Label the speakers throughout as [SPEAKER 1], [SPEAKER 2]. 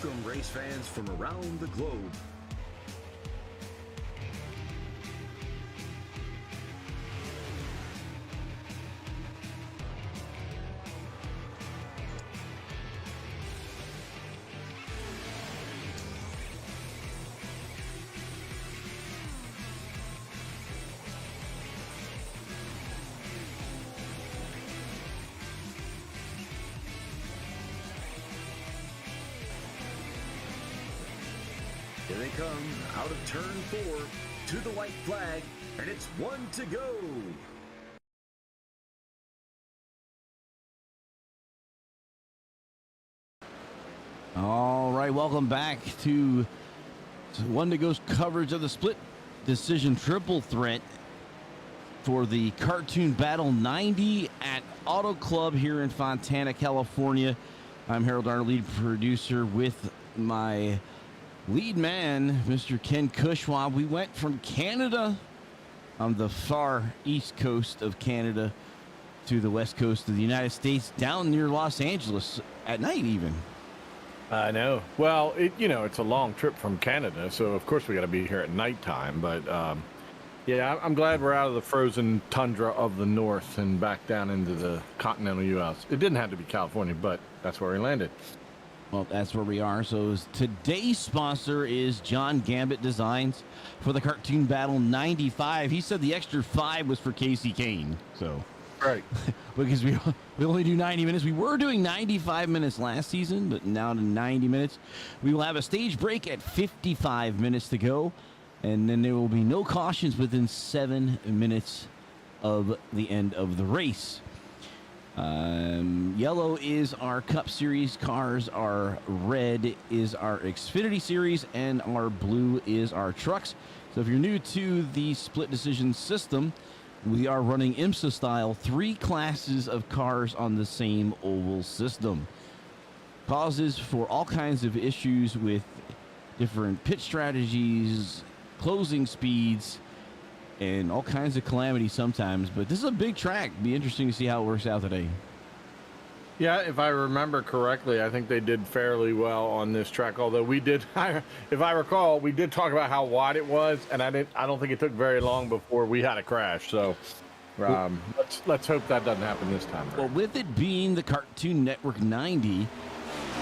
[SPEAKER 1] Welcome, race fans from around the globe. Here they come, out of turn 4, to the white flag, and it's 1 to go.
[SPEAKER 2] All right, welcome back to 1 to go's coverage of the split decision triple threat for the Cartoon Battle 90 at Auto Club here in Fontana, California. I'm Harold, our lead producer, with my lead man, Mr. Ken Kushwa. We went from Canada on the far east coast of Canada to the west coast of the United States, down near Los Angeles at night even.
[SPEAKER 3] I know. Well, it's a long trip from Canada, so of course we got to be here at nighttime. But yeah, I'm glad we're out of the frozen tundra of the north and back down into the continental U.S. It didn't have to be California, but that's where we landed.
[SPEAKER 2] Well, that's where we are. So today's sponsor is John Gambit Designs for the Cartoon Battle 95. He said the extra 5 was for Casey Kane. So
[SPEAKER 3] right,
[SPEAKER 2] because we only do 90 minutes. We were doing 95 minutes last season, but now to 90 minutes. We will have a stage break at 55 minutes to go, and then there will be no cautions within 7 minutes of the end of the race. Yellow is our Cup Series cars, our red is our Xfinity Series, and our blue is our trucks. So if you're new to the split decision system, we are running IMSA style, 3 classes of cars on the same oval system. Causes for all kinds of issues with different pit strategies, closing speeds, and all kinds of calamities sometimes. But this is a big track. Be interesting to see how it works out today.
[SPEAKER 3] Yeah, if I remember correctly, I think they did fairly well on this track. Although we did, if I recall, we did talk about how wide it was, and I don't think it took very long before we had a crash. So let's hope that doesn't happen this time.
[SPEAKER 2] Well, with it being the Cartoon Network 90,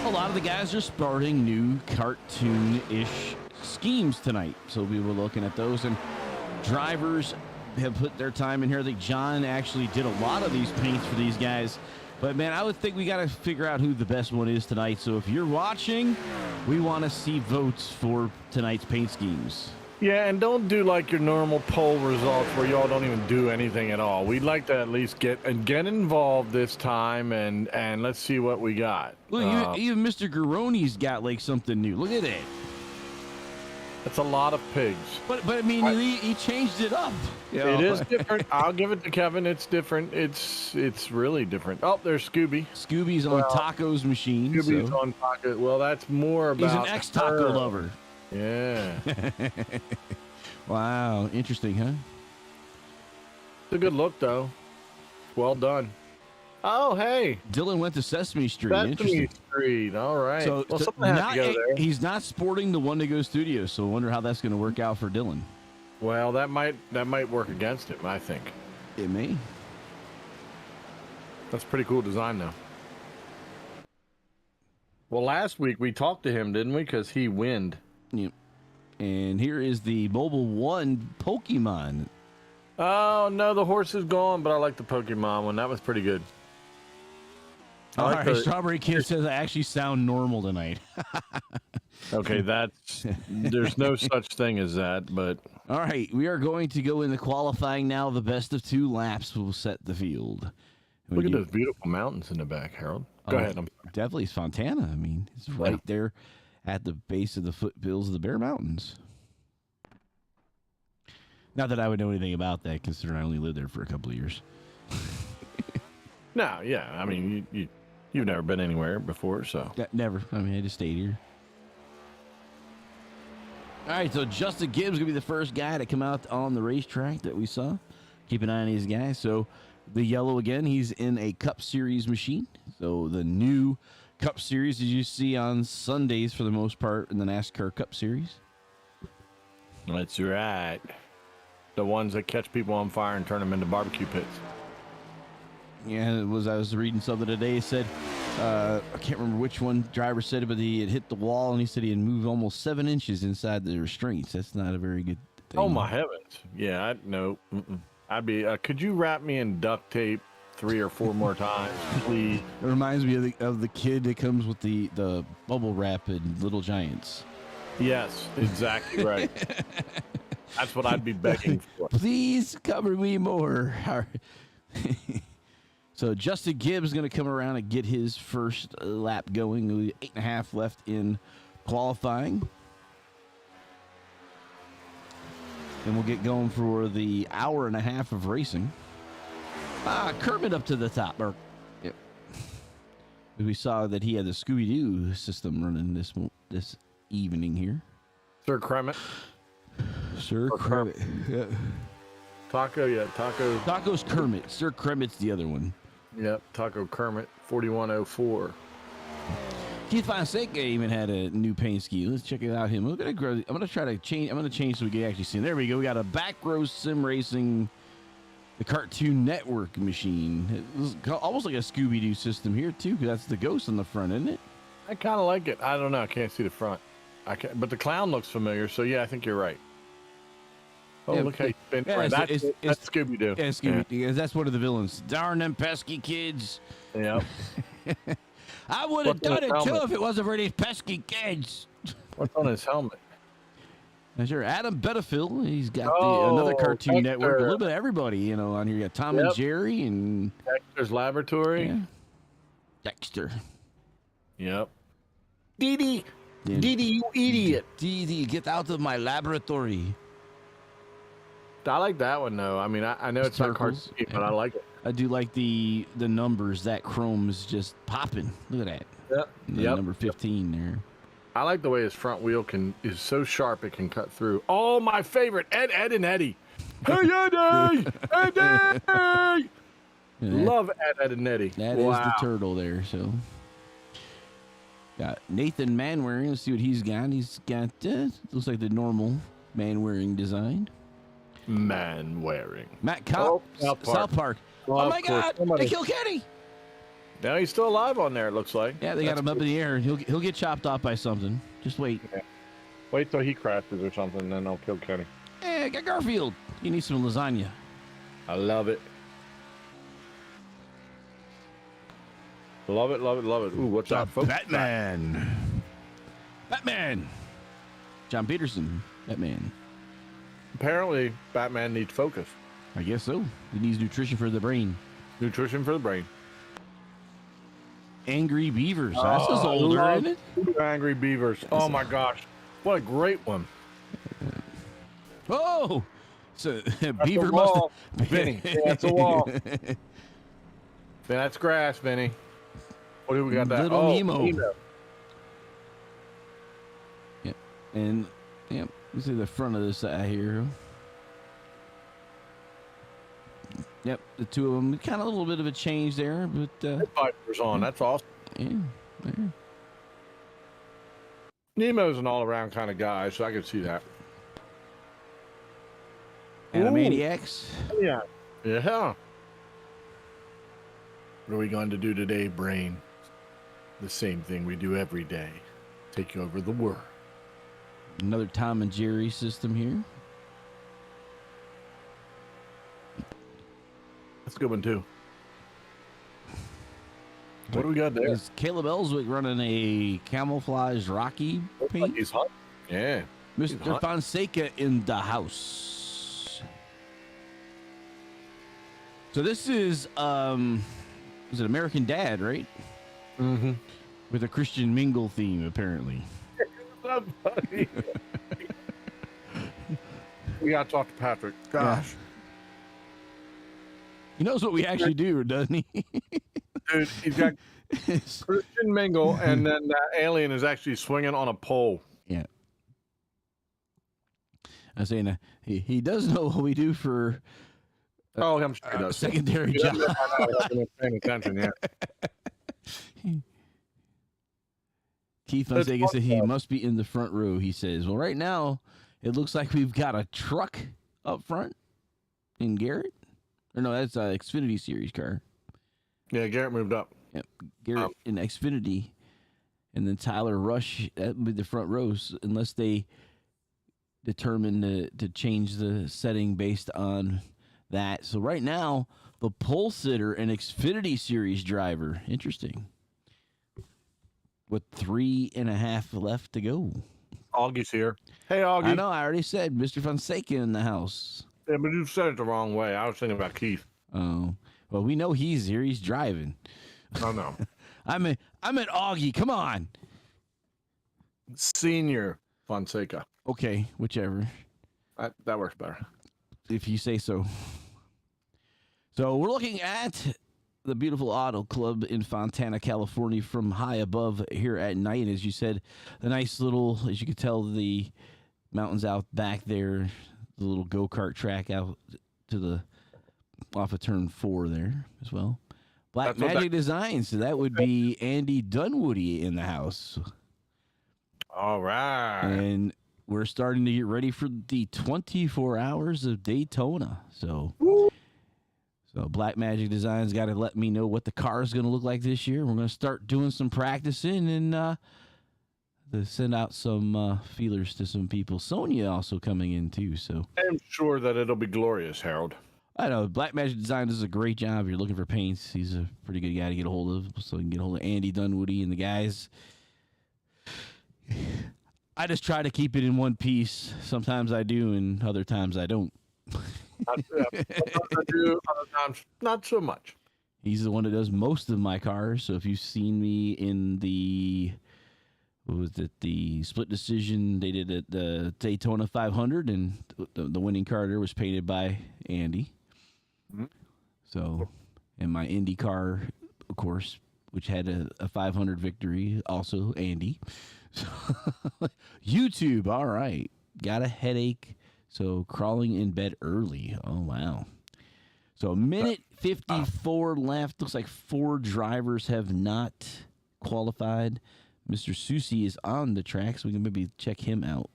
[SPEAKER 2] a lot of the guys are starting new cartoon-ish schemes tonight. So we were looking at those, and drivers have put their time in here. I think John actually did a lot of these paints for these guys. But, man, I would think we got to figure out who the best one is tonight. So if you're watching, we want to see votes for tonight's paint schemes.
[SPEAKER 3] Yeah, and don't do like your normal poll results where y'all don't even do anything at all. We'd like to at least get involved this time, and let's see what we got.
[SPEAKER 2] Look, even Mr. Garoni's got, like, something new. Look at it.
[SPEAKER 3] It's a lot of pigs.
[SPEAKER 2] But I mean, he changed it up. You know?
[SPEAKER 3] It is different. I'll give it to Kevin. It's different. It's really different. Oh, there's Scooby.
[SPEAKER 2] Scooby's on Taco's machine.
[SPEAKER 3] Scooby's on Taco. Well, that's more about.
[SPEAKER 2] He's an ex-taco lover.
[SPEAKER 3] Yeah.
[SPEAKER 2] Wow, interesting, huh?
[SPEAKER 3] It's a good look, though. Well done. Oh, hey.
[SPEAKER 2] Dylan went to Sesame Street.
[SPEAKER 3] Sesame Street. All right.
[SPEAKER 2] So
[SPEAKER 3] well, something has to go there.
[SPEAKER 2] He's not sporting the 1 to go studio, so I wonder how that's going to work out for Dylan.
[SPEAKER 3] Well, that might work against him, I think.
[SPEAKER 2] It may.
[SPEAKER 3] That's a pretty cool design, though. Well, last week we talked to him, didn't we? Because he winned.
[SPEAKER 2] Yep. And here is the Mobile 1 Pokemon.
[SPEAKER 3] Oh, no, the horse is gone, but I like the Pokemon one. That was pretty good.
[SPEAKER 2] All right, Strawberry Kid says I actually sound normal tonight.
[SPEAKER 3] Okay, there's no such thing as that, but.
[SPEAKER 2] All right, we are going to go into qualifying now. The best of 2 laps will set the field.
[SPEAKER 3] Look at those beautiful mountains in the back, Harold. Go ahead.
[SPEAKER 2] Definitely it's Fontana. I mean, it's right there at the base of the foothills of the Bear Mountains. Not that I would know anything about that, considering I only lived there for a couple of years.
[SPEAKER 3] No, yeah. I mean, you've never been anywhere before, so.
[SPEAKER 2] Never. I mean, I just stayed here. All right, so Justin Gibbs is going to be the first guy to come out on the racetrack that we saw. Keep an eye on these guys. So the yellow again, he's in a Cup Series machine. So the new Cup Series as you see on Sundays for the most part in the NASCAR Cup Series.
[SPEAKER 3] That's right. The ones that catch people on fire and turn them into barbecue pits.
[SPEAKER 2] Yeah, I was reading something today. It said, I can't remember which one driver said it, but he had hit the wall and he said he had moved almost 7 inches inside the restraints. That's not a very good thing.
[SPEAKER 3] Oh my heavens! Yeah, no. I'd be. Could you wrap me in duct tape 3 or 4 more times, please?
[SPEAKER 2] It reminds me of the kid that comes with the bubble wrap in Little Giants.
[SPEAKER 3] Yes, exactly right. That's what I'd be begging for.
[SPEAKER 2] Please cover me more. So Justin Gibbs is going to come around and get his first lap going. 8.5 left in qualifying. And we'll get going for the 1.5 hours of racing. Kermit up to the top. Yep. We saw that he had the Scooby-Doo system running this evening here.
[SPEAKER 3] Sir Kermit.
[SPEAKER 2] Sir Kermit. Yeah.
[SPEAKER 3] Taco.
[SPEAKER 2] Taco's Kermit. Sir Kermit's the other one.
[SPEAKER 3] Yep, Taco Kermit, 4104.
[SPEAKER 2] Keith Fonseca even had a new paint scheme. Let's check it out. I'm gonna try to change. I'm gonna change so we can actually see. There we go. We got a back row sim racing, the Cartoon Network machine. It was almost like a Scooby-Doo system here too, because that's the ghost on the front, isn't it?
[SPEAKER 3] I kind of like it. I don't know. I can't see the front. But the clown looks familiar. So yeah, I think you're right. Oh, yeah, look how you spin.
[SPEAKER 2] Yeah,
[SPEAKER 3] that's Scooby-Doo.
[SPEAKER 2] Yeah, Scooby-Doo. Yeah. That's one of the villains. Darn them pesky kids.
[SPEAKER 3] Yep.
[SPEAKER 2] I would have done it too if it wasn't for these pesky kids.
[SPEAKER 3] What's on his helmet?
[SPEAKER 2] Sure, Adam Bettafield. He's got another Cartoon Network. A little bit of everybody, on here. You got Tom and Jerry and
[SPEAKER 3] Dexter's Laboratory.
[SPEAKER 2] Yeah. Dexter.
[SPEAKER 3] Yep. Dee Dee, you idiot.
[SPEAKER 2] Dee Dee, get out of my laboratory.
[SPEAKER 3] I like that one though. I mean, I know it's not cartoon, but I like it.
[SPEAKER 2] I do like the numbers. That chrome is just popping. Look at that.
[SPEAKER 3] Yep.
[SPEAKER 2] Number 15 there.
[SPEAKER 3] I like the way his front wheel is so sharp it can cut through. Oh, my favorite, Ed and Eddie. Hey, Eddie! Eddie! Love Ed and Eddie.
[SPEAKER 2] That is the turtle there. So got Nathan Manwaring. Let's see what he's got. He's got looks like the normal Manwaring design.
[SPEAKER 3] Man-wearing.
[SPEAKER 2] Matt Kopp, South Park. Oh my God! They killed Kenny.
[SPEAKER 3] Now he's still alive on there. It looks like.
[SPEAKER 2] Yeah, they got him up in the air, and he'll get chopped off by something. Just wait.
[SPEAKER 3] Yeah. Wait till he crashes or something, and then they'll kill Kenny.
[SPEAKER 2] Hey, got Garfield. You need some lasagna.
[SPEAKER 3] I love it. Love it. Ooh, what's that, folks?
[SPEAKER 2] Batman. John Peterson. Batman.
[SPEAKER 3] Apparently, Batman needs focus.
[SPEAKER 2] I guess so. He needs nutrition for the brain.
[SPEAKER 3] Nutrition for the brain.
[SPEAKER 2] Angry Beavers. That's just older, isn't it?
[SPEAKER 3] Angry Beavers. Oh my gosh. What a great one.
[SPEAKER 2] Oh! So Beaver must have...
[SPEAKER 3] Vinny. Yeah, that's a wall. Yeah, that's grass, Vinny. What do we got that?
[SPEAKER 2] Little Nemo. Yep. And, yep. You see the front of this side here. Yep, the two of them. Kind of a little bit of a change there, but...
[SPEAKER 3] Viper's on. That's awesome.
[SPEAKER 2] Yeah.
[SPEAKER 3] Nemo's an all-around kind of guy, so I could see that.
[SPEAKER 2] Animaniacs.
[SPEAKER 3] Yeah. Yeah. What are we going to do today, Brain? The same thing we do every day. Take over the world.
[SPEAKER 2] Another Tom and Jerry system here.
[SPEAKER 3] That's a good one, too. What do we got there?
[SPEAKER 2] Is Caleb Ellswick running a camouflage Rocky paint?
[SPEAKER 3] Like he's hot. Yeah.
[SPEAKER 2] Mr. Fonseca in the house. So this is it American Dad, right?
[SPEAKER 3] Mm-hmm.
[SPEAKER 2] With a Christian Mingle theme, apparently.
[SPEAKER 3] We gotta talk to Patrick. Gosh.
[SPEAKER 2] Yeah. He knows what we actually do, doesn't he?
[SPEAKER 3] Dude, he's got Christian Mingle, and then that alien is actually swinging on a pole.
[SPEAKER 2] Yeah. I'm saying he does know what we do for
[SPEAKER 3] I'm sure he does.
[SPEAKER 2] Secondary job.
[SPEAKER 3] Paying attention, yeah.
[SPEAKER 2] Keith Fonseca said he must be in the front row, he says. Well, right now, it looks like we've got a truck up front in Garrett. Or no, that's an Xfinity Series car.
[SPEAKER 3] Yeah, Garrett moved up.
[SPEAKER 2] Yep, Garrett in Xfinity. And then Tyler Rush with the front rows, unless they determine to change the setting based on that. So right now, the pole sitter and Xfinity Series driver. Interesting. With 3.5 left to go.
[SPEAKER 3] Augie's here. Hey, Augie.
[SPEAKER 2] I know, I already said Mr. Fonseca in the house.
[SPEAKER 3] Yeah, but you said it the wrong way. I was thinking about Keith.
[SPEAKER 2] Oh, well, we know he's here. He's driving.
[SPEAKER 3] Oh, no.
[SPEAKER 2] I'm at Augie. Come on.
[SPEAKER 3] Senior Fonseca.
[SPEAKER 2] Okay, whichever.
[SPEAKER 3] That works better.
[SPEAKER 2] If you say so. So we're looking at the beautiful Auto Club in Fontana, California, from high above here at night. And as you said, the nice little, as you can tell, the mountains out back there, the little go-kart track out to the off of turn 4 there as well. Black Magic Designs, so that would be Andy Dunwoody in the house.
[SPEAKER 3] All right.
[SPEAKER 2] And we're starting to get ready for the 24 hours of Daytona. So Black Magic Designs got to let me know what the car is going to look like this year. We're going to start doing some practicing and to send out some feelers to some people. Sonia also coming in too. So
[SPEAKER 3] I'm sure that it'll be glorious, Harold.
[SPEAKER 2] I know Black Magic Design does a great job. If you're looking for paints, he's a pretty good guy to get a hold of. So you can get a hold of Andy Dunwoody and the guys. I just try to keep it in one piece. Sometimes I do, and other times I don't.
[SPEAKER 3] Sometimes I do, other times not so much.
[SPEAKER 2] He's the one that does most of my cars. So if you've seen me in the, what was it, the split decision they did at the Daytona 500, and the winning car there was painted by Andy. Mm-hmm. So, and my Indy car, of course, which had a 500 victory, also Andy. So, YouTube, all right. Got a headache, so crawling in bed early. Oh, wow. So, a minute 54 left. Looks like 4 drivers have not qualified. Mr. Susi is on the track, so we can maybe check him out.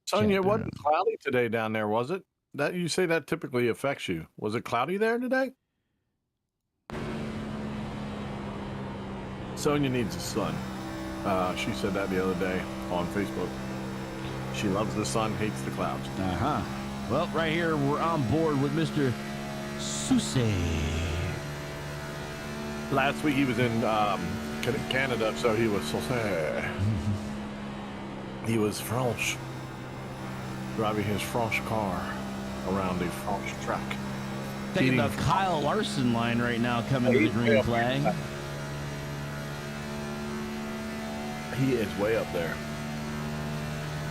[SPEAKER 3] Sonia, it wasn't cloudy today down there, was it? That you say that typically affects you. Was it cloudy there today? Sonia needs the sun. She said that the other day on Facebook. She loves the sun, hates the clouds.
[SPEAKER 2] Uh-huh. Well, right here, we're on board with Mr. Susi.
[SPEAKER 3] Last week he was in Canada, so he was he was French, driving his French car around the French track.
[SPEAKER 2] Taking the Kyle Larson line right now, coming to the green flag.
[SPEAKER 3] He is way up there.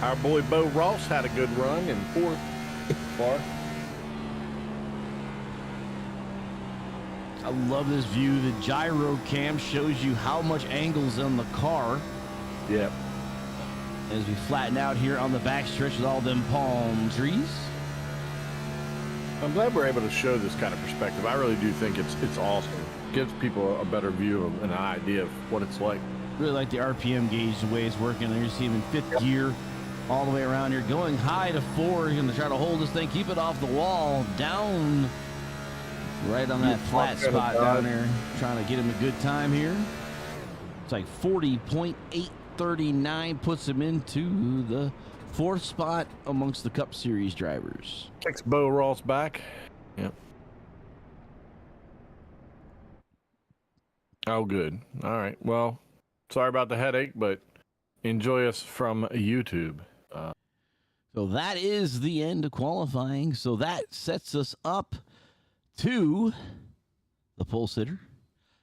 [SPEAKER 3] Our boy Bo Ross had a good run in 4th far.
[SPEAKER 2] I love this view. The gyro cam shows you how much angle's on the car.
[SPEAKER 3] Yep.
[SPEAKER 2] As we flatten out here on the backstretch with all them palm trees.
[SPEAKER 3] I'm glad we're able to show this kind of perspective. I really do think it's awesome. It gives people a better view of an idea of what it's like.
[SPEAKER 2] Really like the RPM gauge, the way it's working. There you see him in 5th gear all the way around here. Going high to 4. He's going to try to hold this thing, keep it off the wall, down right on that flat spot down there. Trying to get him a good time here. It's like 40.839 puts him into the 4th spot amongst the Cup Series drivers.
[SPEAKER 3] Kicks Bo Ross back. Yep. Oh, good. All right. Well, sorry about the headache, but enjoy us from YouTube.
[SPEAKER 2] So that is the end of qualifying. So that sets us up to the pole sitter.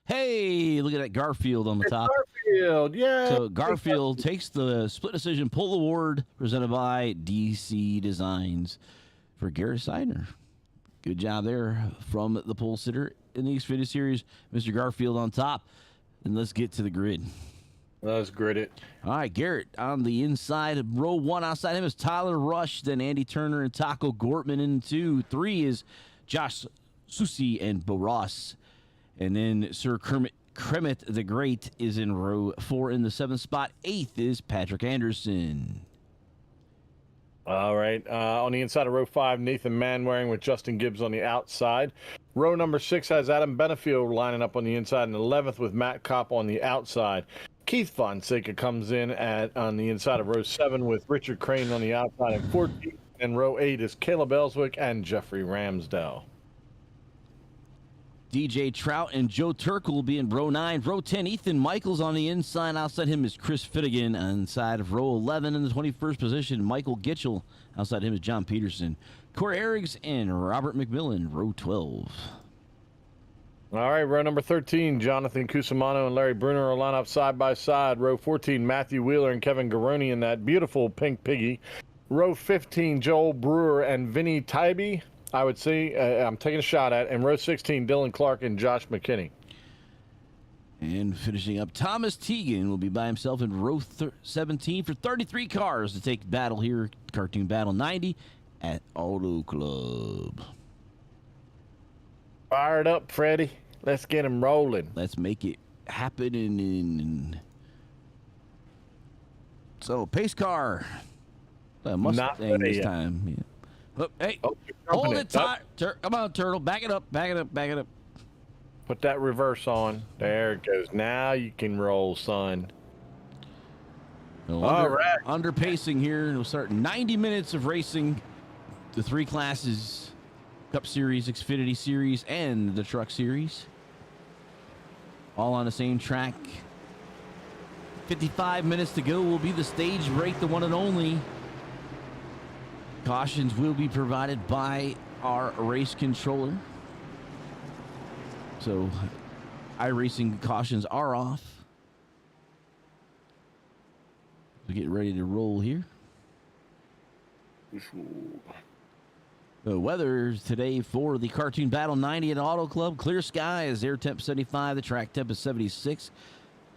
[SPEAKER 2] Hey, look at that Garfield on the top.
[SPEAKER 3] Garfield, yeah.
[SPEAKER 2] So Garfield takes the split decision pole award presented by DC Designs for Garrett Seidner. Good job there from the pole sitter in the Xfinity Series. Mr. Garfield on top. And let's get to the grid.
[SPEAKER 3] Let's grid it.
[SPEAKER 2] All right, Garrett on the inside. Row 1 outside him is Tyler Rush, then Andy Turner and Taco Gortman in 2. 3 is Josh Susi and Bo Ross. And then Sir Kermit Kremet the Great is in row 4 in the 7th spot. 8th is Patrick Anderson.
[SPEAKER 3] All right. On the inside of row 5, Nathan Manwaring with Justin Gibbs on the outside. Row number 6 has Adam Benefield lining up on the inside, and 11th with Matt Kopp on the outside. Keith Fonseca comes in on the inside of row 7 with Richard Crane on the outside, and 14th. And row 8 is Caleb Ellswick and Jeffrey Ramsdell.
[SPEAKER 2] DJ Trout and Joe Turkle will be in row 9. Row 10, Ethan Michaels on the inside. Outside him is Chris Finnegan. Inside of row 11 in the 21st position, Michael Gitchell. Outside him is John Peterson. Corey Ericks and Robert McMillan, row 12.
[SPEAKER 3] All right, row number 13, Jonathan Cusimano and Larry Bruner are lined up side by side. Row 14, Matthew Wheeler and Kevin Garoni in that beautiful pink piggy. Row 15, Joel Brewer and Vinny Tybee. I would say I'm taking a shot at. And row 16, Dylan Clark and Josh McKinney.
[SPEAKER 2] And finishing up, Thomas Teagan will be by himself in row 17 for 33 cars to take battle here, Cartoon Battle 90 at Auto Club.
[SPEAKER 3] Fired up, Freddie. Let's get him rolling.
[SPEAKER 2] Let's make it happen. So, pace car. Mustang this time. Yeah. Oh, hey, hold it tight. Come on, Turtle. Back it up.
[SPEAKER 3] Put that reverse on. There it goes. Now you can roll, son.
[SPEAKER 2] So under pacing here. We'll start 90 minutes of racing. The 3 classes, Cup Series, Xfinity Series, and the Truck Series. All on the same track. 55 minutes to go will be the stage break, the one and only. Cautions will be provided by our race controller. So, iRacing cautions are off. We're getting ready to roll here. The weather today for the Cartoon Battle 90 at Auto Club. Clear skies, air temp 75, the track temp is 76.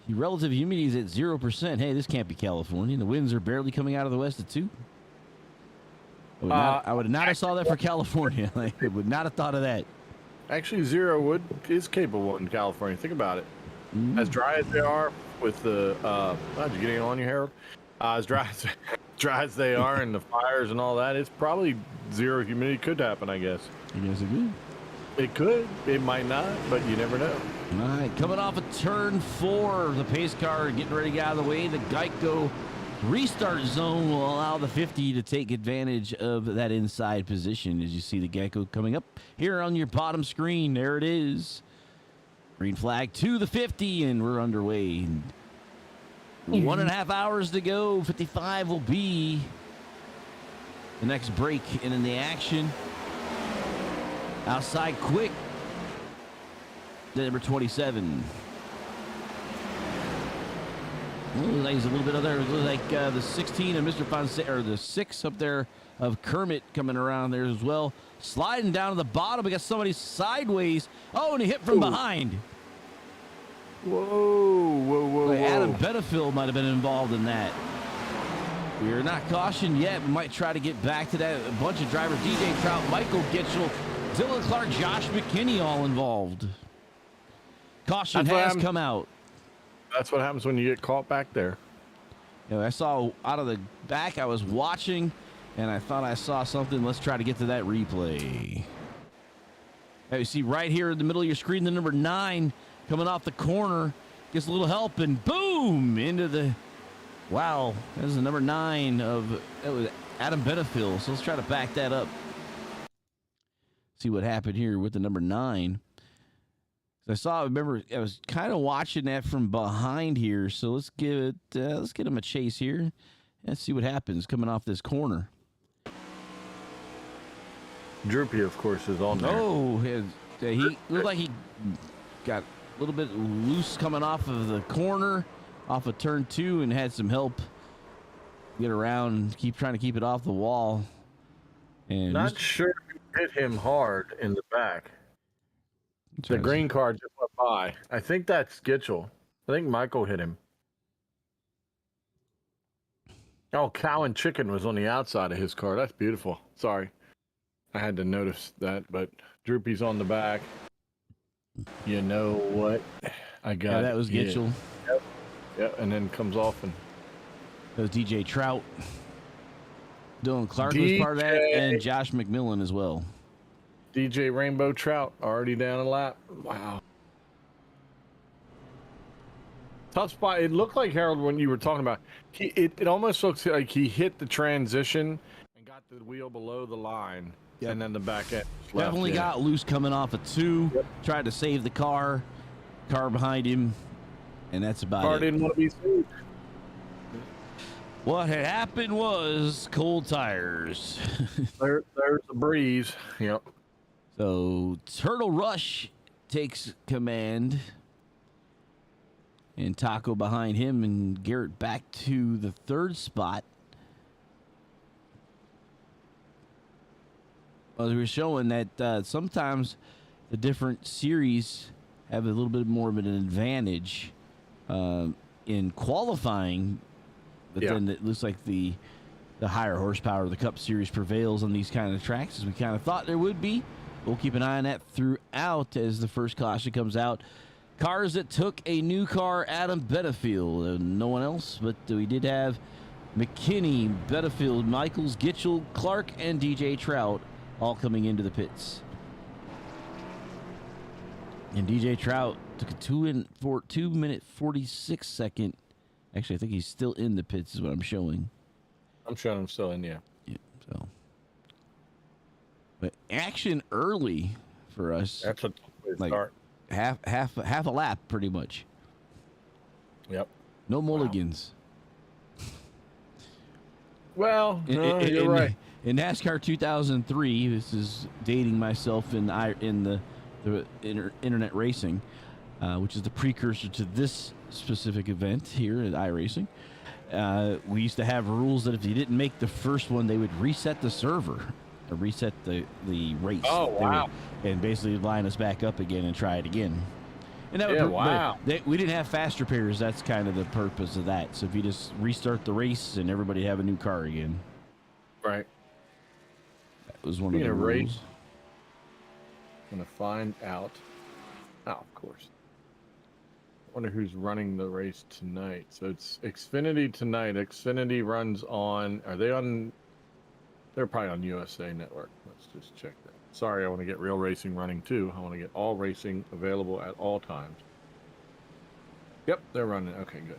[SPEAKER 2] The relative humidity is at 0%. Hey, this can't be California. The winds are barely coming out of the west at 2. I would not have saw that for California. I would not have thought of that.
[SPEAKER 3] Actually, zero wood is capable in California. Think about it. As dry as they are with the, did you get it on your hair? As dry as they are and the fires and all that, it's probably zero humidity could happen, I guess.
[SPEAKER 2] I guess it could.
[SPEAKER 3] It could. It might not, but you never know.
[SPEAKER 2] All right, coming off of turn 4, the pace car getting ready to get out of the way. The Geico restart zone will allow the 50 to take advantage of that inside position. As you see the Geico coming up here on your bottom screen. There it is. Green flag to the 50, and we're underway. 1.5 hours to go. 55 will be the next break in the action. Outside quick. The number 27. He's a little bit other, like the 16 of Mr. Fonseca, or the 6 up there of Kermit coming around there as well. Sliding down to the bottom. We got somebody sideways. Oh, and he hit from behind.
[SPEAKER 3] Whoa.
[SPEAKER 2] Adam Benefield might have been involved in that. We are not cautioned yet. We might try to get back to that. A bunch of drivers, DJ Trout, Michael Gitchell, Dylan Clark, Josh McKinney all involved. Caution has come out.
[SPEAKER 3] That's what happens when you get caught back there.
[SPEAKER 2] You know, I saw out of the back, I was watching, and I thought I saw something. Let's try to get to that replay. Now you see right here in the middle of your screen, the number 9 coming off the corner. Gets a little help, and boom, into the... Wow, that was the number 9 of... That was Adam Benefield. So let's try to back that up. See what happened here with the number 9. I remember I was kind of watching that from behind here, so let's get him a chase here. Let's see what happens coming off this corner.
[SPEAKER 3] Droopy, of course, is on there.
[SPEAKER 2] Oh, he looked like he got a little bit loose coming off of the corner, off of turn 2, and had some help get around and trying to keep it off the wall. And
[SPEAKER 3] not sure who hit him hard in the back. The green car just went by. I think that's Gitchell. I think Michael hit him. Oh, Cow and Chicken was on the outside of his car. That's beautiful. Sorry. I had to notice that, but Droopy's on the back. You know what? I got
[SPEAKER 2] Yeah,
[SPEAKER 3] it.
[SPEAKER 2] that was
[SPEAKER 3] Yeah.
[SPEAKER 2] Gitchell.
[SPEAKER 3] Yep, and then comes off and
[SPEAKER 2] That was DJ Trout. Dylan Clark was part of that, and Josh McMillan as well.
[SPEAKER 3] DJ Rainbow Trout already down a lap. Wow. Tough spot. It looked like, Harold, when you were talking about it almost looks like he hit the transition and got the wheel below the line.
[SPEAKER 2] Yep.
[SPEAKER 3] And then the back end
[SPEAKER 2] Definitely got loose coming off a 2.
[SPEAKER 3] Yep.
[SPEAKER 2] Tried to save the car behind him, and that's about
[SPEAKER 3] Car
[SPEAKER 2] it.
[SPEAKER 3] didn't want to be saved.
[SPEAKER 2] What had happened was cold tires.
[SPEAKER 3] There's a breeze. Yep.
[SPEAKER 2] So Turtle Rush takes command, and Taco behind him, and Garrett back to the 3rd spot. Well, we were showing that sometimes the different series have a little bit more of an advantage in qualifying, but then it looks like the higher horsepower of the Cup Series prevails on these kind of tracks, as we kind of thought there would be. We'll keep an eye on that throughout as the first caution comes out. Cars that took a new car, Adam Benefield, no one else, but we did have McKinney, Benefield, Michaels, Gitchell, Clark, and DJ Trout all coming into the pits. And DJ Trout took a 2 minute 46 second. Actually, I think he's still in the pits, is what I'm showing.
[SPEAKER 3] I'm showing him still in, yeah.
[SPEAKER 2] So, but action early for us.
[SPEAKER 3] That's a way to
[SPEAKER 2] like
[SPEAKER 3] start.
[SPEAKER 2] half a lap, pretty much.
[SPEAKER 3] Yep.
[SPEAKER 2] No mulligans.
[SPEAKER 3] Well, you're right.
[SPEAKER 2] In NASCAR 2003, this is dating myself in the internet racing, which is the precursor to this specific event here at iRacing. We used to have rules that if you didn't make the first one, they would reset the server, or reset the race.
[SPEAKER 3] Oh, wow.
[SPEAKER 2] And basically line us back up again and try it again. And that
[SPEAKER 3] Yeah,
[SPEAKER 2] would,
[SPEAKER 3] wow.
[SPEAKER 2] we didn't have fast repairs. That's kind of the purpose of that. So if you just restart the race and everybody have a new car again.
[SPEAKER 3] Right.
[SPEAKER 2] That was one of the rules.
[SPEAKER 3] Race. Gonna find out. Oh, of course. Wonder who's running the race tonight. So it's Xfinity tonight. Xfinity runs on. Are they on? They're probably on USA Network. Let's just check that. Sorry, I want to get real racing running too. I want to get all racing available at all times. Yep, they're running. Okay, good.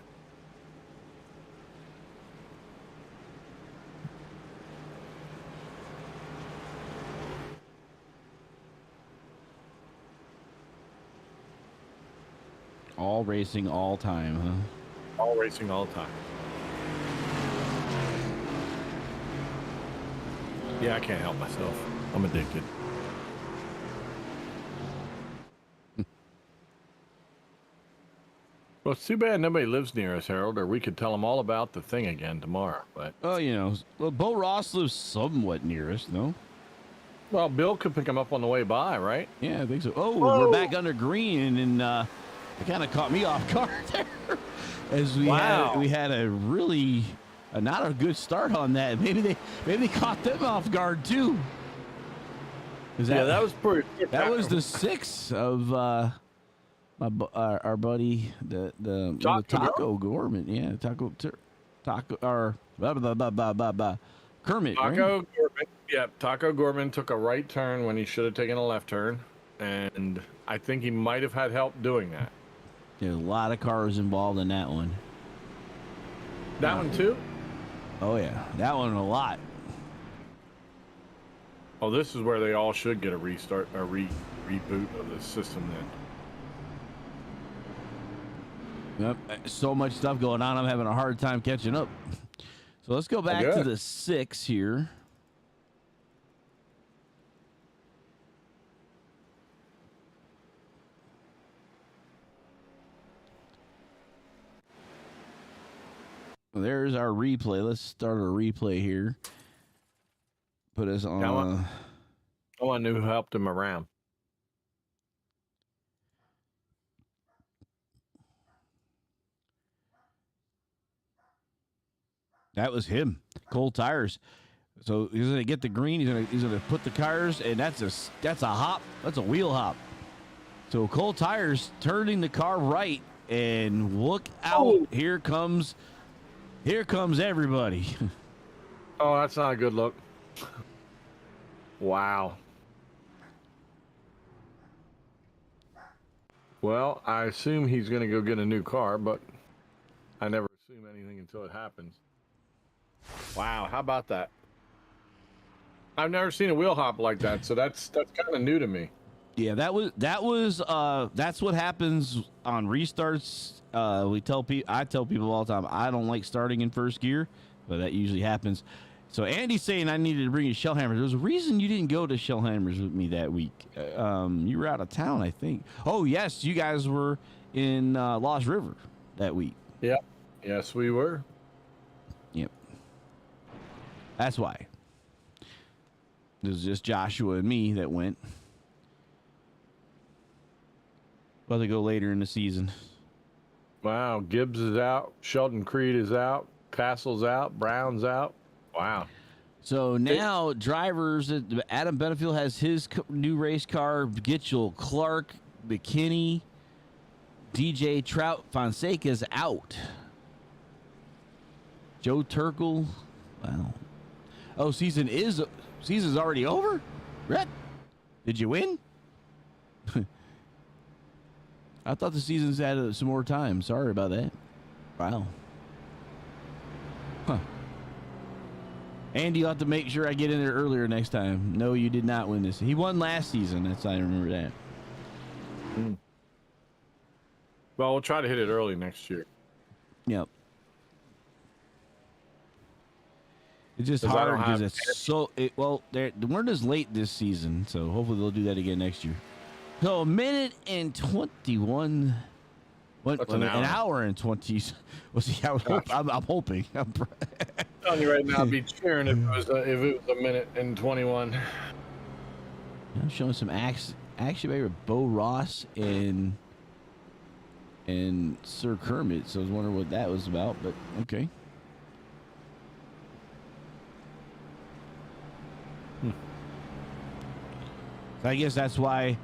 [SPEAKER 2] All racing, all time, huh?
[SPEAKER 3] All racing, all time. Yeah, I can't help myself. I'm addicted. Well, it's too bad nobody lives near us, Harold, or we could tell them all about the thing again tomorrow. But
[SPEAKER 2] Oh, well, Bo Ross lives somewhat near us, no?
[SPEAKER 3] well, Bill could pick him up on the way by, right?
[SPEAKER 2] Yeah, I think so. Oh,
[SPEAKER 3] Whoa.
[SPEAKER 2] we're back under green, and it kind of caught me off guard there, as we had a really not a good start on that. Maybe they caught them off guard too.
[SPEAKER 3] That was pretty.
[SPEAKER 2] That was the 6 of our buddy the Taco Gorman. Yeah, Taco or Kermit.
[SPEAKER 3] Taco
[SPEAKER 2] right?
[SPEAKER 3] Gorman. Yeah, Taco Gorman took a right turn when he should have taken a left turn, and I think he might have had help doing that.
[SPEAKER 2] There's a lot of cars involved in that one.
[SPEAKER 3] That one too?
[SPEAKER 2] Oh yeah, that one a lot.
[SPEAKER 3] Oh, this is where they all should get a restart, a reboot of the system then.
[SPEAKER 2] Yep, so much stuff going on. I'm having a hard time catching up. So let's go back to the 6 here. There's our replay. Let's start a replay here. Put us on.
[SPEAKER 3] I want to know who helped him around.
[SPEAKER 2] That was him. Cold tires. So he's gonna get the green. He's gonna put the tires, and that's a hop. That's a wheel hop. So Cole Tires turning the car right, and look out!
[SPEAKER 3] Oh.
[SPEAKER 2] Here comes everybody.
[SPEAKER 3] Oh, that's not a good look. Wow. Well, I assume he's going to go get a new car, but I never assume anything until it happens. Wow, how about that? I've never seen a wheel hop like that, so that's kind of new to me.
[SPEAKER 2] Yeah, that's what happens on restarts. I tell people all the time, I don't like starting in first gear, but that usually happens. So Andy's saying I needed to bring you Shellhammers. There's a reason you didn't go to Shellhammers with me that week. You were out of town, I think. Oh yes, you guys were in Lost River that week.
[SPEAKER 3] Yep. Yes, we were.
[SPEAKER 2] Yep. That's why. It was just Joshua and me that went. Well, they go later in the season.
[SPEAKER 3] Wow, Gibbs is out. Sheldon Creed is out. Castle's out. Brown's out. Wow.
[SPEAKER 2] So now drivers, Adam Benefield has his new race car. Gitchell, Clark, McKinney, DJ Trout, Fonseca's out. Joe Turkle. Wow. Oh, season's already over? Brett, did you win? I thought the season's had some more time. Sorry about that. Wow. Huh. Andy, you'll have to make sure I get in there earlier next time. No, you did not win this. He won last season. That's I remember that.
[SPEAKER 3] Well, we'll try to hit it early next year.
[SPEAKER 2] Yep. It's just hard because it's so. They weren't as late this season, so hopefully they'll do that again next year. So a minute and 21. An hour and 20. Well, see, I'm hoping. I'm
[SPEAKER 3] telling you right now, I'd be cheering if it was a minute and 21.
[SPEAKER 2] I'm showing some action maybe with Bo Ross and Sir Kermit. So I was wondering what that was about, but okay. I guess that's why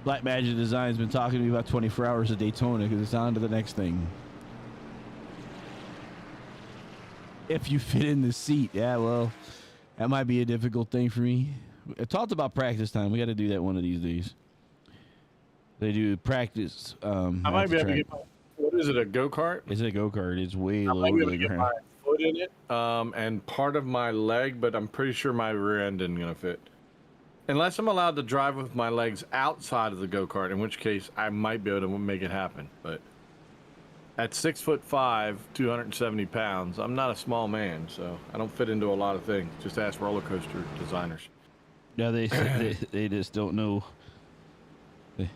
[SPEAKER 2] Black Magic Design's been talking to me about 24 hours of Daytona, because it's on to the next thing. If you fit in the seat, yeah, well, that might be a difficult thing for me. I talked about practice time. We got to do that one of these days. They do practice.
[SPEAKER 3] I might be able to get what is it, a go-kart?
[SPEAKER 2] It's a go-kart. It's way lower.
[SPEAKER 3] I might be able to get my foot in it and part of my leg, but I'm pretty sure my rear end isn't going to fit. Unless I'm allowed to drive with my legs outside of the go-kart, in which case I might be able to make it happen. But at 6'5", 270 pounds, I'm not a small man, so I don't fit into a lot of things. Just ask roller coaster designers.
[SPEAKER 2] Yeah, they just don't know. They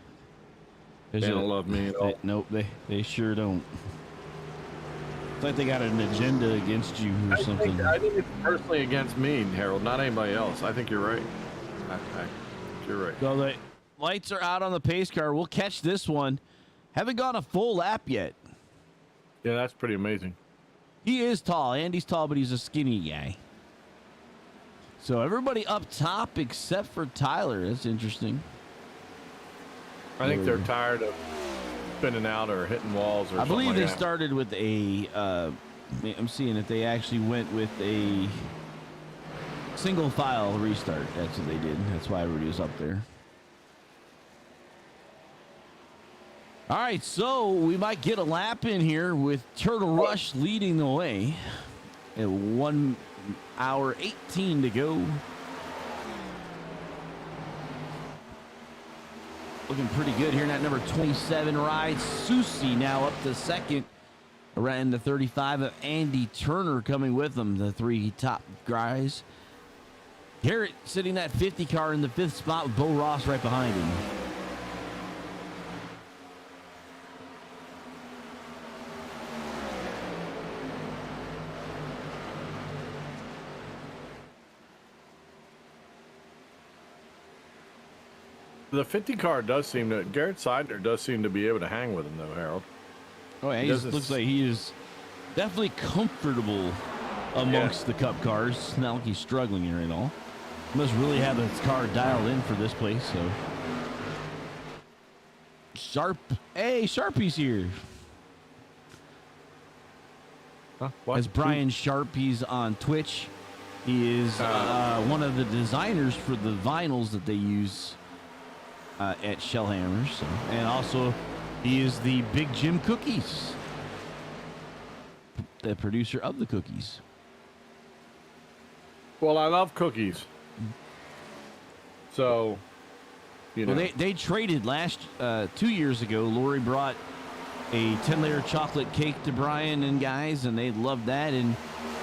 [SPEAKER 3] don't love me at all.
[SPEAKER 2] Nope, they sure don't. It's like they got an agenda against you or something.
[SPEAKER 3] I think it's personally against me, Harold, not anybody else. I think you're right. You're right.
[SPEAKER 2] So the lights are out on the pace car. We'll catch this one. Haven't gone a full lap yet.
[SPEAKER 3] Yeah, that's pretty amazing.
[SPEAKER 2] He is tall. Andy's tall, but he's a skinny guy. So everybody up top except for Tyler. That's interesting.
[SPEAKER 3] I think they're tired of spinning out or hitting walls or something.
[SPEAKER 2] I believe they
[SPEAKER 3] that.
[SPEAKER 2] started with a I'm seeing that they actually went with a single file restart. That's what they did. That's why everybody was up there. All right, so we might get a lap in here with Turtle Rush leading the way at 1 hour 18 to go. Looking pretty good here in that number 27 ride. Susie now up to second. Around the 35 of Andy Turner coming with them, the three top guys. Garrett sitting that 50 car in the 5th spot with Bo Ross right behind him.
[SPEAKER 3] The 50 car does seem to, Garrett Seidner does seem to be able to hang with him though, Harold.
[SPEAKER 2] Oh yeah, he looks like he is definitely comfortable amongst the cup cars. It's not like he's struggling here at all. He must really have his car dialed in for this place, so. Sharpie's here.
[SPEAKER 3] Huh? What?
[SPEAKER 2] As Brian Sharp, he's on Twitch. He is one of the designers for the vinyls that they use at Shellhammer. So, and also, he is the Big Jim Cookies, the producer of the cookies.
[SPEAKER 3] Well, I love cookies. So, you know.
[SPEAKER 2] Well, they traded 2 years ago. Lori brought a 10-layer chocolate cake to Brian and guys, and they loved that. And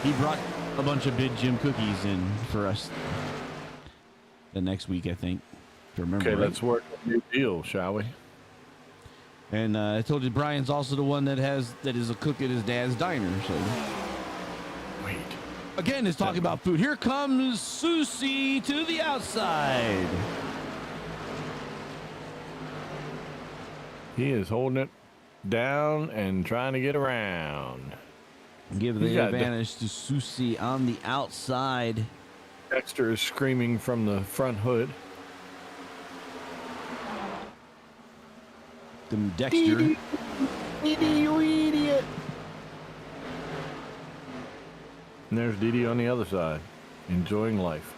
[SPEAKER 2] he brought a bunch of Big Jim cookies in for us the next week, I think. To remember.
[SPEAKER 3] Okay,
[SPEAKER 2] right.
[SPEAKER 3] let's work a new deal, shall we?
[SPEAKER 2] And I told you Brian's also the one that is a cook at his dad's diner. So
[SPEAKER 3] Wait.
[SPEAKER 2] again, is talking about food. Here comes Susie to the outside.
[SPEAKER 3] He is holding it down and trying to get around.
[SPEAKER 2] Give the advantage to Susie on the outside.
[SPEAKER 3] Dexter is screaming from the front hood.
[SPEAKER 2] Dexter.
[SPEAKER 3] Dee Dee, you idiot. And there's Dee Dee on the other side, enjoying life.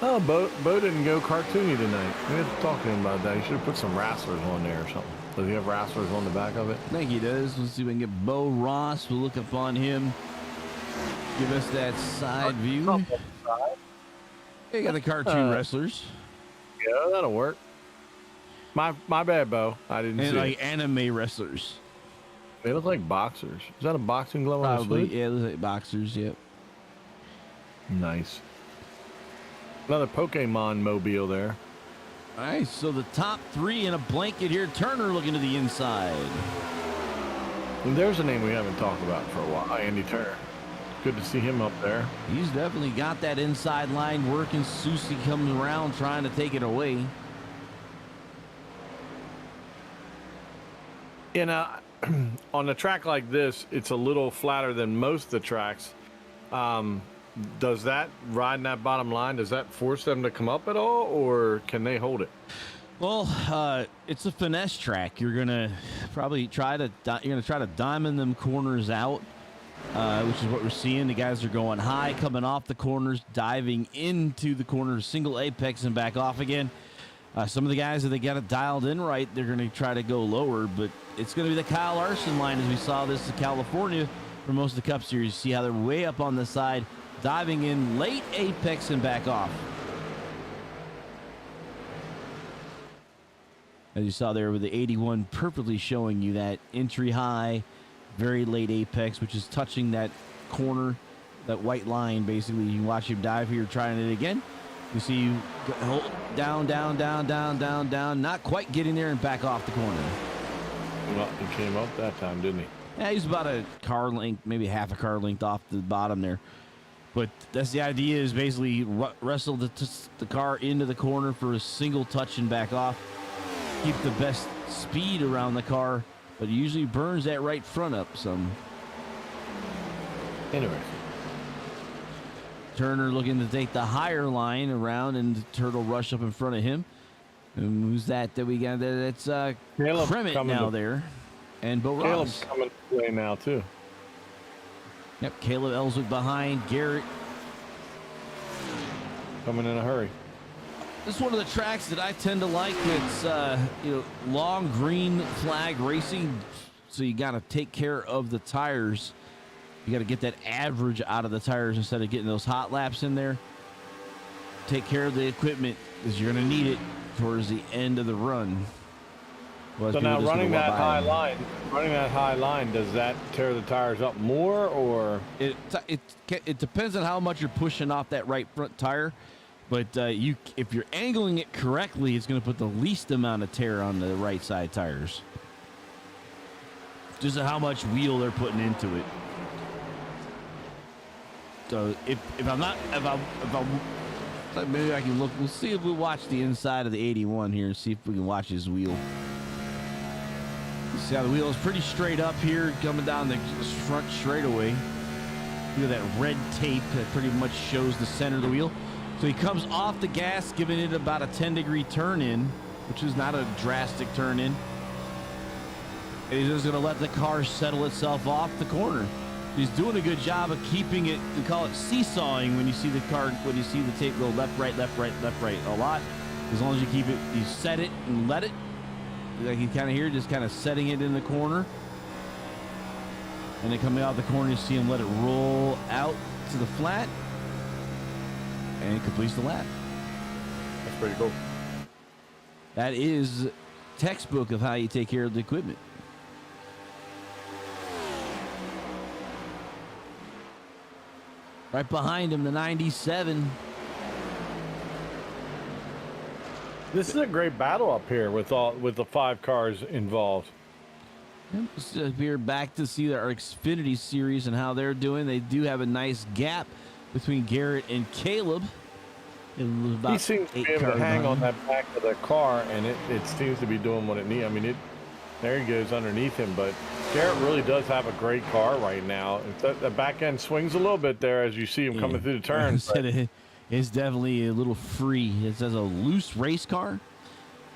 [SPEAKER 3] Oh, Bo didn't go cartoony tonight. We had to talk to him about that. He should have put some wrestlers on there or something. Does he have wrestlers on the back of it?
[SPEAKER 2] I think he does. Let's see if we can get Bo Ross. We'll look up on him. Give us that side view. They got the cartoon wrestlers.
[SPEAKER 3] Yeah, that'll work. My bad, Bo. I didn't see
[SPEAKER 2] And
[SPEAKER 3] it.
[SPEAKER 2] anime wrestlers.
[SPEAKER 3] They look like boxers. Is that a boxing glove on his
[SPEAKER 2] Probably.
[SPEAKER 3] hood?
[SPEAKER 2] Yeah, it looks like boxers. Yep.
[SPEAKER 3] Nice. Another Pokemon mobile there.
[SPEAKER 2] All right, so the top three in a blanket here. Turner looking to the inside.
[SPEAKER 3] And there's a name we haven't talked about for a while, Andy Turner. Good to see him up there.
[SPEAKER 2] He's definitely got that inside line working. Susie comes around trying to take it away.
[SPEAKER 3] You know, on a track like this, it's a little flatter than most of the tracks. Does that, riding that bottom line, does that force them to come up at all, or can they hold it?
[SPEAKER 2] Well, it's a finesse track. You're gonna probably try to diamond them corners out, which is what we're seeing. The guys are going high, coming off the corners, diving into the corners, single apex and back off again. Some of the guys that they got it dialed in right, they're going to try to go lower, but it's going to be the Kyle Larson line as we saw this in California for most of the Cup Series. You see how they're way up on the side, diving in late apex and back off. As you saw there with the 81 perfectly showing you that entry high, very late apex, which is touching that corner, that white line basically. You can watch him dive here trying it again. You see you down, down, down, down, down, down, not quite getting there and back off the corner.
[SPEAKER 3] Well, he came up that time, didn't he?
[SPEAKER 2] Yeah, he's about a car length, maybe half a car length off the bottom there. But that's the idea, is basically wrestle the car into the corner for a single touch and back off. Keep the best speed around the car, but it usually burns that right front up some.
[SPEAKER 3] Interesting.
[SPEAKER 2] Turner looking to take the higher line around and Turtle rush up in front of him. And who's that we got there? That's Kremit now there. And Bo
[SPEAKER 3] Caleb's
[SPEAKER 2] Ross.
[SPEAKER 3] coming to play now, too.
[SPEAKER 2] Yep, Caleb Ellswick behind. Garrett.
[SPEAKER 3] Coming in a hurry.
[SPEAKER 2] This is one of the tracks that I tend to like. It's long green flag racing, so you got to take care of the tires. You got to get that average out of the tires instead of getting those hot laps in there. Take care of the equipment because you're going to need it towards the end of the run.
[SPEAKER 3] So now running that high line, does that tear the tires up more, or?
[SPEAKER 2] It depends on how much you're pushing off that right front tire. But if you're angling it correctly, it's going to put the least amount of tear on the right side tires. Just how much wheel they're putting into it. So maybe I can look. We'll see if we watch the inside of the 81 here and see if we can watch his wheel. You see how the wheel is pretty straight up here, coming down the front straightaway. Look at that red tape that pretty much shows the center of the wheel. So he comes off the gas, giving it about a 10-degree turn in, which is not a drastic turn in. And he's just going to let the car settle itself off the corner. He's doing a good job of keeping it. We call it seesawing when you see the car, when you see the tape go left, right, left, right, left, right a lot. As long as you keep it, you set it and let it. Like you kind of hear, just kind of setting it in the corner. And then coming out the corner, you see him let it roll out to the flat. And it completes the lap.
[SPEAKER 3] That's pretty cool.
[SPEAKER 2] That is textbook of how you take care of the equipment. Right behind him, the 97.
[SPEAKER 3] This is a great battle up here with the 5 cars involved.
[SPEAKER 2] We're back to see our Xfinity series and how they're doing. They do have a nice gap between Garrett and Caleb.
[SPEAKER 3] He seems to be able to hang on that back of the car, and it seems to be doing what it needs. I mean, there he goes underneath him, but Garrett really does have a great car right now. The back end swings a little bit there as you see him coming through the turns.
[SPEAKER 2] It's definitely a little free. It says a loose race car,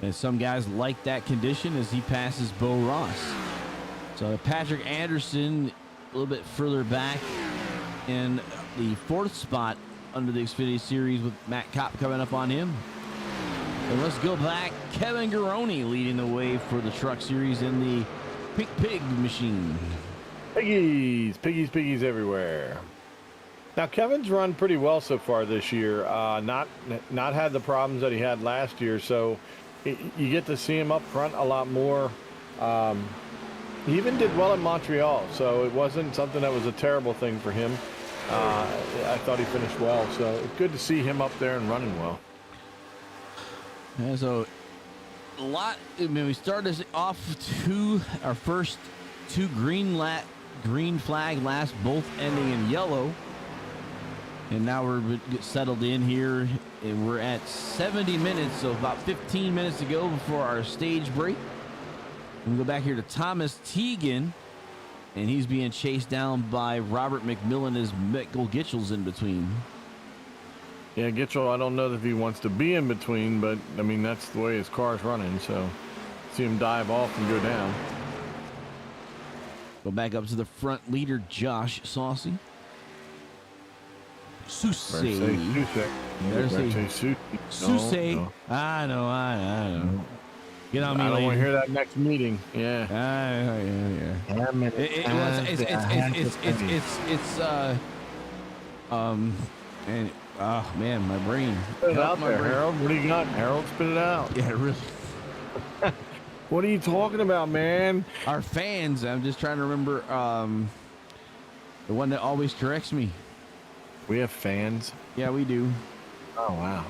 [SPEAKER 2] and some guys like that condition as he passes Bo Ross. So Patrick Anderson a little bit further back in the 4th spot under the Xfinity Series with Matt Kopp coming up on him. And let's go back. Kevin Garoni leading the way for the Truck Series in the Pig machine.
[SPEAKER 3] Piggies everywhere. Now Kevin's run pretty well so far this year. Not had the problems that he had last year, so you get to see him up front a lot more. He even did well in Montreal, so it wasn't something that was a terrible thing for him. I thought he finished well, so it's good to see him up there and running well.
[SPEAKER 2] Yeah, so a lot. I mean, we started off our first 2 green flag laps, both ending in yellow, and now we're settled in here, and we're at 70 minutes, so about 15 minutes to go before our stage break. We go back here to Thomas Teagan, and he's being chased down by Robert McMillan as Michael Gitchel's in between.
[SPEAKER 3] Yeah, Gitchell, I don't know if he wants to be in between, but, I mean, that's the way his car's running, so see him dive off and go down.
[SPEAKER 2] Go back up to the front leader, Josh Saucy. Susse. Susse.
[SPEAKER 3] No.
[SPEAKER 2] I know. Get on me,
[SPEAKER 3] I don't
[SPEAKER 2] lady.
[SPEAKER 3] want to hear that next meeting. Yeah.
[SPEAKER 2] And oh man, my brain.
[SPEAKER 3] Spit it out there, Harold. What do you got, Harold? Spit it out.
[SPEAKER 2] Yeah, really.
[SPEAKER 3] What are you talking about, man?
[SPEAKER 2] Our fans. I'm just trying to remember the one that always corrects me.
[SPEAKER 3] We have fans.
[SPEAKER 2] Yeah, we do.
[SPEAKER 3] Oh wow.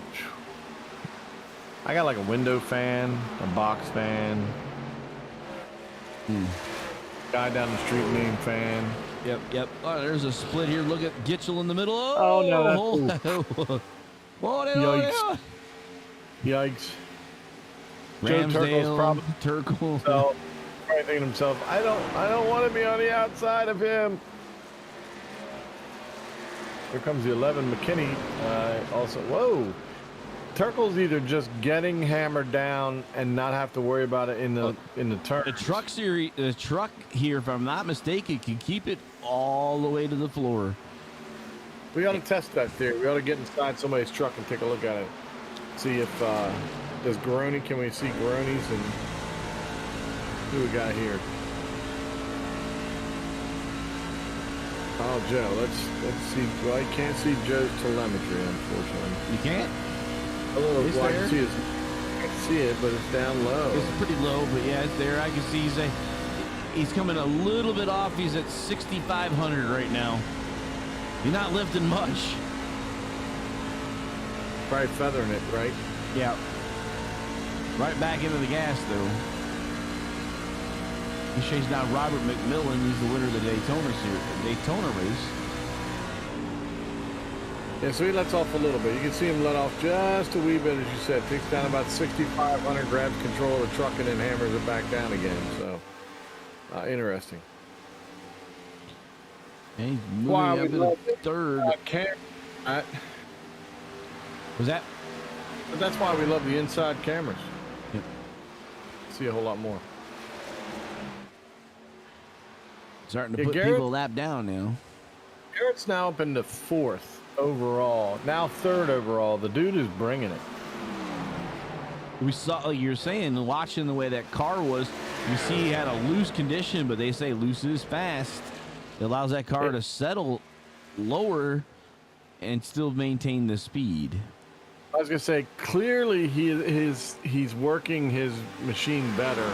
[SPEAKER 3] I got like a window fan, a box fan, guy down the street named fan.
[SPEAKER 2] Yep. Oh, there's a split here. Look at Gitchell in the middle.
[SPEAKER 3] Oh no, that's
[SPEAKER 2] Yikes.
[SPEAKER 3] Yikes.
[SPEAKER 2] Ramsdale, Turkle.
[SPEAKER 3] So, probably thinking to himself, I don't want to be on the outside of him. Here comes the 11 McKinney. Also, whoa. Turkle's either just getting hammered down and not have to worry about it in the turn.
[SPEAKER 2] The truck here, if I'm not mistaken, can keep it all the way to the floor.
[SPEAKER 3] We ought to test that theory. We ought to get inside somebody's truck and take a look at it. See if can we see Garoni's and who we got here? Oh, Joe, let's see. Well, I can't see Joe's telemetry, unfortunately.
[SPEAKER 2] You can't?
[SPEAKER 3] Well, I can see it, but it's down low.
[SPEAKER 2] It's pretty low, but yeah, it's there. I can see he's coming a little bit off. He's at 6,500 right now. He's not lifting much.
[SPEAKER 3] Probably feathering it, right?
[SPEAKER 2] Yeah. Right back into the gas, though. He's chasing down Robert McMillan. He's the winner of the Daytona race.
[SPEAKER 3] Yeah, so he lets off a little bit. You can see him let off just a wee bit, as you said. Takes down about 6,500, grabs control of the truck, and then hammers it back down again. So, interesting.
[SPEAKER 2] And he's moving
[SPEAKER 3] Why
[SPEAKER 2] up
[SPEAKER 3] we
[SPEAKER 2] to
[SPEAKER 3] love
[SPEAKER 2] the third. Was that?
[SPEAKER 3] But that's why we love the inside cameras.
[SPEAKER 2] Yep.
[SPEAKER 3] See a whole lot more.
[SPEAKER 2] Starting to put people lap down now.
[SPEAKER 3] Garrett's now up into 4th overall. Now 3rd overall. The dude is bringing it.
[SPEAKER 2] We saw, like you're saying, watching the way that car was, you see he had a loose condition, but they say loose is fast. It allows that car to settle lower and still maintain the speed.
[SPEAKER 3] I was gonna say, clearly he's working his machine better.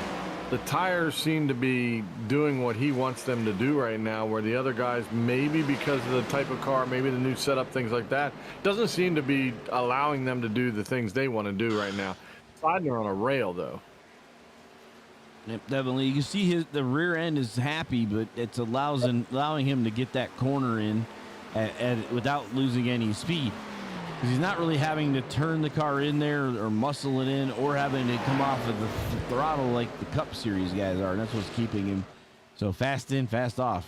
[SPEAKER 3] The tires seem to be doing what he wants them to do right now, where the other guys, maybe because of the type of car, maybe the new setup, things like that, doesn't seem to be allowing them to do the things they want to do right now. Seidner on a rail, though.
[SPEAKER 2] Yep, definitely. You can see the rear end is happy, but it's allowing him to get that corner in without losing any speed. Because he's not really having to turn the car in there or muscle it in or having to come off of the throttle like the Cup Series guys are. And that's what's keeping him so fast in, fast off.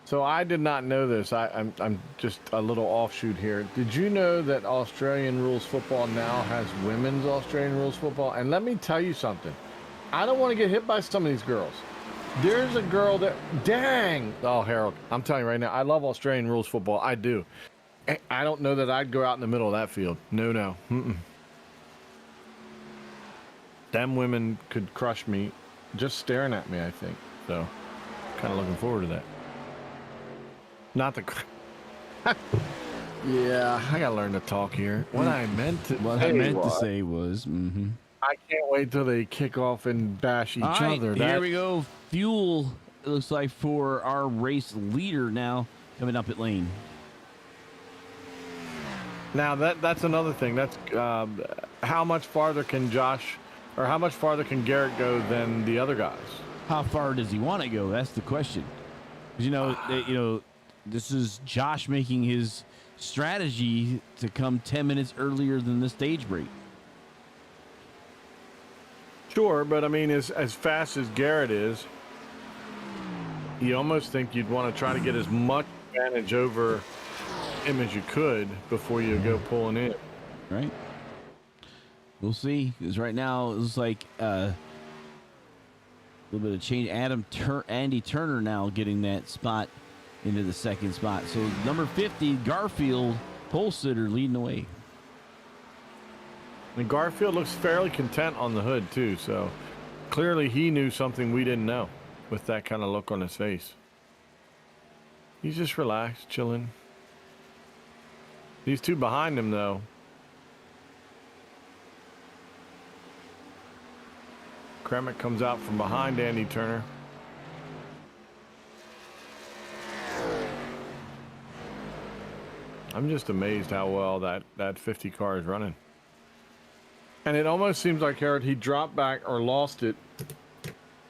[SPEAKER 3] So I did not know this. I'm just a little offshoot here. Did you know that Australian rules football now has women's Australian rules football? And let me tell you something. I don't want to get hit by some of these girls. There's a girl that, dang. Oh, Harold, I'm telling you right now, I love Australian rules football. I do. I don't know that I'd go out in the middle of that field. No. Them women could crush me just staring at me, I think. So, kind of looking forward to that. Not the... Yeah, I gotta learn to talk here. What I meant to
[SPEAKER 2] say was...
[SPEAKER 3] I can't wait till they kick off and bash each other.
[SPEAKER 2] Here we go. Fuel, it looks like, for our race leader now coming up at lane.
[SPEAKER 3] Now, that's another thing. That's how much farther can how much farther can Garrett go than the other guys?
[SPEAKER 2] How far does he want to go? That's the question. Because, this is Josh making his strategy to come 10 minutes earlier than the stage break.
[SPEAKER 3] Sure, but I mean, as fast as Garrett is, you almost think you'd want to try to get as much advantage over him as you could before you go pulling in.
[SPEAKER 2] Right. We'll see. Because right now it looks like a little bit of change. Andy Turner now getting that spot into the second spot. So number 50, Garfield, pole sitter, leading the way.
[SPEAKER 3] And Garfield looks fairly content on the hood too. So clearly he knew something we didn't know with that kind of look on his face. He's just relaxed, chilling. These two behind him, though. Kremick comes out from behind Andy Turner. I'm just amazed how well that 50 car is running. And it almost seems like, Harold, he dropped back or lost it.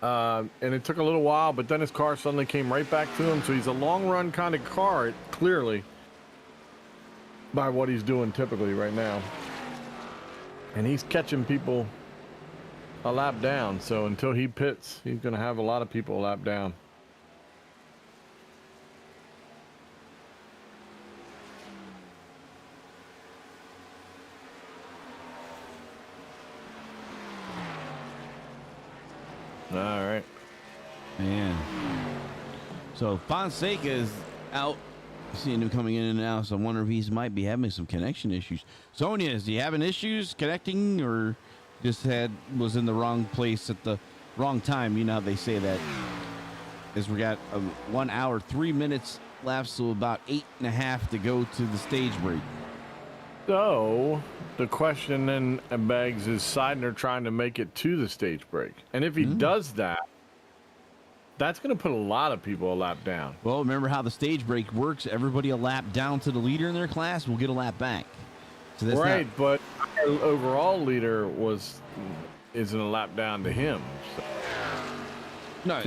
[SPEAKER 3] And it took a little while, but then his car suddenly came right back to him. So he's a long run kind of car, clearly, by what he's doing typically right now. And he's catching people a lap down. So until he pits, he's going to have a lot of people a lap down. All right.
[SPEAKER 2] Man. So Fonseca is out. Seeing him coming in and out, so I wonder if he might be having some connection issues. Sonia, is he having issues connecting, or just was in the wrong place at the wrong time? You know how they say that. As we got 1 hour, 3 minutes left, so about 8.5 to go to the stage break.
[SPEAKER 3] So the question then begs, is Seidner trying to make it to the stage break? And if he does that, that's going to put a lot of people a lap down.
[SPEAKER 2] Well, remember how the stage break works. Everybody a lap down to the leader in their class will get a lap back. So that's
[SPEAKER 3] right, but our overall leader isn't a lap down to him. So.
[SPEAKER 2] No,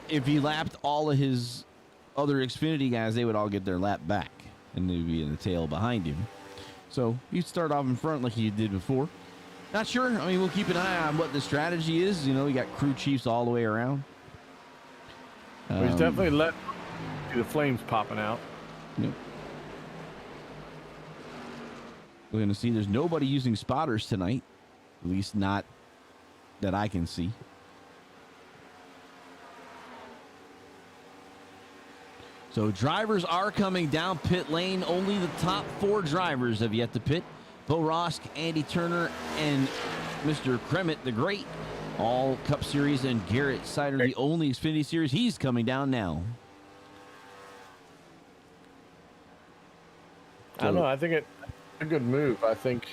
[SPEAKER 2] if he lapped all of his other Xfinity guys, they would all get their lap back, and they'd be in the tail behind him. So he'd start off in front like he did before. Not sure. I mean, we'll keep an eye on what the strategy is. You know, you got crew chiefs all the way around.
[SPEAKER 3] He's definitely let see the flames popping out.
[SPEAKER 2] Yep. We're going to see there's nobody using spotters tonight, at least not that I can see. So drivers are coming down pit lane. Only the top 4 drivers have yet to pit. Bo Rosk, Andy Turner, and Mr. Kremet the Great, all Cup Series, and Garrett Sider, the only Xfinity Series. He's coming down now.
[SPEAKER 3] I don't know. I think it's a good move. I think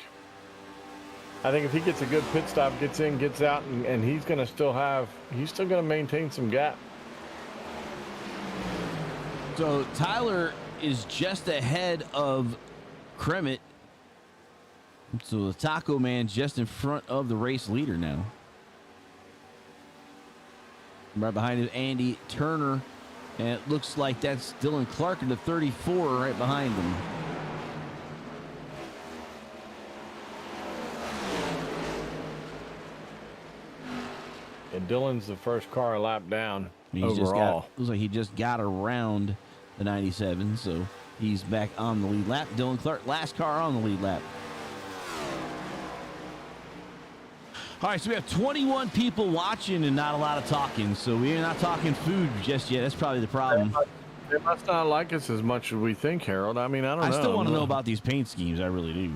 [SPEAKER 3] if he gets a good pit stop, gets in, gets out, and he's going to still going to maintain some gap.
[SPEAKER 2] So Tyler is just ahead of Kremet. So the Taco Man just in front of the race leader now. Right behind him, Andy Turner. And it looks like that's Dylan Clark in the 34 right behind him.
[SPEAKER 3] And Dylan's the first car a lap down overall.
[SPEAKER 2] Looks like he just got around the 97, so he's back on the lead lap. Dylan Clark, last car on the lead lap. All right, so we have 21 people watching and not a lot of talking, so we're not talking food just yet. That's probably the problem.
[SPEAKER 3] They must not like us as much as we think, Harold. I mean, I don't know.
[SPEAKER 2] I still want to know about these paint schemes. I really do.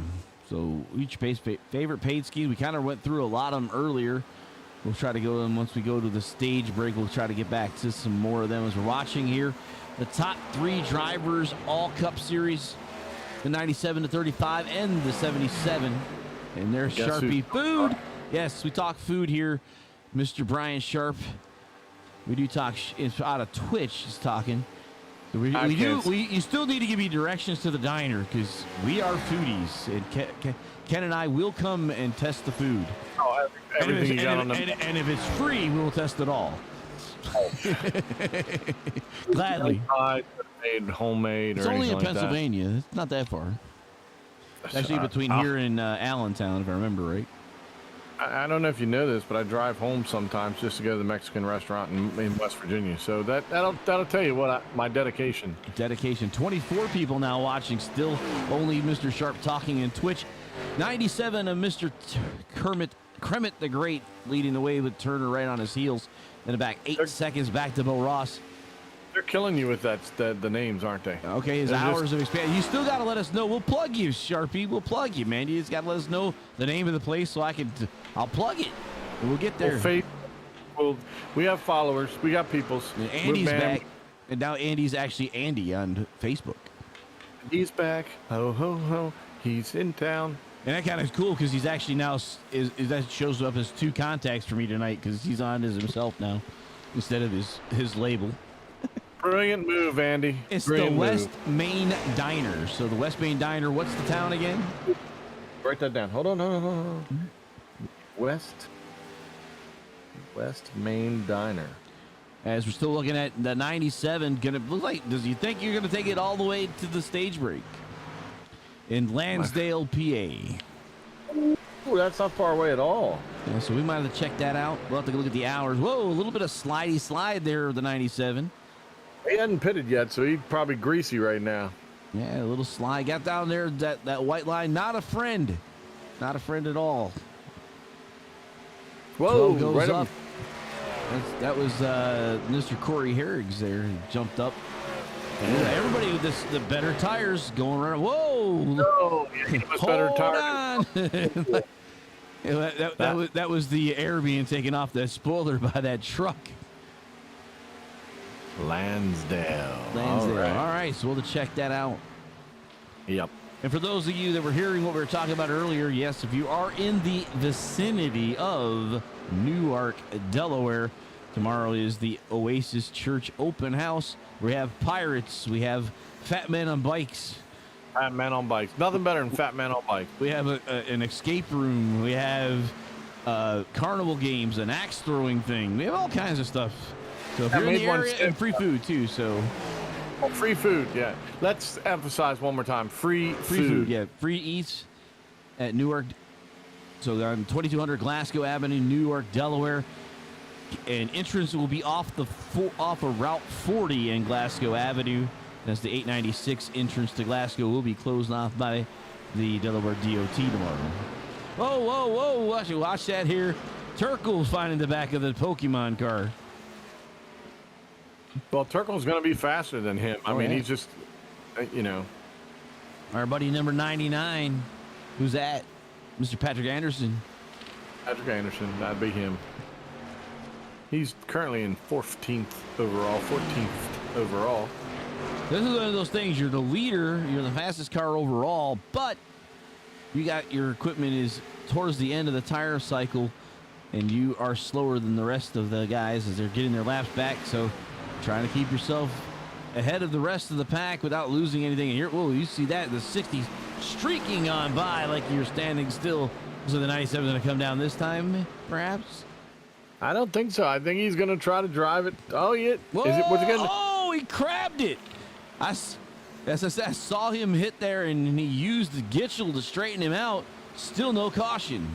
[SPEAKER 2] So each favorite paint scheme, we kind of went through a lot of them earlier. We'll try to go to them once we go to the stage break. We'll try to get back to some more of them as we're watching here. The top 3 drivers, all Cup Series, the 97 to 35 and the 77. And there's Sharpie Food. Yes, we talk food here, Mr. Brian Sharp. We do talk out of Twitch. He's talking. So you still need to give me directions to the diner because we are foodies, and Ken and I will come and test the food.
[SPEAKER 3] Oh, everything
[SPEAKER 2] and if it's free, we'll test it all. Gladly.
[SPEAKER 3] Homemade.
[SPEAKER 2] It's only in Pennsylvania. It's not that far. It's actually between here and Allentown, if I remember right.
[SPEAKER 3] I don't know if you know this, but I drive home sometimes just to go to the Mexican restaurant in West Virginia. So that'll tell you what my dedication.
[SPEAKER 2] Dedication. 24 people now watching. Still only Mr. Sharp talking in Twitch. 97 of Mr. Kremet the Great leading the way with Turner right on his heels. Then back 8 seconds back to Bo Ross.
[SPEAKER 3] They're killing you with the names, aren't they?
[SPEAKER 2] Okay, his hours of experience. You still got to let us know. We'll plug you, Sharpie. We'll plug you, man. You just got to let us know the name of the place so I'll plug it. And we'll get there.
[SPEAKER 3] We have followers. We got peoples.
[SPEAKER 2] And Andy's back. And now Andy's actually Andy on Facebook.
[SPEAKER 3] He's back. Ho, ho, ho. He's in town.
[SPEAKER 2] And that kind of is cool because he's actually now, that shows up as 2 contacts for me tonight because he's on as himself now instead of his label.
[SPEAKER 3] Brilliant move, Andy.
[SPEAKER 2] It's
[SPEAKER 3] Brilliant
[SPEAKER 2] the West Main Diner. So the West Main Diner, what's the town again?
[SPEAKER 3] Write that down. Hold on. West Main Diner.
[SPEAKER 2] As we're still looking at the 97, gonna look like. Does you think you're gonna take it all the way to the stage break in Lansdale, PA?
[SPEAKER 3] Ooh, that's not far away at all.
[SPEAKER 2] Yeah, so we might have to check that out. We'll have to look at the hours. Whoa, a little bit of slidey slide there of the 97.
[SPEAKER 3] He hadn't pitted yet, so he's probably greasy right now.
[SPEAKER 2] Yeah, a little slide. Got down there, that white line. Not a friend. Not a friend at all.
[SPEAKER 3] Whoa,
[SPEAKER 2] goes
[SPEAKER 3] right
[SPEAKER 2] up. That was Mr. Corey Herrigs there. He jumped up. Yeah, everybody with the better tires going around. Whoa!
[SPEAKER 3] No, it was better tires.
[SPEAKER 2] That was the air being taken off that spoiler by that truck.
[SPEAKER 3] Lansdale.
[SPEAKER 2] All right, so we'll check that out.
[SPEAKER 3] Yep.
[SPEAKER 2] And for those of you that were hearing what we were talking about earlier, yes, if you are in the vicinity of Newark, Delaware, tomorrow is the Oasis Church Open House. We have Pirates. We have Fat Men on Bikes.
[SPEAKER 3] Fat Men on Bikes. Nothing better than Fat Men on Bikes.
[SPEAKER 2] We have an escape room. We have carnival games, an axe throwing thing. We have all kinds of stuff. So if you're in the area, and free food too. So
[SPEAKER 3] free food, yeah. Let's emphasize one more time: free
[SPEAKER 2] food, yeah. Free eats at Newark. So on 2200 Glasgow Avenue, Newark, Delaware. And entrance will be off of Route 40 in Glasgow Avenue. That's the 896 entrance to Glasgow will be closed off by the Delaware DOT tomorrow. Whoa, whoa, whoa. Watch that here. Turkle's finding the back of the Pokemon car.
[SPEAKER 3] Well, Turkle's going to be faster than him. I mean,
[SPEAKER 2] yeah.
[SPEAKER 3] he's just, you know.
[SPEAKER 2] Our buddy number 99. Who's that? Mr. Patrick Anderson.
[SPEAKER 3] Patrick Anderson, that'd be him. He's currently in 14th overall.
[SPEAKER 2] This is one of those things. You're the leader. You're the fastest car overall, but you got your equipment is towards the end of the tire cycle, and you are slower than the rest of the guys as they're getting their laps back. So, trying to keep yourself ahead of the rest of the pack without losing anything. And here, whoa, you see that the 60s streaking on by like you're standing still. So the 97 is going to come down this time, perhaps.
[SPEAKER 3] I don't think so. I think he's going to try to drive it. Oh, yeah.
[SPEAKER 2] Whoa! Oh, he crabbed it. I saw him hit there, and he used the Gitchell to straighten him out. Still no caution.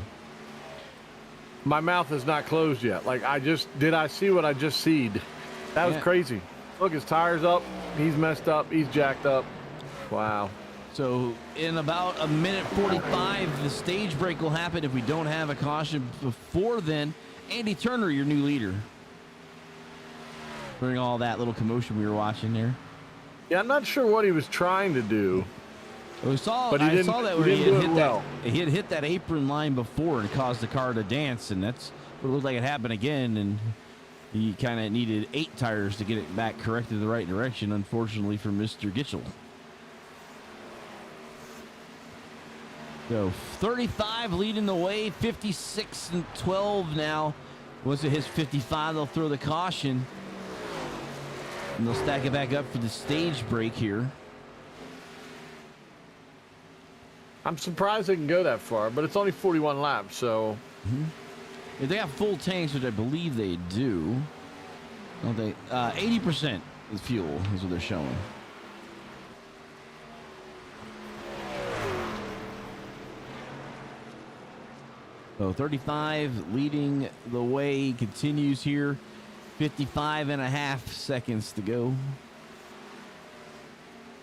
[SPEAKER 3] My mouth is not closed yet. Like, did I see what I just seed? That was crazy. Look, his tire's up. He's messed up. He's jacked up. Wow.
[SPEAKER 2] So in about a minute 45, the stage break will happen if we don't have a caution before then. Andy Turner, your new leader. During all that little commotion we were watching there.
[SPEAKER 3] Yeah, I'm not sure what he was trying to do.
[SPEAKER 2] I saw that where he had hit that apron line before and caused the car to dance, and that's what it looked like it happened again. And he kind of needed 8 tires to get it back corrected in the right direction, unfortunately for Mr. Gitchell. So 35 leading the way, 56 and 12 now. Once it hits 55, they'll throw the caution. And they'll stack it back up for the stage break here.
[SPEAKER 3] I'm surprised they can go that far, but it's only 41 laps, so.
[SPEAKER 2] If they have full tanks, which I believe they do, don't they? 80% is fuel is what they're showing. So 35 leading the way, continues here. 55 and a half seconds to go.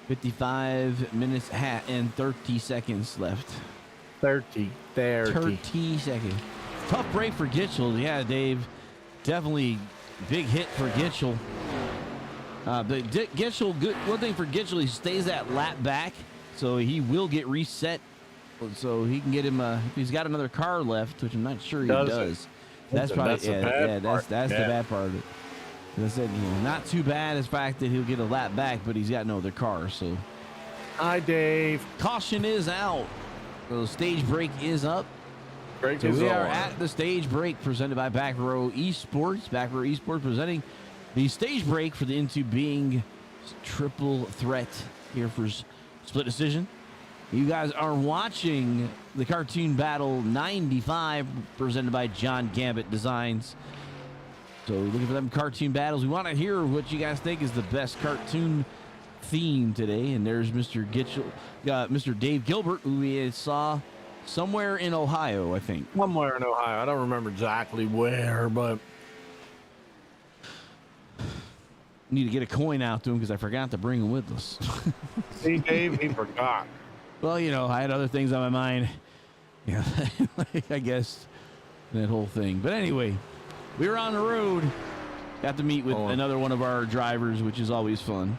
[SPEAKER 2] 55 minutes and 30 seconds left.
[SPEAKER 3] 30
[SPEAKER 2] seconds. Tough break for Gitchell. Yeah, Dave. Definitely big hit for Gitchell. But Gitchell, good. One thing for Gitchell, he stays that lap back, so he will get reset. So he can get him. If he's got another car left, which I'm not sure he does. That's probably that's the bad part of it. As I said, not too bad as fact that he'll get a lap back, but he's got no other car. So,
[SPEAKER 3] hi, Dave.
[SPEAKER 2] Caution is out. So stage break is up.
[SPEAKER 3] Break
[SPEAKER 2] so
[SPEAKER 3] is
[SPEAKER 2] we
[SPEAKER 3] on.
[SPEAKER 2] are at the stage break presented by Back Row Esports. Back Row Esports presenting the stage break for the Into Being triple threat here for split decision. You guys are watching the Cartoon Battle 95 presented by John Gambit Designs. So looking for them cartoon battles. We want to hear what you guys think is the best cartoon theme today. And there's Mr. Gitchell, Mr. Dave Gilbert, who we saw somewhere in Ohio, I think.
[SPEAKER 3] Somewhere in Ohio. I don't remember exactly where, but
[SPEAKER 2] need to get a coin out to him because I forgot to bring him with us.
[SPEAKER 3] See, Dave, he forgot.
[SPEAKER 2] Well, I had other things on my mind. Yeah, I guess that whole thing. But anyway, we were on the road. Got to meet with another one of our drivers, which is always fun.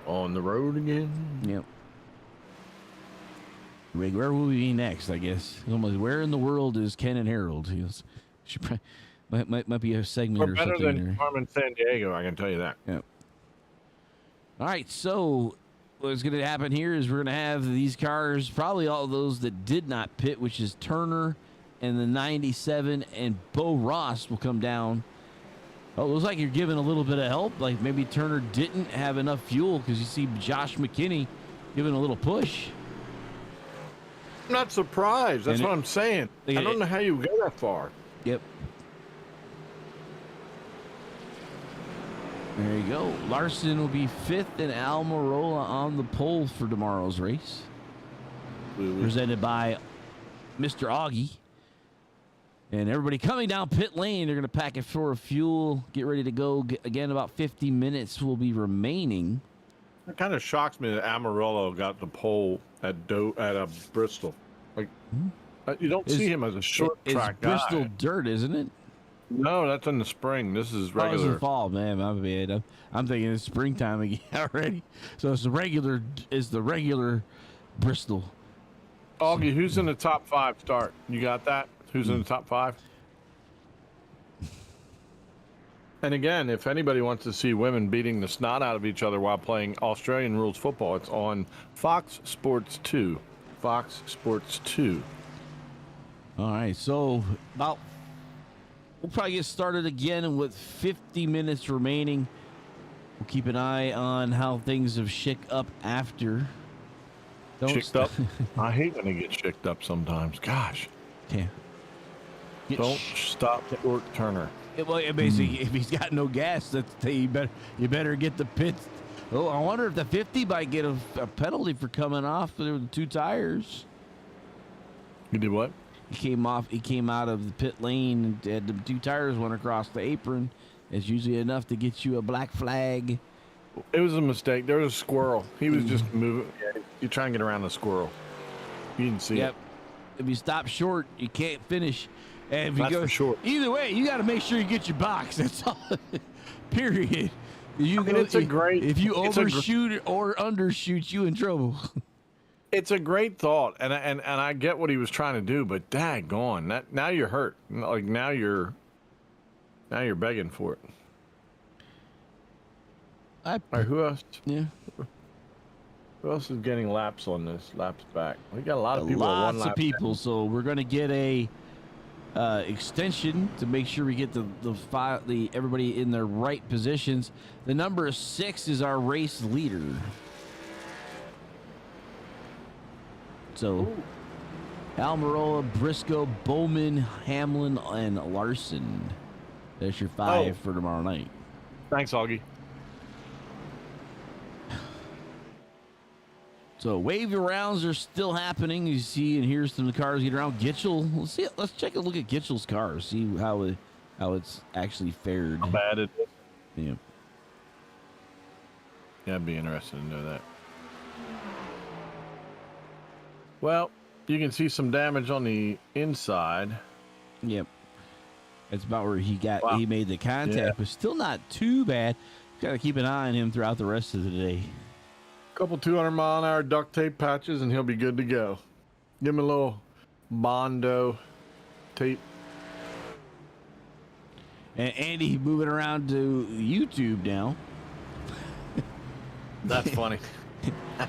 [SPEAKER 3] On the road again?
[SPEAKER 2] Yep. Where will we be next, I guess? It's almost, where in the world is Ken and Harold? Might be a segment
[SPEAKER 3] We're
[SPEAKER 2] or
[SPEAKER 3] better
[SPEAKER 2] something.
[SPEAKER 3] than Carmen San Diego, I can tell you that.
[SPEAKER 2] Yep. All right, so what's going to happen here is we're going to have these cars, probably all those that did not pit, which is Turner and the 97, and Bo Ross will come down. Oh, it looks like you're giving a little bit of help. Like maybe Turner didn't have enough fuel because you see Josh McKinney giving a little push.
[SPEAKER 3] I'm not surprised. That's what I'm saying. I don't know how you go that far.
[SPEAKER 2] Yep. There you go. Larson will be 5th and Almirola on the pole for tomorrow's race. Presented by Mr. Augie. And everybody coming down pit lane, they're going to pack it for fuel, get ready to go. Again, about 50 minutes will be remaining.
[SPEAKER 3] It kind of shocks me that Amarillo got the pole at Bristol. Like, you don't see him as a short track guy.
[SPEAKER 2] It's Bristol dirt, isn't it?
[SPEAKER 3] No, that's in the spring. This is regular.
[SPEAKER 2] Oh, it's the fall, man. My bad. I'm thinking it's springtime again already. So it's the regular Bristol.
[SPEAKER 3] Augie, who's in the top 5 start? You got that? Who's in the top 5? And again, if anybody wants to see women beating the snot out of each other while playing Australian rules football, it's on Fox Sports 2. Fox Sports 2.
[SPEAKER 2] All right, so we'll probably get started again with 50 minutes remaining. We'll keep an eye on how things have shook up after.
[SPEAKER 3] Shicked up? I hate when they get shicked up sometimes. Gosh.
[SPEAKER 2] Yeah.
[SPEAKER 3] Don't stop Short Turner.
[SPEAKER 2] Well, basically, if he's got no gas, you better get the pits. Oh, I wonder if the 50 might get a penalty for coming off with the 2 tires.
[SPEAKER 3] You did what?
[SPEAKER 2] He came out of the pit lane, and the 2 tires went across the apron. It's usually enough to get you a black flag.
[SPEAKER 3] It was a mistake. There was a squirrel. He was just moving. Yeah, you try and get around the squirrel. You didn't see it.
[SPEAKER 2] If you stop short, you can't finish. And if you go
[SPEAKER 3] short,
[SPEAKER 2] either way, you got to make sure you get your box. That's all. Period. If you overshoot or undershoot, you in trouble.
[SPEAKER 3] It's a great thought, and I get what he was trying to do, but daggone, now you're hurt. Like now you're begging for it. All right, who else?
[SPEAKER 2] Yeah.
[SPEAKER 3] Who else is getting laps on this? Laps back. We got a lot of people.
[SPEAKER 2] Lots of people. So we're gonna get a extension to make sure we get the everybody in their right positions. The number 6 is our race leader. So Almirola, Briscoe, Bowman, Hamlin, and Larson. That's your 5 for tomorrow night.
[SPEAKER 3] Thanks, Augie.
[SPEAKER 2] So wave rounds are still happening. You see and hear some of the cars get around. Gitchell, let's take a look at Gitchell's car. See how it's actually fared.
[SPEAKER 3] How bad it is.
[SPEAKER 2] Yeah.
[SPEAKER 3] Yeah, I'd be interested to know that. Well, you can see some damage on the inside.
[SPEAKER 2] Yep. That's about where he made the contact,
[SPEAKER 3] Yeah.
[SPEAKER 2] but still not too bad. Got to keep an eye on him throughout the rest of the day.
[SPEAKER 3] Couple 200-mile-an-hour duct tape patches, and he'll be good to go. Give him a little Bondo tape.
[SPEAKER 2] And Andy moving around to YouTube now.
[SPEAKER 3] That's funny.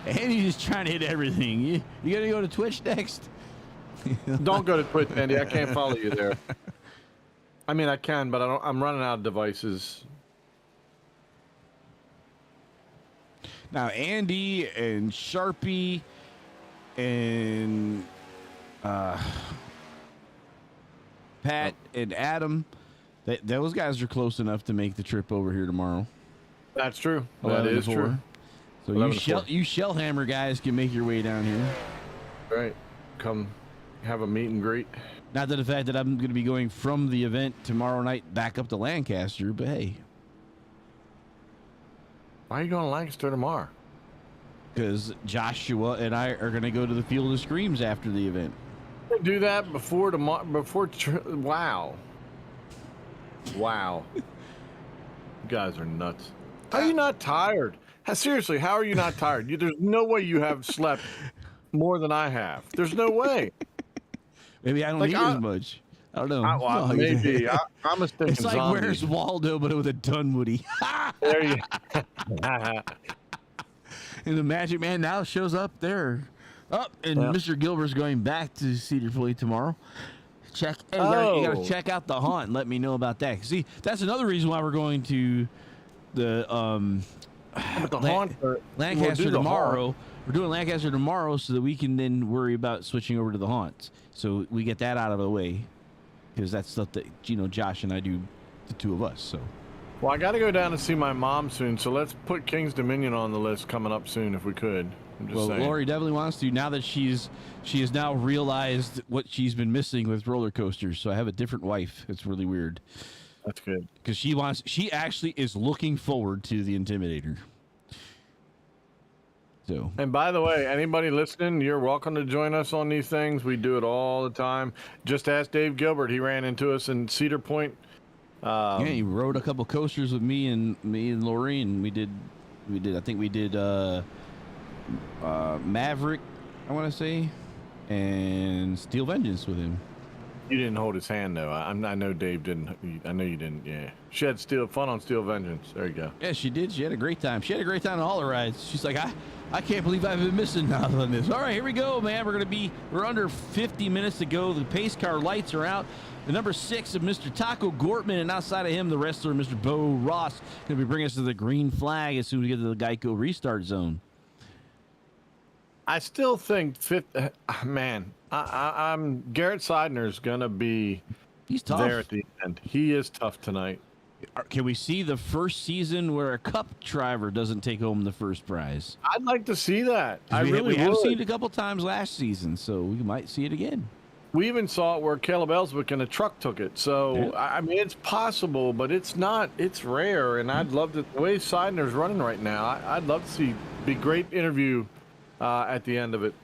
[SPEAKER 2] Andy's just trying to hit everything. You gonna go to Twitch next?
[SPEAKER 3] Don't go to Twitch, Andy. I can't follow you there. I mean, I can, but I'm running out of devices.
[SPEAKER 2] Now, Andy and Sharpie and Pat and Adam, those guys are close enough to make the trip over here tomorrow.
[SPEAKER 3] That's true. That is true.
[SPEAKER 2] So you Shellhammer guys can make your way down here.
[SPEAKER 3] Right. Come have a meet and greet.
[SPEAKER 2] Not that the fact that I'm going to be going from the event tomorrow night back up to Lancaster, but hey.
[SPEAKER 3] Why are you going to Lancaster tomorrow?
[SPEAKER 2] Because Joshua and I are going to go to the Field of Screams after the event.
[SPEAKER 3] Do that before tomorrow. Wow. Wow. You guys are nuts. How are you not tired? Seriously, how are you not tired? There's no way you have slept more than I have. There's no way.
[SPEAKER 2] Maybe I don't need as much. I don't know.
[SPEAKER 3] Maybe. I'm a stinking
[SPEAKER 2] It's like
[SPEAKER 3] zombie.
[SPEAKER 2] Where's Waldo, but with a Dunwoody.
[SPEAKER 3] There you
[SPEAKER 2] And the Magic Man now shows up there. Mr. Gilbert's going back to Cedar Point tomorrow. You gotta check out the haunt and let me know about that. See, that's another reason why we're going to the Lancaster tomorrow. We're doing Lancaster tomorrow so that we can then worry about switching over to the haunts. So we get that out of the way, because that's stuff that Josh and I do, the two of us. So.
[SPEAKER 3] Well, I got to go down and see my mom soon, so let's put King's Dominion on the list coming up soon if we could. I'm just
[SPEAKER 2] Well,
[SPEAKER 3] saying.
[SPEAKER 2] Lori definitely wants to now that she has now realized what she's been missing with roller coasters. So I have a different wife. It's really weird
[SPEAKER 3] That's good.
[SPEAKER 2] because she actually is looking forward to the Intimidator. So,
[SPEAKER 3] And by the way, anybody listening, you're welcome to join us on these things. We do it all the time. Just ask Dave Gilbert. He ran into us in Cedar Point.
[SPEAKER 2] yeah, he rode a couple coasters with me and Lori, and we did. I think we did Maverick, I want to say, and Steel Vengeance with him.
[SPEAKER 3] You didn't hold his hand though. I know Dave didn't. I know you didn't. Yeah, she had fun on Steel Vengeance. There you go.
[SPEAKER 2] Yeah, she did. She had a great time. She had a great time on all the rides. She's like, I can't believe I've been missing out on this. All right, here we go, man. We're under 50 minutes to go. The pace car lights are out. The number 6 of Mr. Taco Gortman, and outside of him, the wrestler, Mr. Bo Ross, going to be bringing us to the green flag as soon as we get to the Geico restart zone.
[SPEAKER 3] I still think man, I'm Garrett Seidner's gonna be
[SPEAKER 2] He's tough.
[SPEAKER 3] there at the end. He is tough tonight.
[SPEAKER 2] Can we see the first season where a cup driver doesn't take home the first prize?
[SPEAKER 3] I'd like to see that. I
[SPEAKER 2] we
[SPEAKER 3] really
[SPEAKER 2] have
[SPEAKER 3] would.
[SPEAKER 2] seen it a couple times last season, so we might see it again.
[SPEAKER 3] We even saw it where Caleb Ellswick in a truck took it. So,
[SPEAKER 2] Yeah.
[SPEAKER 3] I mean, it's possible, but it's not. It's rare, and I'd love to. The way Seidner's running right now, I'd love to see. Be great interview at the end of it.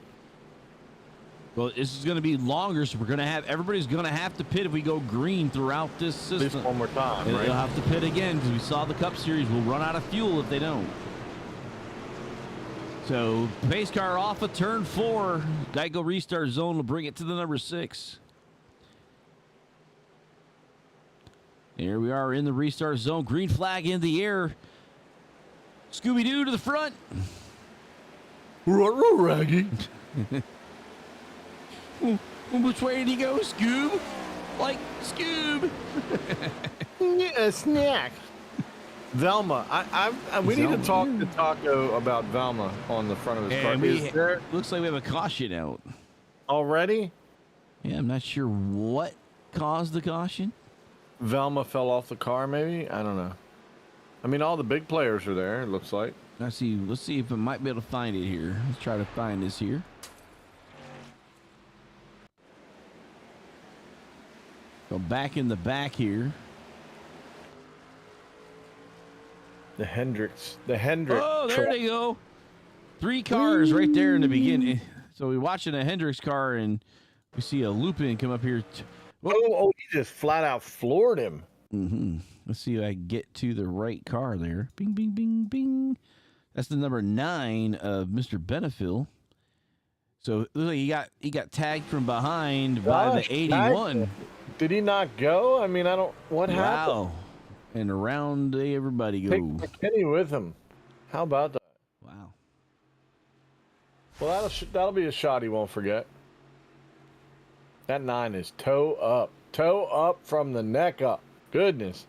[SPEAKER 2] Well, this is going to be longer, so everybody's going to have to pit if we go green throughout this
[SPEAKER 3] At least
[SPEAKER 2] system.
[SPEAKER 3] one more time,
[SPEAKER 2] They'll
[SPEAKER 3] right?
[SPEAKER 2] have to pit again because we saw the Cup Series will run out of fuel if they don't. So, pace car off of turn 4. Geico restart zone will bring it to the number 6. Here we are in the restart zone. Green flag in the air. Scooby-Doo to the front.
[SPEAKER 3] Raggy.
[SPEAKER 2] Which way did he go, Scoob? Like, Scoob.
[SPEAKER 3] A snack. Velma. We need to talk to Taco about Velma on the front of his car.
[SPEAKER 2] And
[SPEAKER 3] Is there
[SPEAKER 2] looks like we have a caution out.
[SPEAKER 3] already?
[SPEAKER 2] Yeah, I'm not sure what caused the caution.
[SPEAKER 3] Velma fell off the car, maybe? I don't know. I mean, all the big players are there, it looks like.
[SPEAKER 2] Let's see if I might be able to find it here. Let's try to find this here. Go back in the back here.
[SPEAKER 3] The Hendricks.
[SPEAKER 2] Oh, there they go. 3 cars right there in the beginning. So we're watching a Hendricks car, and we see a Lupin come up here.
[SPEAKER 3] Oh, he just flat out floored him.
[SPEAKER 2] Mm-hmm. Let's see if I can get to the right car there. Bing, bing, bing, bing. That's the number 9 of Mr. Benefiel. So it looks like he got tagged from behind by the 81.
[SPEAKER 3] Did he not go? I mean, what happened?
[SPEAKER 2] Wow. And around everybody
[SPEAKER 3] Take
[SPEAKER 2] goes.
[SPEAKER 3] McKinney with him. How about that?
[SPEAKER 2] Wow.
[SPEAKER 3] Well, that'll be a shot he won't forget. That 9 is toe up from the neck up. Goodness.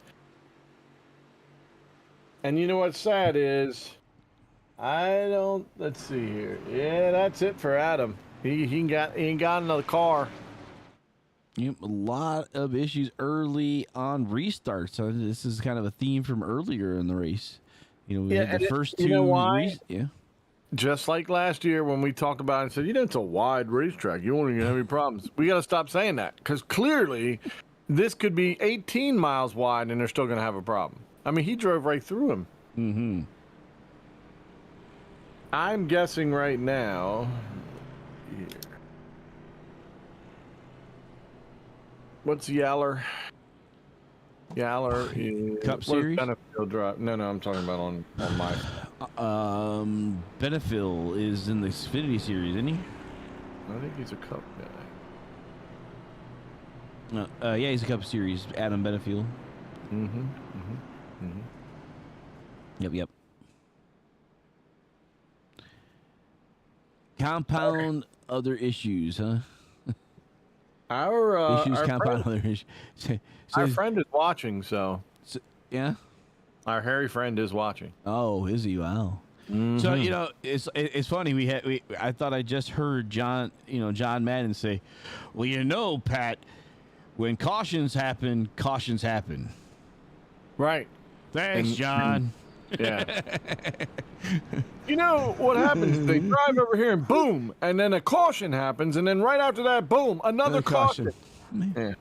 [SPEAKER 3] And you know what's sad is, let's see here. Yeah, that's it for Adam. He ain't got another car.
[SPEAKER 2] Yep, a lot of issues early on restarts. So this is kind of a theme from earlier in the race. You know, we had the first 2.
[SPEAKER 3] You know why?
[SPEAKER 2] Yeah.
[SPEAKER 3] Just like last year when we talked about it and said, it's a wide racetrack. You won't even have any problems. We got to stop saying that because clearly this could be 18 miles wide and they're still going to have a problem. I mean, he drove right through him.
[SPEAKER 2] Mm-hmm.
[SPEAKER 3] I'm guessing right now. Here. What's Yaller? Yaller is
[SPEAKER 2] Cup Series?
[SPEAKER 3] Benefield Drive. No, I'm talking about on my.
[SPEAKER 2] Benefiel is in the Xfinity Series, isn't he?
[SPEAKER 3] I think he's a Cup guy.
[SPEAKER 2] Yeah, he's a Cup Series. Adam Benefiel. Yep. Compound other issues, huh?
[SPEAKER 3] Our
[SPEAKER 2] Other issues.
[SPEAKER 3] Our friend is watching, so
[SPEAKER 2] yeah.
[SPEAKER 3] Our hairy friend is watching.
[SPEAKER 2] Oh, is he? Wow.
[SPEAKER 3] Mm-hmm.
[SPEAKER 2] So it's funny. I thought I just heard John Madden say, "Well, Pat, when cautions happen, cautions happen."
[SPEAKER 3] Right.
[SPEAKER 2] Thanks, John.
[SPEAKER 3] Yeah. You know what happens? They drive over here and boom, and then a caution happens, and then right after that, boom, another caution. Yeah.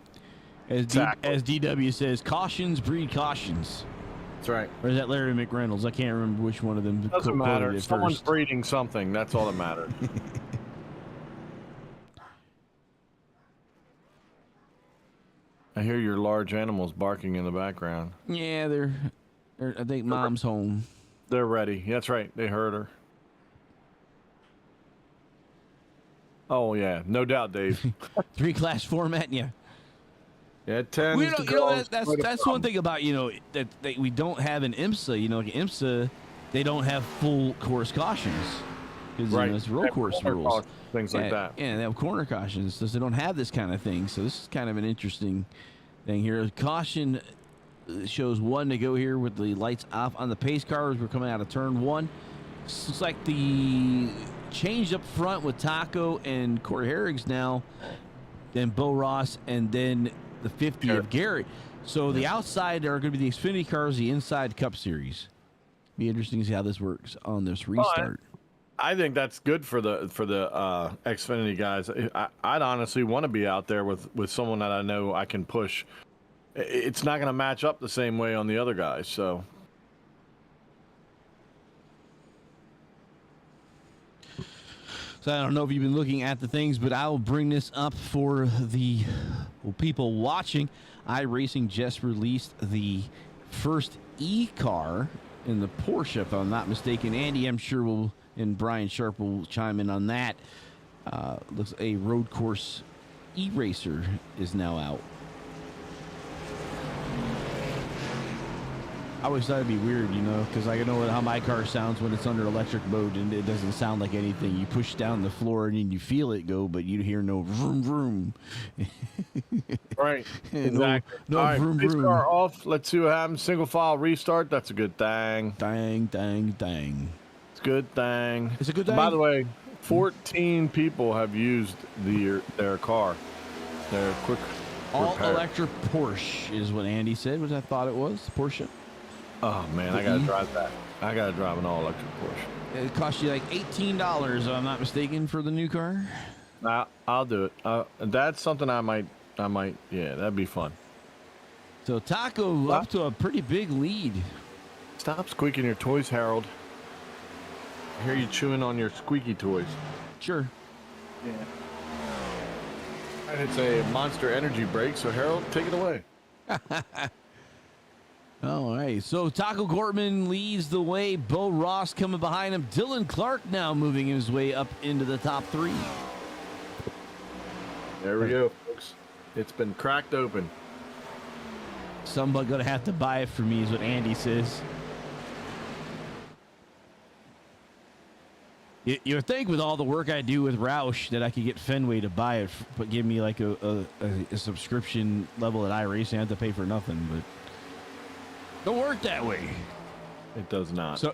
[SPEAKER 2] As DW says, cautions breed cautions.
[SPEAKER 3] That's right.
[SPEAKER 2] Or is that Larry McReynolds? I can't remember which one of them.
[SPEAKER 3] Doesn't matter. Someone's
[SPEAKER 2] first.
[SPEAKER 3] breeding something. That's all that matters. I hear your large animals barking in the background.
[SPEAKER 2] Yeah, they're I think Mom's home.
[SPEAKER 3] They're ready. That's right. They heard her. Oh yeah, no doubt, Dave.
[SPEAKER 2] 3-class format, yeah.
[SPEAKER 3] Yeah, 10.
[SPEAKER 2] That's one thing about that we don't have an IMSA. Like IMSA, they don't have full course cautions because it's road course rules,
[SPEAKER 3] things like that.
[SPEAKER 2] Yeah, they have corner cautions, so they don't have this kind of thing. So this is kind of an interesting thing here. Caution shows 1 to go here with the lights off on the pace cars. We're coming out of turn 1. It's like the change up front with Taco and Corey Herrigs now, then Bo Ross, and then the 50 of Garrett. So the outside are going to be the Xfinity cars, the inside Cup Series. Be interesting to see how this works on this restart.
[SPEAKER 3] I think that's good for the Xfinity guys. I'd honestly want to be out there with someone that I know I can push. It's not going to match up the same way on the other guys, so.
[SPEAKER 2] So I don't know if you've been looking at the things, but I will bring this up for the people watching. iRacing just released the first E-car in the Porsche, if I'm not mistaken. Andy, I'm sure and Brian Sharp will chime in on that. Looks a road course E-Racer is now out. I always thought it'd be weird, because I know how my car sounds when it's under electric mode, and it doesn't sound like anything. You push down the floor and you feel it go, but you hear no vroom vroom.
[SPEAKER 3] Right. Exactly.
[SPEAKER 2] No
[SPEAKER 3] all right,
[SPEAKER 2] vroom
[SPEAKER 3] race
[SPEAKER 2] vroom.
[SPEAKER 3] Car off. Let's see what happens. Single file restart. That's a good thing.
[SPEAKER 2] Dang, dang, dang.
[SPEAKER 3] It's a good thing.
[SPEAKER 2] It's a good thing.
[SPEAKER 3] By the way, 14 people have used their car. Their quick repair.
[SPEAKER 2] All-electric Porsche is what Andy said, which I thought it was. Porsche.
[SPEAKER 3] Oh, man, I got to drive that. I got to drive an all-electric Porsche.
[SPEAKER 2] It cost you like $18, if I'm not mistaken, for the new car.
[SPEAKER 3] I'll do it. That's something I might, yeah, that'd be fun.
[SPEAKER 2] So Taco up to a pretty big lead.
[SPEAKER 3] Stop squeaking your toys, Harold. I hear you chewing on your squeaky toys.
[SPEAKER 2] Sure.
[SPEAKER 3] Yeah. And it's a Monster Energy break, so Harold, take it away.
[SPEAKER 2] All right, so Taco Gortman leads the way. Bo Ross coming behind him. Dylan Clark now moving his way up into the top 3.
[SPEAKER 3] There we go, folks. It's been cracked open.
[SPEAKER 2] Somebody gonna have to buy it for me, is what Andy says. You would think with all the work I do with Roush that I could get Fenway to buy it, but give me like a subscription level at iRacing. I have to pay for nothing, but don't work that way.
[SPEAKER 3] It does not.
[SPEAKER 2] So,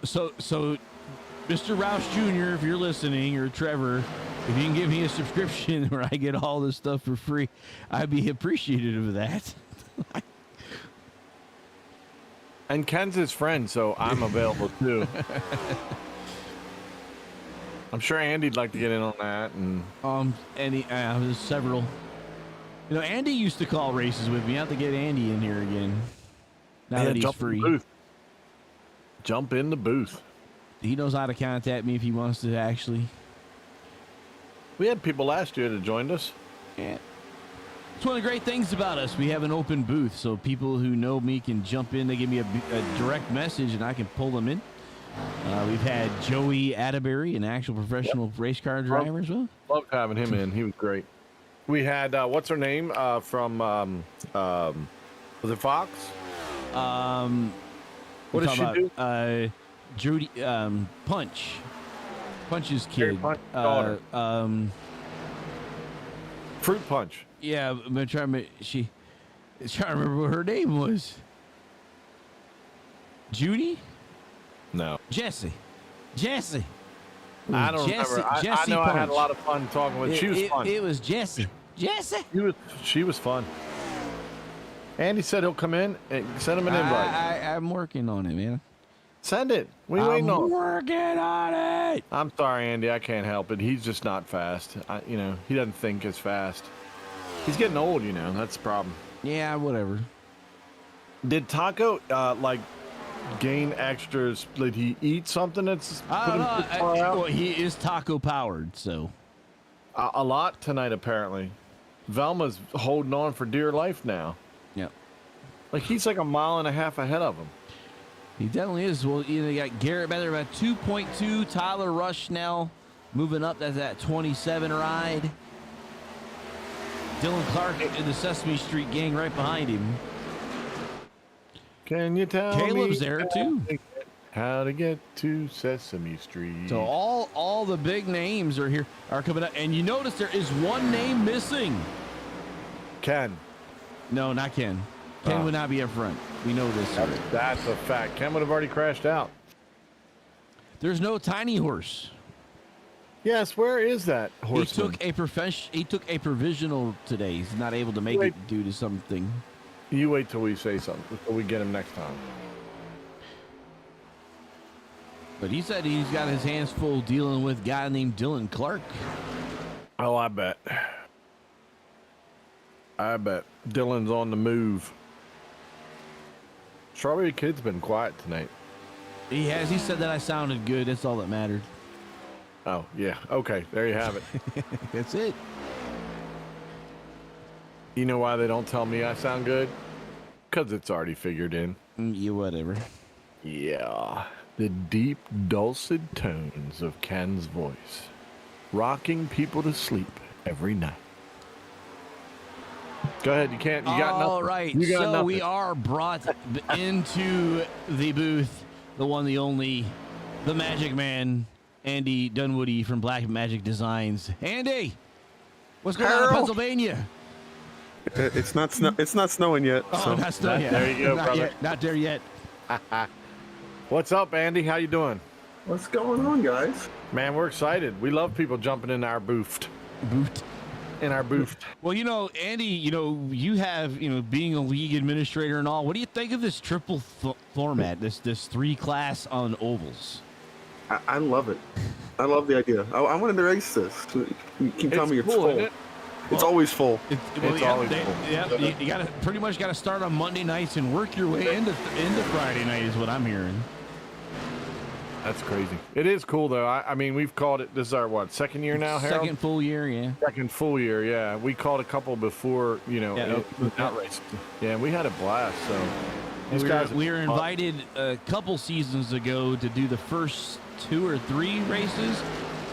[SPEAKER 2] Mr. Roush Jr., if you're listening, or Trevor, if you can give me a subscription where I get all this stuff for free, I'd be appreciative of that.
[SPEAKER 3] And Ken's his friend, so I'm available too. I'm sure Andy'd like to get in on that. And
[SPEAKER 2] there's several. Andy used to call races with me. I have to get Andy in here again. Now that he's free.
[SPEAKER 3] Jump in the booth.
[SPEAKER 2] He knows how to contact me if he wants to actually.
[SPEAKER 3] We had people last year that joined us.
[SPEAKER 2] Yeah. It's one of the great things about us. We have an open booth, so people who know me can jump in. They give me a direct message, and I can pull them in. We've had Joey Atterbury, an actual professional race car driver as well.
[SPEAKER 3] Loved having him in. He was great. We had, what's her name from, was it Fox? What does she do?
[SPEAKER 2] Judy, Punch. Punch's kid.
[SPEAKER 3] Punch daughter. Fruit Punch.
[SPEAKER 2] Yeah, I'm trying to remember what her name was. Judy?
[SPEAKER 3] No.
[SPEAKER 2] Jesse.
[SPEAKER 3] I don't remember. I know Punch. I had a lot of fun talking with her. She was fun.
[SPEAKER 2] It was Jesse.
[SPEAKER 3] She was fun. Andy said he'll come in and send him an invite.
[SPEAKER 2] I'm working on it, man.
[SPEAKER 3] Send it. What are you waiting
[SPEAKER 2] I'm
[SPEAKER 3] on?
[SPEAKER 2] working on it.
[SPEAKER 3] I'm sorry, Andy. I can't help it. He's just not fast. He doesn't think as fast. He's getting old, That's the problem.
[SPEAKER 2] Yeah, whatever.
[SPEAKER 3] Did Taco, gain extras? Did he eat something that's
[SPEAKER 2] I
[SPEAKER 3] put
[SPEAKER 2] don't
[SPEAKER 3] him
[SPEAKER 2] know.
[SPEAKER 3] too far out?
[SPEAKER 2] Well, he is taco powered, so.
[SPEAKER 3] A lot tonight, apparently. Velma's holding on for dear life now.
[SPEAKER 2] Yep.
[SPEAKER 3] Like, he's like a mile and a half ahead of him.
[SPEAKER 2] He definitely is. Well, you got Garrett Better about 2.2. Tyler Rush now moving up. That's that 27 ride. Dylan Clark in the Sesame Street gang right behind him.
[SPEAKER 3] Can you tell
[SPEAKER 2] Caleb's
[SPEAKER 3] me
[SPEAKER 2] there too.
[SPEAKER 3] How to get to Sesame Street?
[SPEAKER 2] So all the big names are coming up, and you notice there is one name missing.
[SPEAKER 3] Ken.
[SPEAKER 2] No, not Ken. Ken would not be up front. We know this.
[SPEAKER 3] That's a fact. Ken would have already crashed out.
[SPEAKER 2] There's no tiny horse.
[SPEAKER 3] Yes, where is that horseman?
[SPEAKER 2] He took a provisional today. He's not able to make it due to something.
[SPEAKER 3] You wait till we say something, till we get him next time.
[SPEAKER 2] But he said he's got his hands full dealing with a guy named Dylan Clark.
[SPEAKER 3] Oh, I bet. Dylan's on the move. Strawberry Kid's been quiet tonight.
[SPEAKER 2] He has. He said that I sounded good. That's all that mattered.
[SPEAKER 3] Oh, yeah. Okay, there you have it.
[SPEAKER 2] That's it.
[SPEAKER 3] You know why they don't tell me I sound good? Because it's already figured in.
[SPEAKER 2] Yeah, whatever.
[SPEAKER 3] Yeah. The deep, dulcet tones of Ken's voice, rocking people to sleep every night. Go ahead. You got nothing.
[SPEAKER 2] All right.
[SPEAKER 3] You got
[SPEAKER 2] So
[SPEAKER 3] nothing.
[SPEAKER 2] we are brought into the booth, the one, the only, the Magic Man, Andy Dunwoody from Black Magic Designs. Andy, what's going on in Pennsylvania?
[SPEAKER 4] It's not snowing yet.
[SPEAKER 2] Oh,
[SPEAKER 4] So.
[SPEAKER 2] not snowing yet.
[SPEAKER 3] There you go,
[SPEAKER 2] not
[SPEAKER 3] brother.
[SPEAKER 2] Yet. Not there yet.
[SPEAKER 3] What's up, Andy? How you doing?
[SPEAKER 4] What's going on, guys?
[SPEAKER 3] Man, we're excited. We love people jumping in our booth. In our booth.
[SPEAKER 2] Well, Andy, you have, being a league administrator and all. What do you think of this triple format, this 3-class on ovals?
[SPEAKER 4] I love it. I love the idea. I wanted to race this. You can tell me it's
[SPEAKER 3] cool,
[SPEAKER 4] full.
[SPEAKER 3] isn't it?
[SPEAKER 4] It's always full.
[SPEAKER 3] It's always full.
[SPEAKER 2] Yeah, you got to pretty much got to start on Monday nights and work your way into Friday night is what I'm hearing.
[SPEAKER 3] That's crazy. It is cool, though. I mean, we've called it, this is our, second year now, Harold?
[SPEAKER 2] Second full year, yeah.
[SPEAKER 3] Second full year, yeah. We called a couple before, without racing. Yeah, we had a blast, so. These guys
[SPEAKER 2] We were invited a couple seasons ago to do the first 2 or 3 races,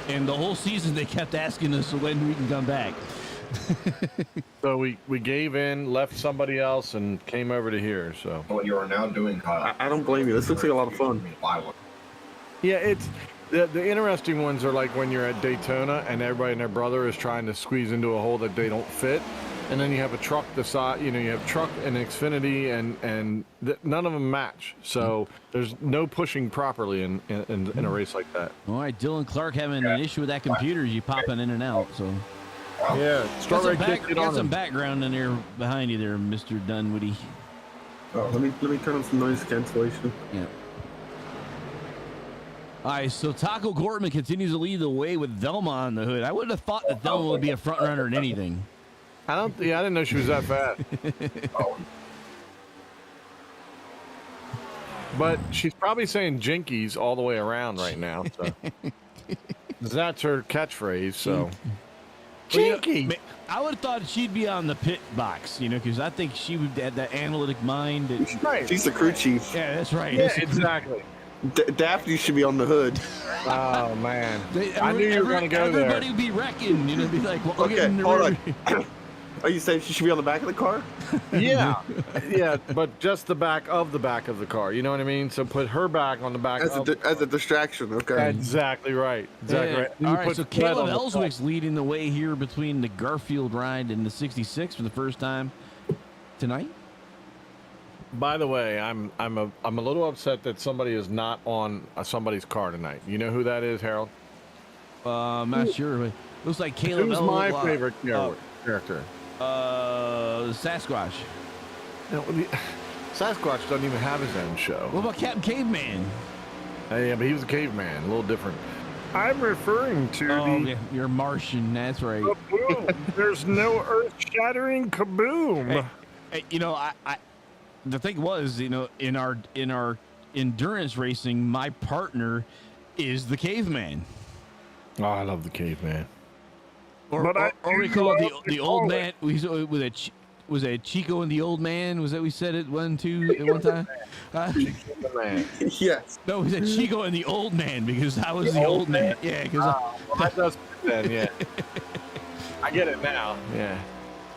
[SPEAKER 2] and the whole season they kept asking us when we can come back.
[SPEAKER 3] So we gave in, left somebody else, and came over to here, so.
[SPEAKER 5] What you are now doing, Kyle.
[SPEAKER 4] I don't blame you. This looks like a lot of fun.
[SPEAKER 3] Yeah, it's the interesting ones are like when you're at Daytona and everybody and their brother is trying to squeeze into a hole that they don't fit, and then you have a truck the size, you have truck and Xfinity, and none of them match. So there's no pushing properly in a race like that.
[SPEAKER 2] All right, Dylan Clark having an issue with that computer. You popping in and out, so.
[SPEAKER 3] Yeah, Strawberry Kid,
[SPEAKER 2] You got some background in there behind you there, Mr. Dunwoody.
[SPEAKER 4] Oh, let me turn on some noise cancellation.
[SPEAKER 2] Yeah. All right, so Taco Gortman continues to lead the way with Velma on the hood. I wouldn't have thought that Velma would be a front runner in anything.
[SPEAKER 3] I didn't know she was that fast. But she's probably saying jinkies all the way around right now. So. That's her catchphrase, so. Jinky!
[SPEAKER 2] I would have thought she'd be on the pit box, because I think she would have that analytic mind.
[SPEAKER 4] She's the crew chief.
[SPEAKER 2] Yeah, that's right.
[SPEAKER 3] Yeah, exactly.
[SPEAKER 4] Daphne should be on the hood.
[SPEAKER 3] Oh, man. I knew you were going to go there.
[SPEAKER 2] Everybody would be wrecking, be like, well,
[SPEAKER 4] Okay, hold on. Are you saying she should be on the back of the car?
[SPEAKER 3] Yeah, but just the back of the car. You know what I mean? So put her back on the back
[SPEAKER 4] as a distraction. Okay.
[SPEAKER 3] Exactly right. Right.
[SPEAKER 2] All right, so Caleb Ellswick's leading the way here between the Garfield ride and the 66 for the first time tonight.
[SPEAKER 3] By the way, I'm a little upset that somebody is not on somebody's car tonight. You know who that is, Harold?
[SPEAKER 2] I'm not sure, but looks like Caleb.
[SPEAKER 3] Who's my favorite character?
[SPEAKER 2] Sasquatch.
[SPEAKER 3] No, Sasquatch doesn't even have his own show.
[SPEAKER 2] What about Captain Caveman?
[SPEAKER 3] Yeah, but he was a caveman, a little different. I'm referring to
[SPEAKER 2] Okay. You're Martian. That's right.
[SPEAKER 3] kaboom. There's no earth-shattering kaboom.
[SPEAKER 2] Hey, the thing was, in our endurance racing, my partner is the caveman.
[SPEAKER 3] Oh, I love the caveman.
[SPEAKER 2] Or we call it the old man. Was it Chico and the old man? Was that we said it at one time?
[SPEAKER 4] Yes.
[SPEAKER 2] No, we said Chico and the old man because I was the old man. Yeah, because
[SPEAKER 3] that does fit then. Yeah, I get it now. Yeah.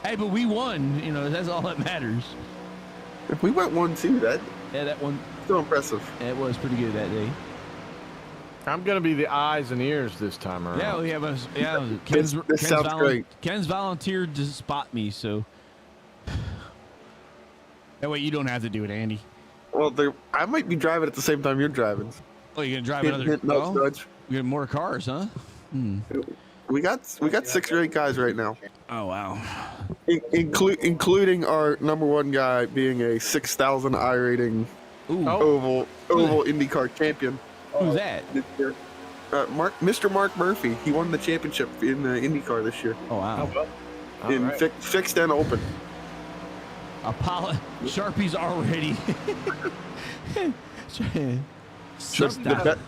[SPEAKER 2] Hey, but we won. That's all that matters.
[SPEAKER 4] If we went 1-2,
[SPEAKER 2] That one.
[SPEAKER 4] still impressive.
[SPEAKER 2] It was pretty good that day.
[SPEAKER 3] I'm gonna be the eyes and ears this time around.
[SPEAKER 2] Yeah, we have a
[SPEAKER 4] This sounds great.
[SPEAKER 2] Ken's volunteered to spot me, so that way you don't have to do it, Andy.
[SPEAKER 4] Well, I might be driving at the same time you're driving.
[SPEAKER 2] Oh, you're gonna drive
[SPEAKER 4] Hint,
[SPEAKER 2] another?
[SPEAKER 4] hint, nudge, nudge.
[SPEAKER 2] We got more cars, huh?
[SPEAKER 4] We got 6 or 8 guys right now,
[SPEAKER 2] Oh wow.
[SPEAKER 4] including our number 1 guy being a 6,000 I rating
[SPEAKER 2] Ooh,
[SPEAKER 4] oval IndyCar champion.
[SPEAKER 2] who's that?
[SPEAKER 4] This year. Mr. Mark Murphy. He won the championship in IndyCar this year
[SPEAKER 2] Oh wow.
[SPEAKER 4] in fixed and open.
[SPEAKER 2] Sharpie's already.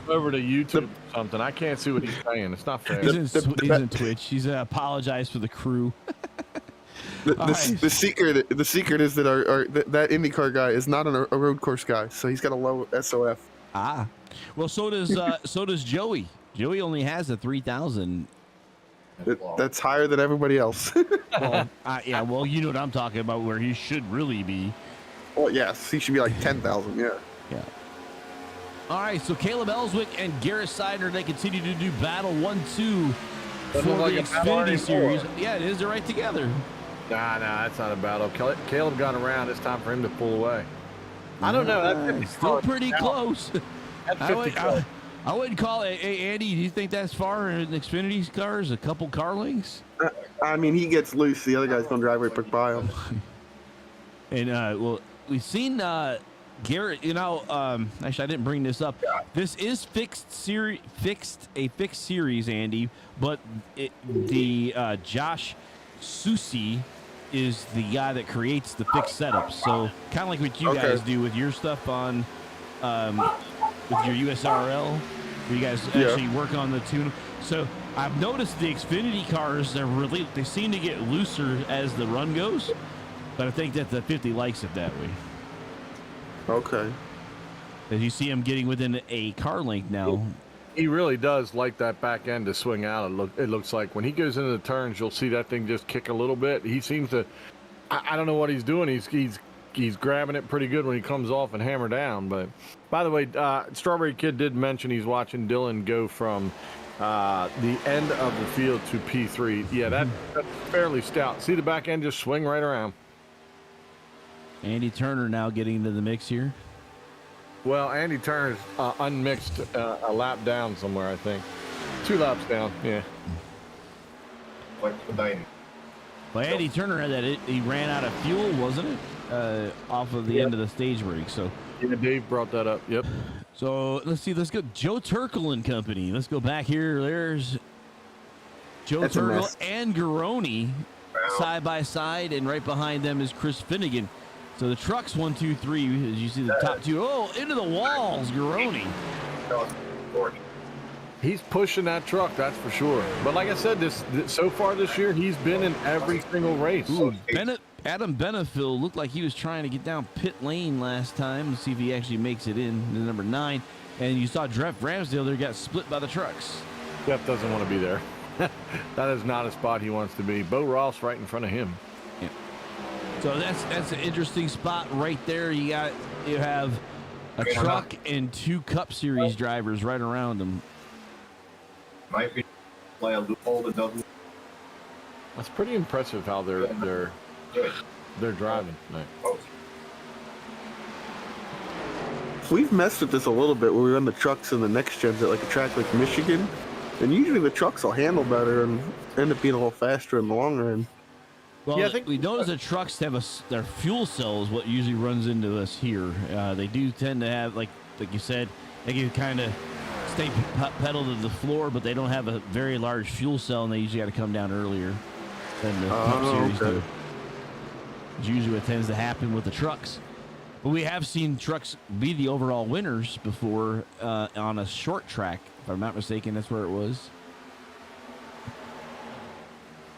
[SPEAKER 3] Over to YouTube or something. I can't see what he's saying. It's not fair.
[SPEAKER 2] He's in Twitch. He's apologized for the crew.
[SPEAKER 4] The secret is that that IndyCar guy is not a road course guy, so he's got a low SOF.
[SPEAKER 2] Ah, well, so does Joey. Joey only has a 3,000.
[SPEAKER 4] That's higher than everybody else.
[SPEAKER 2] Well, yeah. Well, you know what I'm talking about, where he should really be.
[SPEAKER 4] Well, yes, he should be like 10,000. Yeah.
[SPEAKER 2] Yeah. All right, so Caleb Ellswick and Garrett Seidner, they continue to do battle 1-2 for the Xfinity Series. Yeah, it is. They're right together.
[SPEAKER 3] Nah, that's not a battle. Caleb got around. It's time for him to pull away. I don't know. That's
[SPEAKER 2] still pretty close.
[SPEAKER 3] That's 50 close.
[SPEAKER 2] I wouldn't call it. Hey, Andy, do you think that's far in Xfinity cars? A couple car lengths?
[SPEAKER 4] I mean, he gets loose. The other guy's gonna drive right by him.
[SPEAKER 2] And well, we've seen Garrett. Actually, I didn't bring this up. This is a fixed series, Andy. But Josh Susi is the guy that creates the fixed setups. So kind of like what you guys do with your stuff on. With your USRL, where you guys actually work on the tune. So I've noticed the Xfinity cars they seem to get looser as the run goes, but I think that the 50 likes it that way.
[SPEAKER 4] Okay.
[SPEAKER 2] As you see him getting within a car length now.
[SPEAKER 3] He really does like that back end to swing out. It looks like when he goes into the turns, you'll see that thing just kick a little bit. He seems to. I don't know what he's doing. He's grabbing it pretty good when he comes off and hammer down. But by the way, Strawberry Kid did mention he's watching Dylan go from the end of the field to P3. Yeah, that's fairly stout. See the back end just swing right around.
[SPEAKER 2] Andy Turner now getting into the mix here.
[SPEAKER 3] Well, Andy Turner's unmixed a lap down somewhere, I think. 2 laps down, yeah.
[SPEAKER 2] Well, Andy Turner had that. He ran out of fuel, wasn't it? Off of the end of the stage break. So
[SPEAKER 3] yeah, Dave brought that up. Yep.
[SPEAKER 2] So let's see. Let's go. Joe Turkel and company. Let's go back here. There's Joe Turkel and Garoni side by side, and right behind them is Chris Finnegan. So the trucks 1, 2, 3. As you see the top 2. Oh, into the walls, Garoni.
[SPEAKER 3] He's pushing that truck, that's for sure. But like I said, so far this year, he's been in every single race.
[SPEAKER 2] Ooh, Adam Benefield looked like he was trying to get down pit lane last time to see if he actually makes it in the number 9. And you saw Jeff Ramsdale there got split by the trucks.
[SPEAKER 3] Jeff doesn't want to be there. That is not a spot he wants to be. Bo Ross right in front of him.
[SPEAKER 2] Yeah. So that's an interesting spot right there. You have a truck and 2 Cup Series drivers right around him.
[SPEAKER 5] Might be play a loophole to double.
[SPEAKER 3] That's pretty impressive how they're driving tonight.
[SPEAKER 4] We've messed with this a little bit when we run the trucks in the next gens at like a track like Michigan, and usually the trucks will handle better and end up being a little faster in the long run.
[SPEAKER 2] Well, yeah, I think we notice the trucks have their fuel cells. What usually runs into us here. They do tend to have, like you said, They can kind of stay pedal to the floor, but they don't have a very large fuel cell, and they usually got to come down earlier than the Cup Series do. It's usually what tends to happen with the trucks. But we have seen trucks be the overall winners before on a short track. If I'm not mistaken, that's where it was.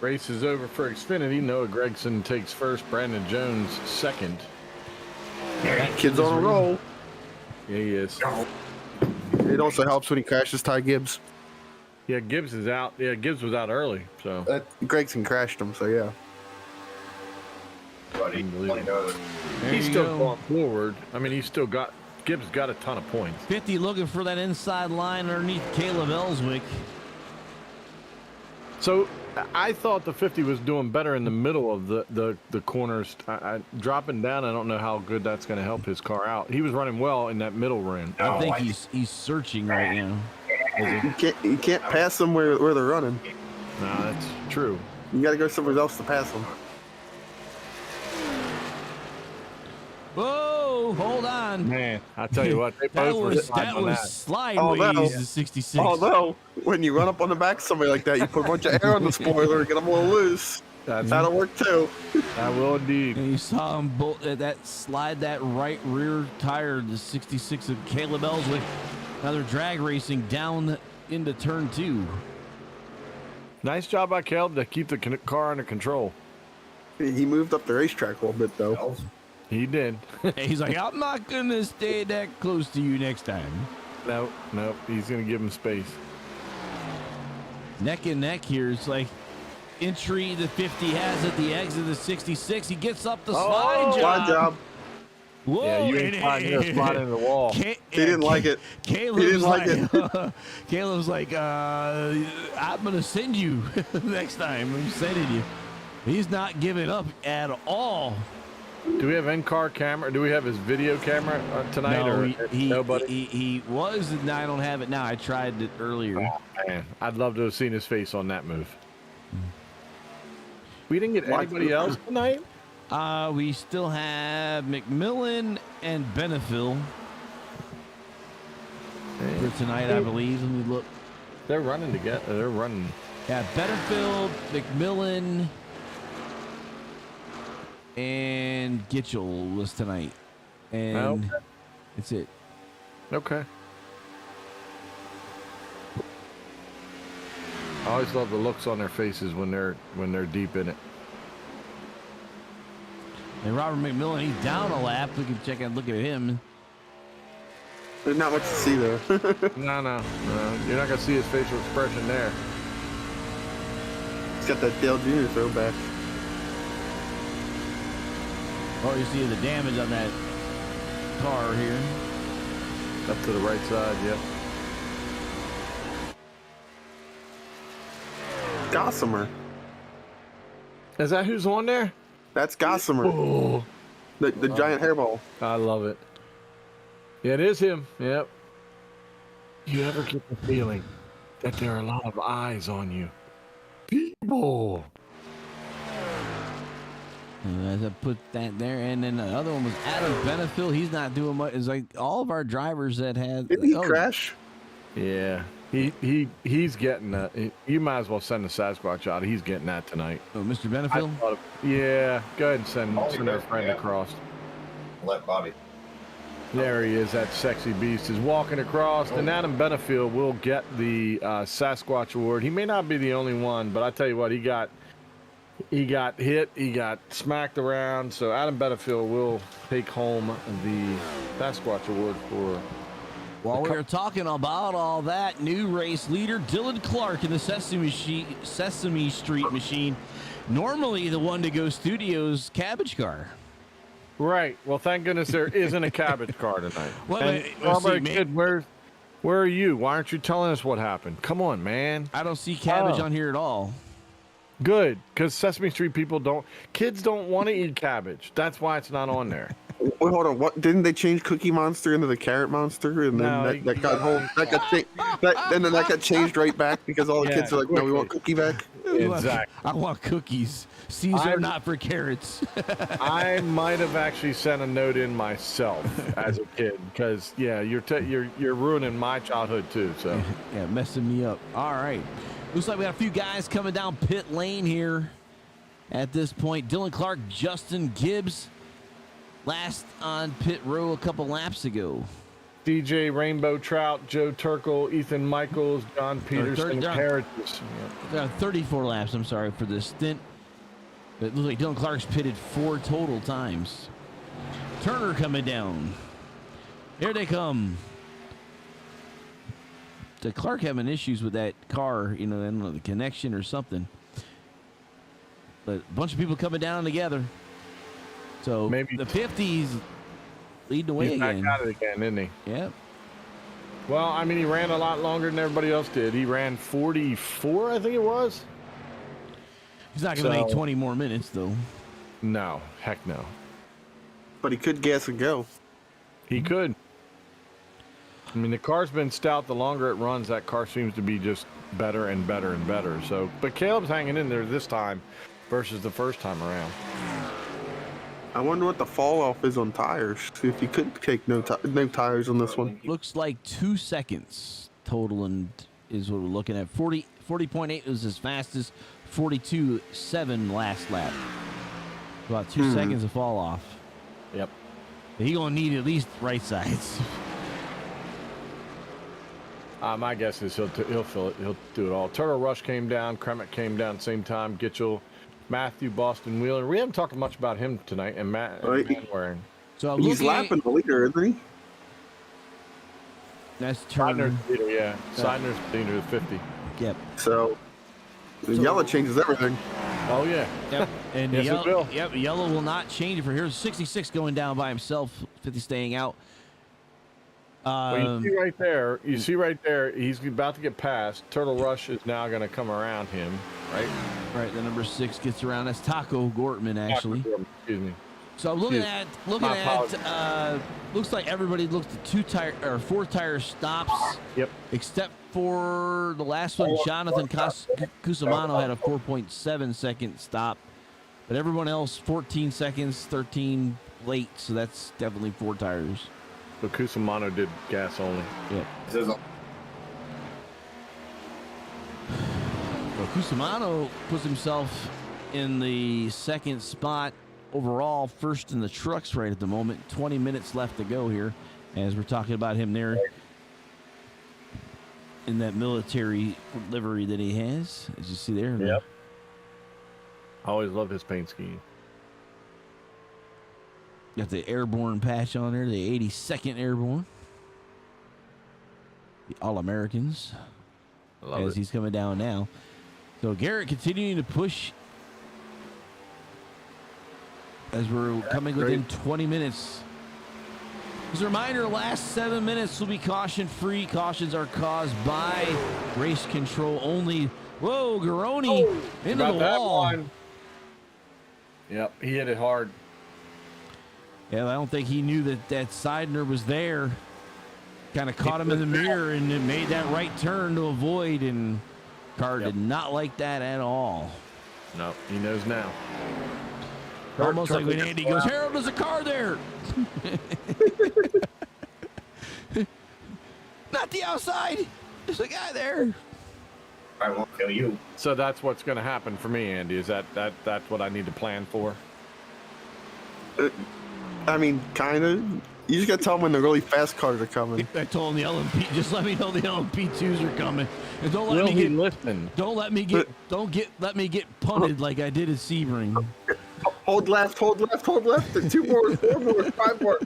[SPEAKER 3] Race is over for Xfinity. Noah Gragson takes first. Brandon Jones second.
[SPEAKER 4] Kid's on a roll.
[SPEAKER 3] Yeah, he is.
[SPEAKER 4] It also helps when he crashes Ty Gibbs.
[SPEAKER 3] Yeah, Gibbs is out. Yeah, Gibbs was out early. So
[SPEAKER 4] Gregson crashed him, so yeah.
[SPEAKER 5] But
[SPEAKER 3] he's still going forward. I mean, Gibbs got a ton of points.
[SPEAKER 2] 50 looking for that inside line underneath Caleb Ellswick.
[SPEAKER 3] So I thought the 50 was doing better in the middle of the corners. Dropping down, I don't know how good that's going to help his car out. He was running well in that middle ring.
[SPEAKER 2] I think he's searching right now.
[SPEAKER 4] You can't pass them where they're running.
[SPEAKER 3] No, that's true.
[SPEAKER 4] You got to go somewhere else to pass them.
[SPEAKER 2] Whoa, hold on.
[SPEAKER 3] Man, I tell you what, they
[SPEAKER 2] that
[SPEAKER 3] both
[SPEAKER 2] was sideways to 66.
[SPEAKER 4] Although, when you run up on the back of somebody like that, you put a bunch of air on the spoiler and get them a little loose. That'll work too.
[SPEAKER 3] That will indeed.
[SPEAKER 2] And you saw him slide that right rear tire, the 66 of Caleb Ellswick. Now they're drag racing down into turn 2.
[SPEAKER 3] Nice job by Caleb to keep the car under control.
[SPEAKER 4] He moved up the racetrack a little bit, though.
[SPEAKER 3] He did.
[SPEAKER 2] He's like, I'm not going to stay that close to you next time.
[SPEAKER 3] Nope. He's going to give him space.
[SPEAKER 2] Neck and neck here. It's like entry the 50 has at the exit of the 66. He gets up the slide job. Whoa,
[SPEAKER 3] yeah, you ain't slide into the wall.
[SPEAKER 4] He didn't like it.
[SPEAKER 2] Caleb's like, Caleb's like, I'm going to send you next time. I'm sending you. He's not giving up at all.
[SPEAKER 3] Do we have in-car camera? Do we have his video camera tonight?
[SPEAKER 2] No,
[SPEAKER 3] or nobody?
[SPEAKER 2] He was. No, I don't have it now. I tried it earlier.
[SPEAKER 3] Oh, man, I'd love to have seen his face on that move. We didn't get anybody else tonight?
[SPEAKER 2] We still have McMillan and Benefill for tonight, I believe. Let me look.
[SPEAKER 3] They're running together. They're running.
[SPEAKER 2] Yeah, Benefill, McMillan, and Gitchell was tonight. And that's it.
[SPEAKER 3] Okay. I always love the looks on their faces when they're deep in it.
[SPEAKER 2] And Robert McMillan, he's down a lap. We can check and look at him.
[SPEAKER 4] There's not much to see there.
[SPEAKER 3] No. You're not going to see his facial expression there.
[SPEAKER 4] He's got that Dale Jr. throwback.
[SPEAKER 2] Oh, you see the damage on that car here.
[SPEAKER 3] Up to the right side, yep.
[SPEAKER 4] Gossamer.
[SPEAKER 3] Is that who's on there?
[SPEAKER 4] That's Gossamer.
[SPEAKER 3] Oh.
[SPEAKER 4] The giant hairball.
[SPEAKER 3] I love it. Yeah, it is him. Yep. You ever get the feeling that there are a lot of eyes on you? People.
[SPEAKER 2] As I put that there, and then the other one was Adam Benefill. He's not doing much. It's like all of our drivers that had.
[SPEAKER 4] Did he crash?
[SPEAKER 3] Yeah, he's getting that. You might as well send the Sasquatch out. He's getting that tonight.
[SPEAKER 2] Oh, Mr. Benefill.
[SPEAKER 3] Yeah, go ahead and send our friend across.
[SPEAKER 5] Let Bobby.
[SPEAKER 3] There he is. That sexy beast is walking across, and Adam Benefill will get the Sasquatch award. He may not be the only one, but I tell you what, he got hit, he got smacked around, so Adam Benefill will take home the Sasquatch award for.
[SPEAKER 2] While we were talking about all that, new race leader Dylan Clark in the Sesame Street machine. Normally the one to go studios cabbage car.
[SPEAKER 3] Right. Well, thank goodness there isn't a cabbage car tonight.
[SPEAKER 2] Well,
[SPEAKER 3] kid, where are you? Why aren't you telling us what happened? Come on, man.
[SPEAKER 2] I don't see cabbage on here at all.
[SPEAKER 3] Good, because Sesame Street kids don't want to eat cabbage. That's why it's not on there.
[SPEAKER 4] Wait, hold on. What didn't they change Cookie Monster into the Carrot Monster, and then that got changed right back because all the kids are like, no, we want Cookie back.
[SPEAKER 3] Exactly.
[SPEAKER 2] I want cookies. Caesar, not for carrots.
[SPEAKER 3] I might have actually sent a note in myself as a kid because you're ruining my childhood too. So
[SPEAKER 2] yeah, messing me up. All right. Looks like we got a few guys coming down pit lane here at this point. Dylan Clark, Justin Gibbs, last on pit row a couple laps ago.
[SPEAKER 3] DJ Rainbow Trout, Joe Turkle, Ethan Michaels, John Peterson, Heritage.
[SPEAKER 2] 34 laps, I'm sorry, for this stint. It looks like Dylan Clark's pitted 4 total times. Turner coming down. Here they come. The Clark having issues with that car, I don't know, the connection or something. But a bunch of people coming down together. So
[SPEAKER 3] maybe
[SPEAKER 2] the 50s leading the way
[SPEAKER 3] he's
[SPEAKER 2] again.
[SPEAKER 3] back at it again, isn't he?
[SPEAKER 2] Yeah.
[SPEAKER 3] Well, I mean, he ran a lot longer than everybody else did. He ran 44, I think it was.
[SPEAKER 2] He's not going to make 20 more minutes, though.
[SPEAKER 3] No, heck no.
[SPEAKER 4] But he could gas and go.
[SPEAKER 3] He could. I mean, the car's been stout. The longer it runs, that car seems to be just better and better and better. So, but Caleb's hanging in there this time versus the first time around.
[SPEAKER 4] I wonder what the fall off is on tires. See if he could take no tires on this one.
[SPEAKER 2] Looks like 2 seconds total, and is what we're looking at. 40.8 was his fastest. 42.7 last lap. About 2 seconds of fall off.
[SPEAKER 3] Yep.
[SPEAKER 2] He gonna need at least right sides.
[SPEAKER 3] My guess is he'll fill it. He'll do it all. Turtle Rush came down. Kremek came down same time. Gitchell, Matthew, Boston Wheeler. We haven't talked much about him tonight. And Matt Manwaring.
[SPEAKER 2] So
[SPEAKER 4] he's lapping the leader, isn't he?
[SPEAKER 2] That's Turner.
[SPEAKER 3] Seidner's leader, yeah. Seidner's leader is 50.
[SPEAKER 2] Yep.
[SPEAKER 4] So the yellow changes everything.
[SPEAKER 3] Oh yeah.
[SPEAKER 2] Yep. And
[SPEAKER 3] Yes, it will.
[SPEAKER 2] Yellow will not change it for here. 66 going down by himself. 50 staying out.
[SPEAKER 3] Well, you see right there, he's about to get past. Turtle Rush is now going to come around him, right?
[SPEAKER 2] Right, the number 6 gets around. That's Taco Gortman, actually.
[SPEAKER 3] Excuse me.
[SPEAKER 2] So looking at, looks like everybody looked at 4 tire stops.
[SPEAKER 3] Yep.
[SPEAKER 2] Except for the last one, Jonathan Cusimano had a 4.7 second stop, but everyone else 14 seconds, 13 late. So that's definitely 4 tires.
[SPEAKER 3] But Cusimano did gas only.
[SPEAKER 2] Yep.
[SPEAKER 5] There's
[SPEAKER 2] Well, Cusimano puts himself in the 2nd spot overall, first in the trucks right at the moment. 20 minutes left to go here as we're talking about him there in that military livery that he has, as you see there.
[SPEAKER 3] Yep. I always love his paint scheme.
[SPEAKER 2] Got the airborne patch on there, the 82nd Airborne. The All-Americans. As he's coming down now. So Garrett continuing to push as we're coming within 20 minutes. As a reminder, last 7 minutes will be caution-free. Cautions are caused by race control only. Whoa, Garoni into the wall.
[SPEAKER 3] One. Yep, he hit it hard.
[SPEAKER 2] Yeah, I don't think he knew that Seidner was there. Kind of caught him in the mirror and it made that right turn to avoid, and car did not like that at all.
[SPEAKER 3] No, he knows now.
[SPEAKER 2] Almost like when Andy goes, Harold, there's a car there. Not the outside. There's a guy there.
[SPEAKER 5] I won't kill you.
[SPEAKER 3] So that's what's going to happen for me, Andy. Is that's what I need to plan for?
[SPEAKER 4] I mean, kind of. You just got to tell them when the really fast cars are coming.
[SPEAKER 2] I told him the LMP. Just let me know the LMP2s are coming, and don't let me get punted like I did at Sebring.
[SPEAKER 4] Hold left, hold left, hold left. 2 more, 4 more, 5 more.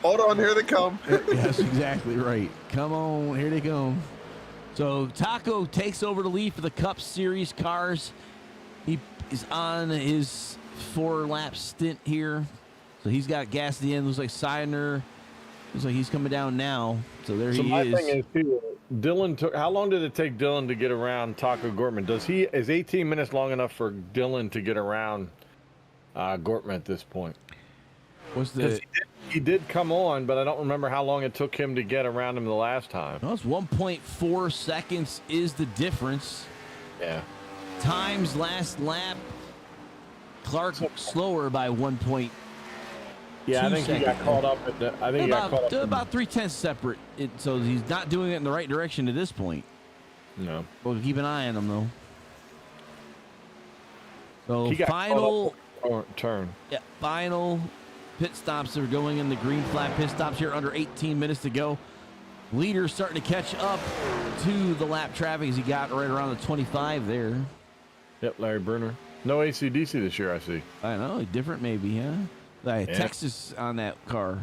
[SPEAKER 4] Hold on, here they come.
[SPEAKER 2] Yes, exactly right. Come on, here they come. So Taco takes over the lead for the Cup Series cars. He is on his 4-lap stint here. So he's got gas at the end. Looks like Seidner. Looks like he's coming down now. So there he is.
[SPEAKER 3] My thing is, too, Dylan took. How long did it take Dylan to get around Taco Gortman? Is 18 minutes long enough for Dylan to get around Gortman at this point? He did come on, but I don't remember how long it took him to get around him the last time.
[SPEAKER 2] Well, it's 1.4 seconds is the difference.
[SPEAKER 3] Yeah.
[SPEAKER 2] Times last lap, Clark slower by 1.2
[SPEAKER 3] Yeah, I think he got
[SPEAKER 2] seconds.
[SPEAKER 3] caught up in the, I think he got caught up in
[SPEAKER 2] About 3/10 separate. So he's not doing it in the right direction at this point.
[SPEAKER 3] No.
[SPEAKER 2] We'll keep an eye on him though. So
[SPEAKER 3] He got
[SPEAKER 2] final
[SPEAKER 3] turn.
[SPEAKER 2] Yeah, final pit stops are going in the green flag pit stops here under 18 minutes to go. Leader starting to catch up to the lap traffic as he got right around the 25 there.
[SPEAKER 3] Yep, Larry Bruner. No ACDC this year, I see.
[SPEAKER 2] I know, different maybe, huh? Like
[SPEAKER 3] Yeah.
[SPEAKER 2] Texas on that car.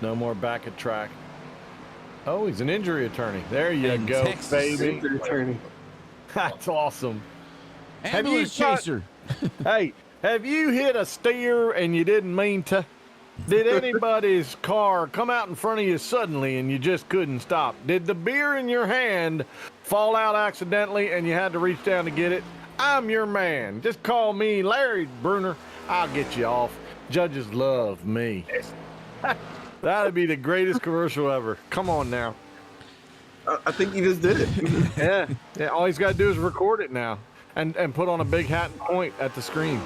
[SPEAKER 3] No more back at track. Oh, he's an injury attorney. There you
[SPEAKER 2] In
[SPEAKER 3] go,
[SPEAKER 2] Texas.
[SPEAKER 3] baby.
[SPEAKER 4] Attorney.
[SPEAKER 3] That's awesome.
[SPEAKER 2] Ambulance
[SPEAKER 3] you got-
[SPEAKER 2] chaser.
[SPEAKER 3] Hey, have you hit a steer and you didn't mean to? Did anybody's car come out in front of you suddenly and you just couldn't stop? Did the beer in your hand fall out accidentally and you had to reach down to get it? I'm your man. Just call me Larry Bruner. I'll get you off. Judges love me. That'd be the greatest commercial ever. Come on now.
[SPEAKER 4] I think he just did it.
[SPEAKER 3] Yeah. All he's got to do is record it now and put on a big hat and point at the screen.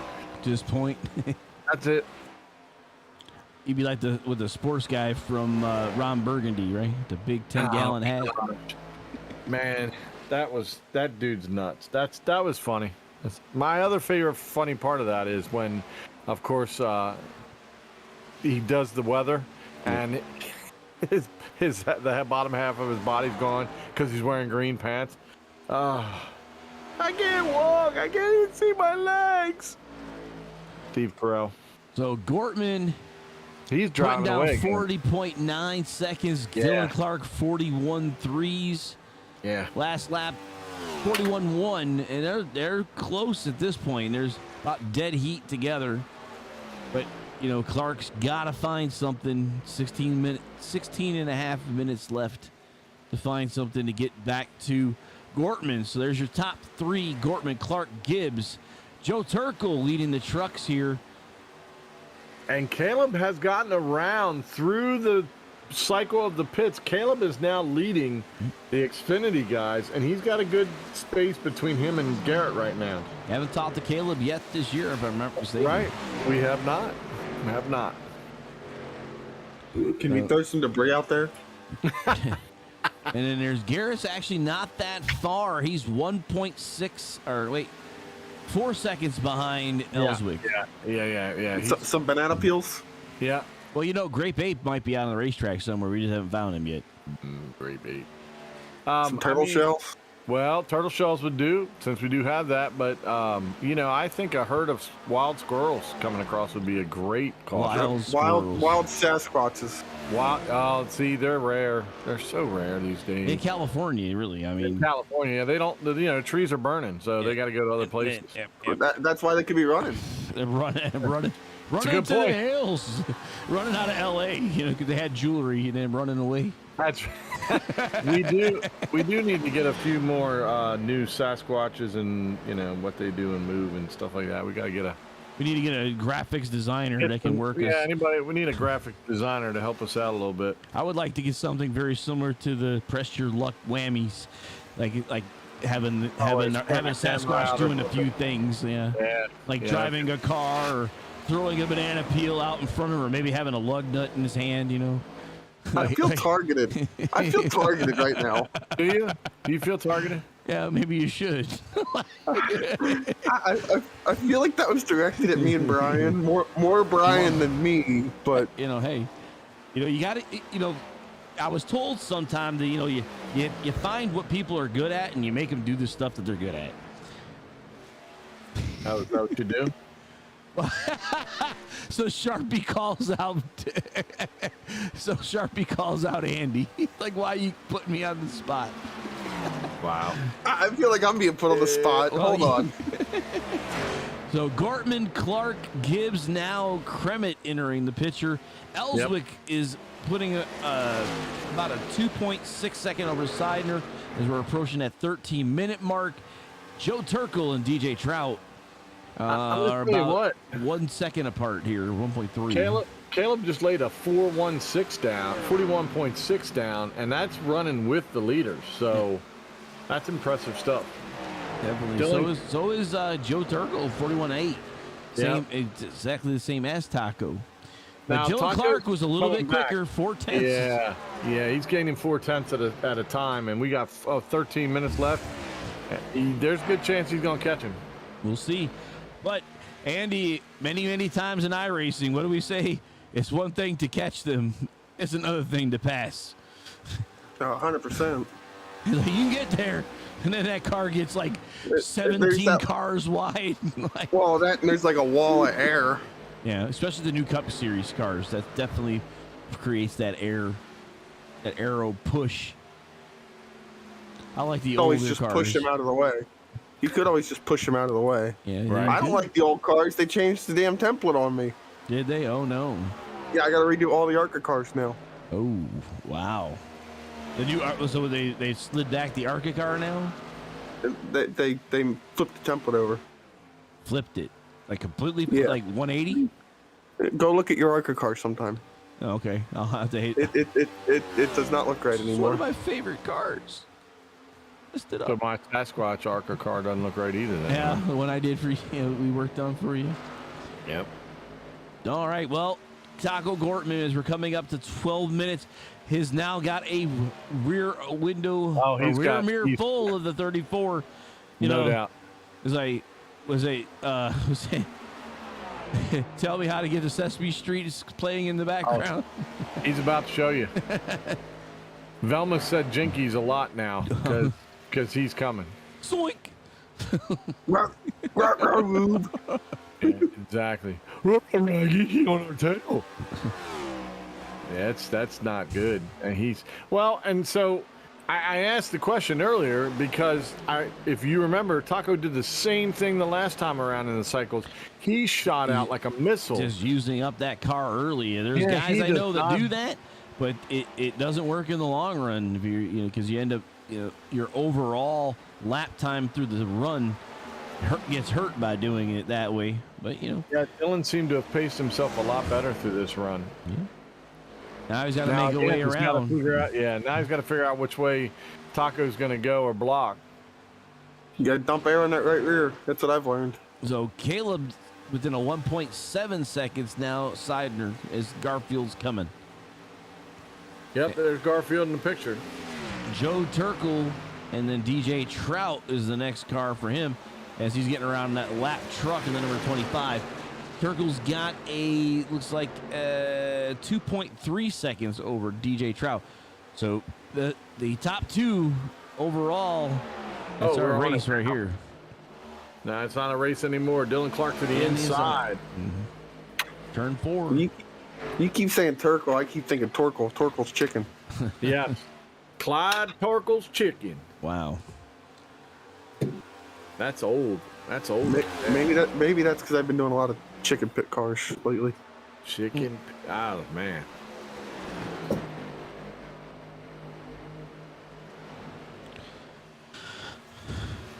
[SPEAKER 2] Just point.
[SPEAKER 3] That's it.
[SPEAKER 2] You'd be like with the sports guy from Ron Burgundy, right? The big 10-gallon hat.
[SPEAKER 3] Man, that dude's nuts. That was funny. My other favorite funny part of that is when, of course, he does the weather and the bottom half of his body's gone because he's wearing green pants. I can't walk. I can't even see my legs. Steve Carell.
[SPEAKER 2] So Gortman
[SPEAKER 3] He's
[SPEAKER 2] putting
[SPEAKER 3] driving
[SPEAKER 2] down
[SPEAKER 3] away.
[SPEAKER 2] 40.9 seconds.
[SPEAKER 3] Yeah.
[SPEAKER 2] Dylan Clark 41.3s.
[SPEAKER 3] Yeah.
[SPEAKER 2] Last lap 41.1, and they're close at this point. There's about dead heat together, but Clark's got to find something. 16 and a half minutes left to find something to get back to Gortman. So there's your top three: Gortman, Clark, Gibbs. Joe Turkel leading the trucks here.
[SPEAKER 3] And Caleb has gotten around through the cycle of the pits. Caleb is now leading the Xfinity guys, and he's got a good space between him and Garrett right now.
[SPEAKER 2] Haven't talked to Caleb yet this year, if I remember saying.
[SPEAKER 3] Right. We have not. We have not.
[SPEAKER 4] Can we throw some debris out there?
[SPEAKER 2] And then there's Garrett's actually not that far. He's 4 seconds behind Ellswick.
[SPEAKER 3] Yeah.
[SPEAKER 4] Some banana peels?
[SPEAKER 3] Yeah.
[SPEAKER 2] Well, Grape Ape might be out on the racetrack somewhere. We just haven't found him yet.
[SPEAKER 3] Great bait.
[SPEAKER 4] Some turtle shells?
[SPEAKER 3] Well, turtle shells would do, since we do have that. But, I think a herd of wild squirrels coming across would be a great call.
[SPEAKER 2] Wild squirrels.
[SPEAKER 4] Wild Sasquatches.
[SPEAKER 3] See, they're rare. They're so rare these days.
[SPEAKER 2] In California, really. I mean,
[SPEAKER 3] In California, they don't, trees are burning, so they got to go to other places.
[SPEAKER 4] That's why they could be running.
[SPEAKER 2] They're running
[SPEAKER 3] good
[SPEAKER 2] into the
[SPEAKER 3] point.
[SPEAKER 2] hills, running out of L.A. Because they had jewelry and then running away.
[SPEAKER 3] That's we do need to get a few more new Sasquatches and what they do and move and stuff like that. We need to get
[SPEAKER 2] a graphics designer that can work.
[SPEAKER 3] Yeah, we need a graphic designer to help us out a little bit.
[SPEAKER 2] I would like to get something very similar to the Press Your Luck whammies, like having a Sasquatch doing a few things. Driving a car or throwing a banana peel out in front of her, maybe having a lug nut in his hand.
[SPEAKER 4] I feel targeted. I feel targeted right now.
[SPEAKER 3] Do you? Do you feel targeted?
[SPEAKER 2] Yeah, maybe you should.
[SPEAKER 4] I feel like that was directed at me and Brian. More Brian than me, but
[SPEAKER 2] hey, you got to, I was told sometime that you find what people are good at and you make them do the stuff that they're good at.
[SPEAKER 3] Is that what you do?
[SPEAKER 2] So Sharpie calls out Andy. He's like, why are you putting me on the spot?
[SPEAKER 3] Wow.
[SPEAKER 4] I feel like I'm being put on the spot. Hold on.
[SPEAKER 2] So Gortman, Clark, Gibbs, now Kremet entering the picture. Ellswick is putting about a 2.6 second over Seidner as we're approaching that 13-minute mark. Joe Turkel and DJ Trout are about 1 second apart here, 1.3.
[SPEAKER 3] Caleb just laid a 4.16 down, 41.6 down, and that's running with the leaders. So that's impressive stuff.
[SPEAKER 2] Definitely.
[SPEAKER 3] Dylan,
[SPEAKER 2] So is Joe Turkle, 41.8. Same, exactly the same as Taco. But
[SPEAKER 3] now,
[SPEAKER 2] Dylan
[SPEAKER 3] Taco
[SPEAKER 2] Clark was a little bit
[SPEAKER 3] coming back.
[SPEAKER 2] quicker, 4/10.
[SPEAKER 3] Yeah, he's gaining 4/10 at a time, and we got 13 minutes left. There's a good chance he's going to catch him.
[SPEAKER 2] We'll see. But Andy, many times in iRacing, what do we say? It's one thing to catch them. It's another thing to pass.
[SPEAKER 4] 100%.
[SPEAKER 2] You can get there, and then that car gets like 17 cars wide. Like,
[SPEAKER 4] Well, and there's like a wall of air.
[SPEAKER 2] yeah, especially the new Cup Series cars. That definitely creates that aero push. I like the older
[SPEAKER 4] Always just
[SPEAKER 2] cars.
[SPEAKER 4] push them out of the way. You could always just push them out of the way.
[SPEAKER 2] Yeah,
[SPEAKER 3] Right.
[SPEAKER 2] you
[SPEAKER 4] I don't
[SPEAKER 2] could.
[SPEAKER 4] like the old cars. They changed the damn template on me.
[SPEAKER 2] Did they? Oh no.
[SPEAKER 4] Yeah, I got to redo all the ARCA cars now.
[SPEAKER 2] Oh wow. The new so they slid back the ARCA car now.
[SPEAKER 4] They flipped the template over.
[SPEAKER 2] Flipped it like completely,
[SPEAKER 4] Yeah.
[SPEAKER 2] like 180.
[SPEAKER 4] Go look at your ARCA car sometime.
[SPEAKER 2] Oh, okay, I'll have to hate.
[SPEAKER 4] It does not look right
[SPEAKER 2] It's one
[SPEAKER 4] anymore.
[SPEAKER 2] of my favorite cars. List it
[SPEAKER 3] So
[SPEAKER 2] up.
[SPEAKER 3] my Sasquatch ARCA car doesn't look right either. Then,
[SPEAKER 2] Yeah,
[SPEAKER 3] huh?
[SPEAKER 2] the one I did for you, we worked on for you.
[SPEAKER 3] Yep.
[SPEAKER 2] All right, well, Taco Gortman, as we're coming up to 12 minutes, has now got a rear window,
[SPEAKER 3] Oh,
[SPEAKER 2] a
[SPEAKER 3] he's
[SPEAKER 2] rear
[SPEAKER 3] got-
[SPEAKER 2] mirror
[SPEAKER 3] he's-
[SPEAKER 2] full of the 34.
[SPEAKER 3] No doubt.
[SPEAKER 2] Was a tell me how to get to Sesame Street is playing in the background.
[SPEAKER 3] He's about to show you. Velma said Jinkies a lot now because he's coming.
[SPEAKER 2] Zoink!
[SPEAKER 3] Yeah, exactly. Raggy on our tail. Yeah, that's not good. And and so I asked the question earlier because if you remember, Taco did the same thing the last time around in the cycles. He shot out like a missile.
[SPEAKER 2] Just using up that car early. And there's
[SPEAKER 3] Yeah,
[SPEAKER 2] guys
[SPEAKER 3] he
[SPEAKER 2] I
[SPEAKER 3] does
[SPEAKER 2] know that
[SPEAKER 3] not-
[SPEAKER 2] do that, but it doesn't work in the long run if because you end up your overall lap time through the run gets hurt by doing it that way. But
[SPEAKER 3] Yeah, Dylan seemed to have paced himself a lot better through this run.
[SPEAKER 2] now he's got to
[SPEAKER 3] Now,
[SPEAKER 2] make a
[SPEAKER 3] again,
[SPEAKER 2] way
[SPEAKER 3] he's gotta
[SPEAKER 2] around.
[SPEAKER 3] figure out- now he's got to figure out which way Taco's going to go or block.
[SPEAKER 4] You got to dump air on that right rear. That's what I've learned.
[SPEAKER 2] So Caleb within a 1.7 seconds now, Seidner, as Garfield's coming.
[SPEAKER 3] Yep, there's Garfield in the picture.
[SPEAKER 2] Joe Turkle and then DJ Trout is the next car for him as he's getting around that lap truck in the number 25. Turkle's got looks like 2.3 seconds over DJ Trout. So the top two overall, that's
[SPEAKER 3] Oh,
[SPEAKER 2] our
[SPEAKER 3] we're on
[SPEAKER 2] race
[SPEAKER 3] it
[SPEAKER 2] right
[SPEAKER 3] now.
[SPEAKER 2] here.
[SPEAKER 3] No, it's not a race anymore. Dylan Clark to the
[SPEAKER 2] Yeah,
[SPEAKER 3] inside.
[SPEAKER 2] Turn 4.
[SPEAKER 4] You keep saying Turkle. I keep thinking Torkle. Torkle's chicken.
[SPEAKER 3] Yeah. Clyde Torkle's chicken.
[SPEAKER 2] Wow.
[SPEAKER 3] That's old. That's old.
[SPEAKER 4] Maybe that's because I've been doing a lot of chicken pit cars lately.
[SPEAKER 3] Chicken. Oh, man.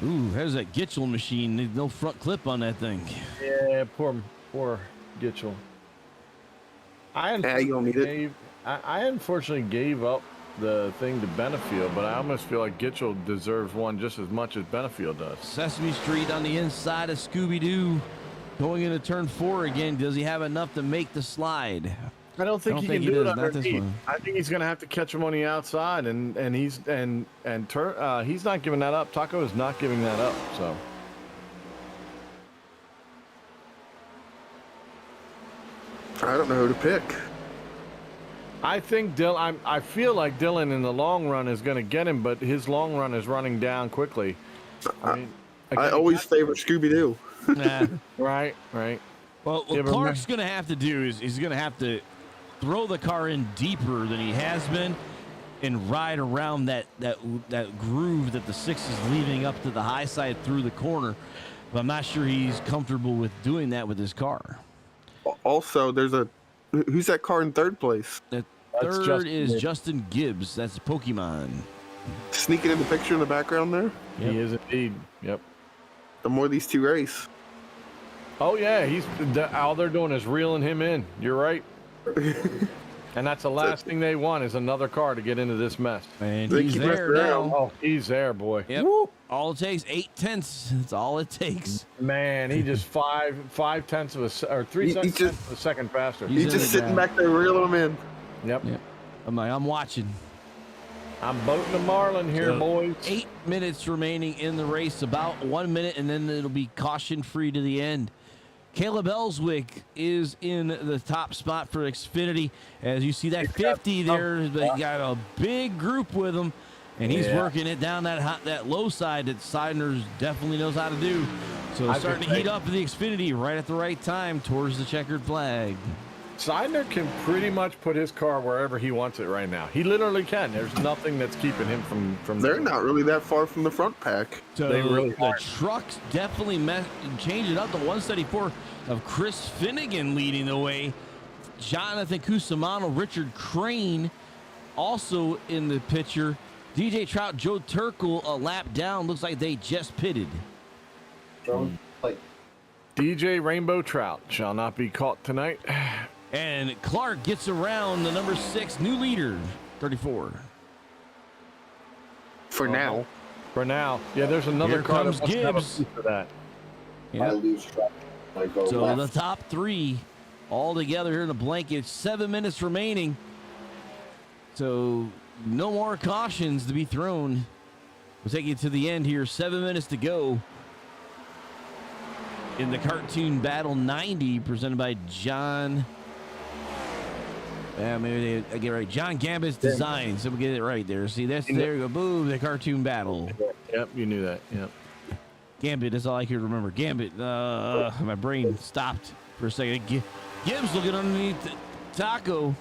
[SPEAKER 2] Ooh, there's that Gitchell machine. There's no front clip on that thing.
[SPEAKER 3] Yeah, poor Gitchell.
[SPEAKER 4] You don't need it.
[SPEAKER 3] I unfortunately gave up the thing to Benefield, but I almost feel like Gitchell deserves one just as much as Benefield does.
[SPEAKER 2] Sesame Street on the inside of Scooby-Doo. Going into turn 4 again. Does he have enough to make the slide?
[SPEAKER 3] I don't think
[SPEAKER 2] I don't
[SPEAKER 3] he
[SPEAKER 2] think
[SPEAKER 3] can
[SPEAKER 2] he
[SPEAKER 3] do it
[SPEAKER 2] does, not this
[SPEAKER 3] underneath.
[SPEAKER 2] one.
[SPEAKER 3] I think he's going to have to catch him on the outside, and he's not giving that up. Taco is not giving that up. So
[SPEAKER 4] I don't know who to pick.
[SPEAKER 3] I think I feel like Dylan in the long run is going to get him, but his long run is running down quickly. I mean,
[SPEAKER 4] I
[SPEAKER 3] again,
[SPEAKER 4] always favor Scooby-Doo.
[SPEAKER 2] Nah.
[SPEAKER 3] right.
[SPEAKER 2] Well, what
[SPEAKER 3] Yeah, but
[SPEAKER 2] Clark's going to have to do is he's going to have to throw the car in deeper than he has been and ride around that groove that the 6 is leaving up to the high side through the corner. But I'm not sure he's comfortable with doing that with his car.
[SPEAKER 4] Also, who's that car in third place?
[SPEAKER 2] The
[SPEAKER 3] That's
[SPEAKER 2] third
[SPEAKER 3] Justin
[SPEAKER 2] is
[SPEAKER 3] Gibbs.
[SPEAKER 2] Justin Gibbs. That's Pokemon.
[SPEAKER 4] Sneaking in the picture in the background there.
[SPEAKER 2] Yep.
[SPEAKER 3] He is indeed. Yep.
[SPEAKER 4] The more these two race.
[SPEAKER 3] Oh yeah, all they're doing is reeling him in. You're right. And that's the last thing they want is another car to get into this mess.
[SPEAKER 2] And
[SPEAKER 4] They
[SPEAKER 2] he's
[SPEAKER 4] keep
[SPEAKER 2] there
[SPEAKER 4] messing
[SPEAKER 2] now.
[SPEAKER 4] around.
[SPEAKER 3] Oh, he's there, boy.
[SPEAKER 2] Yep.
[SPEAKER 3] Woo.
[SPEAKER 2] All it takes, 8/10. That's all it takes.
[SPEAKER 3] Man, he just 5/10 of or 3
[SPEAKER 4] He just-
[SPEAKER 3] of a second faster.
[SPEAKER 2] He's
[SPEAKER 4] He's
[SPEAKER 2] in
[SPEAKER 4] just
[SPEAKER 2] the
[SPEAKER 4] sitting
[SPEAKER 2] ground.
[SPEAKER 4] back there reeling them in.
[SPEAKER 3] Yep.
[SPEAKER 2] Yep. I'm watching.
[SPEAKER 3] I'm boating the Marlin here,
[SPEAKER 2] So,
[SPEAKER 3] boys.
[SPEAKER 2] 8 minutes remaining in the race, about 1 minute, and then it'll be caution free to the end. Caleb Ellswick is in the top spot for Xfinity. As you see that 50 there, they got a big group with him, and he's
[SPEAKER 3] Yeah.
[SPEAKER 2] working it down that low side that Seidner definitely knows how to do. So
[SPEAKER 3] I
[SPEAKER 2] starting to
[SPEAKER 3] could
[SPEAKER 2] heat
[SPEAKER 3] say-
[SPEAKER 2] up in the Xfinity right at the right time towards the checkered flag.
[SPEAKER 3] Seidner can pretty much put his car wherever he wants it right now. He literally can. There's nothing that's keeping him from.
[SPEAKER 4] They're not really that far from the front pack.
[SPEAKER 2] So
[SPEAKER 3] They really
[SPEAKER 2] the
[SPEAKER 3] are.
[SPEAKER 2] trucks definitely changed it up to 174 of Chris Finnegan leading the way. Jonathan Cusimano, Richard Crane also in the picture. DJ Trout, Joe Turkel a lap down. Looks like they just pitted.
[SPEAKER 5] Like,
[SPEAKER 3] DJ Rainbow Trout shall not be caught tonight.
[SPEAKER 2] And Clark gets around the number 6 new leader, 34.
[SPEAKER 4] For now.
[SPEAKER 3] For now. Yeah, there's another
[SPEAKER 2] Here
[SPEAKER 3] car
[SPEAKER 2] comes
[SPEAKER 3] that wants to have a
[SPEAKER 2] Gibbs.
[SPEAKER 3] piece of that.
[SPEAKER 5] I
[SPEAKER 2] Yep.
[SPEAKER 5] lose track. I go
[SPEAKER 2] So
[SPEAKER 5] left.
[SPEAKER 2] the top 3 all together here in the blanket. 7 minutes remaining. So no more cautions to be thrown. We'll take you to the end here. 7 minutes to go in the Cartoon Battle 90 presented by John. Maybe I get it right. John Gambit's Design. So we get it right there. See, there you go. Boom, the Cartoon Battle.
[SPEAKER 3] Yep, you knew that. Yep.
[SPEAKER 2] Gambit, that's all I could remember. Gambit. My brain stopped for a second. Gibbs looking underneath Taco.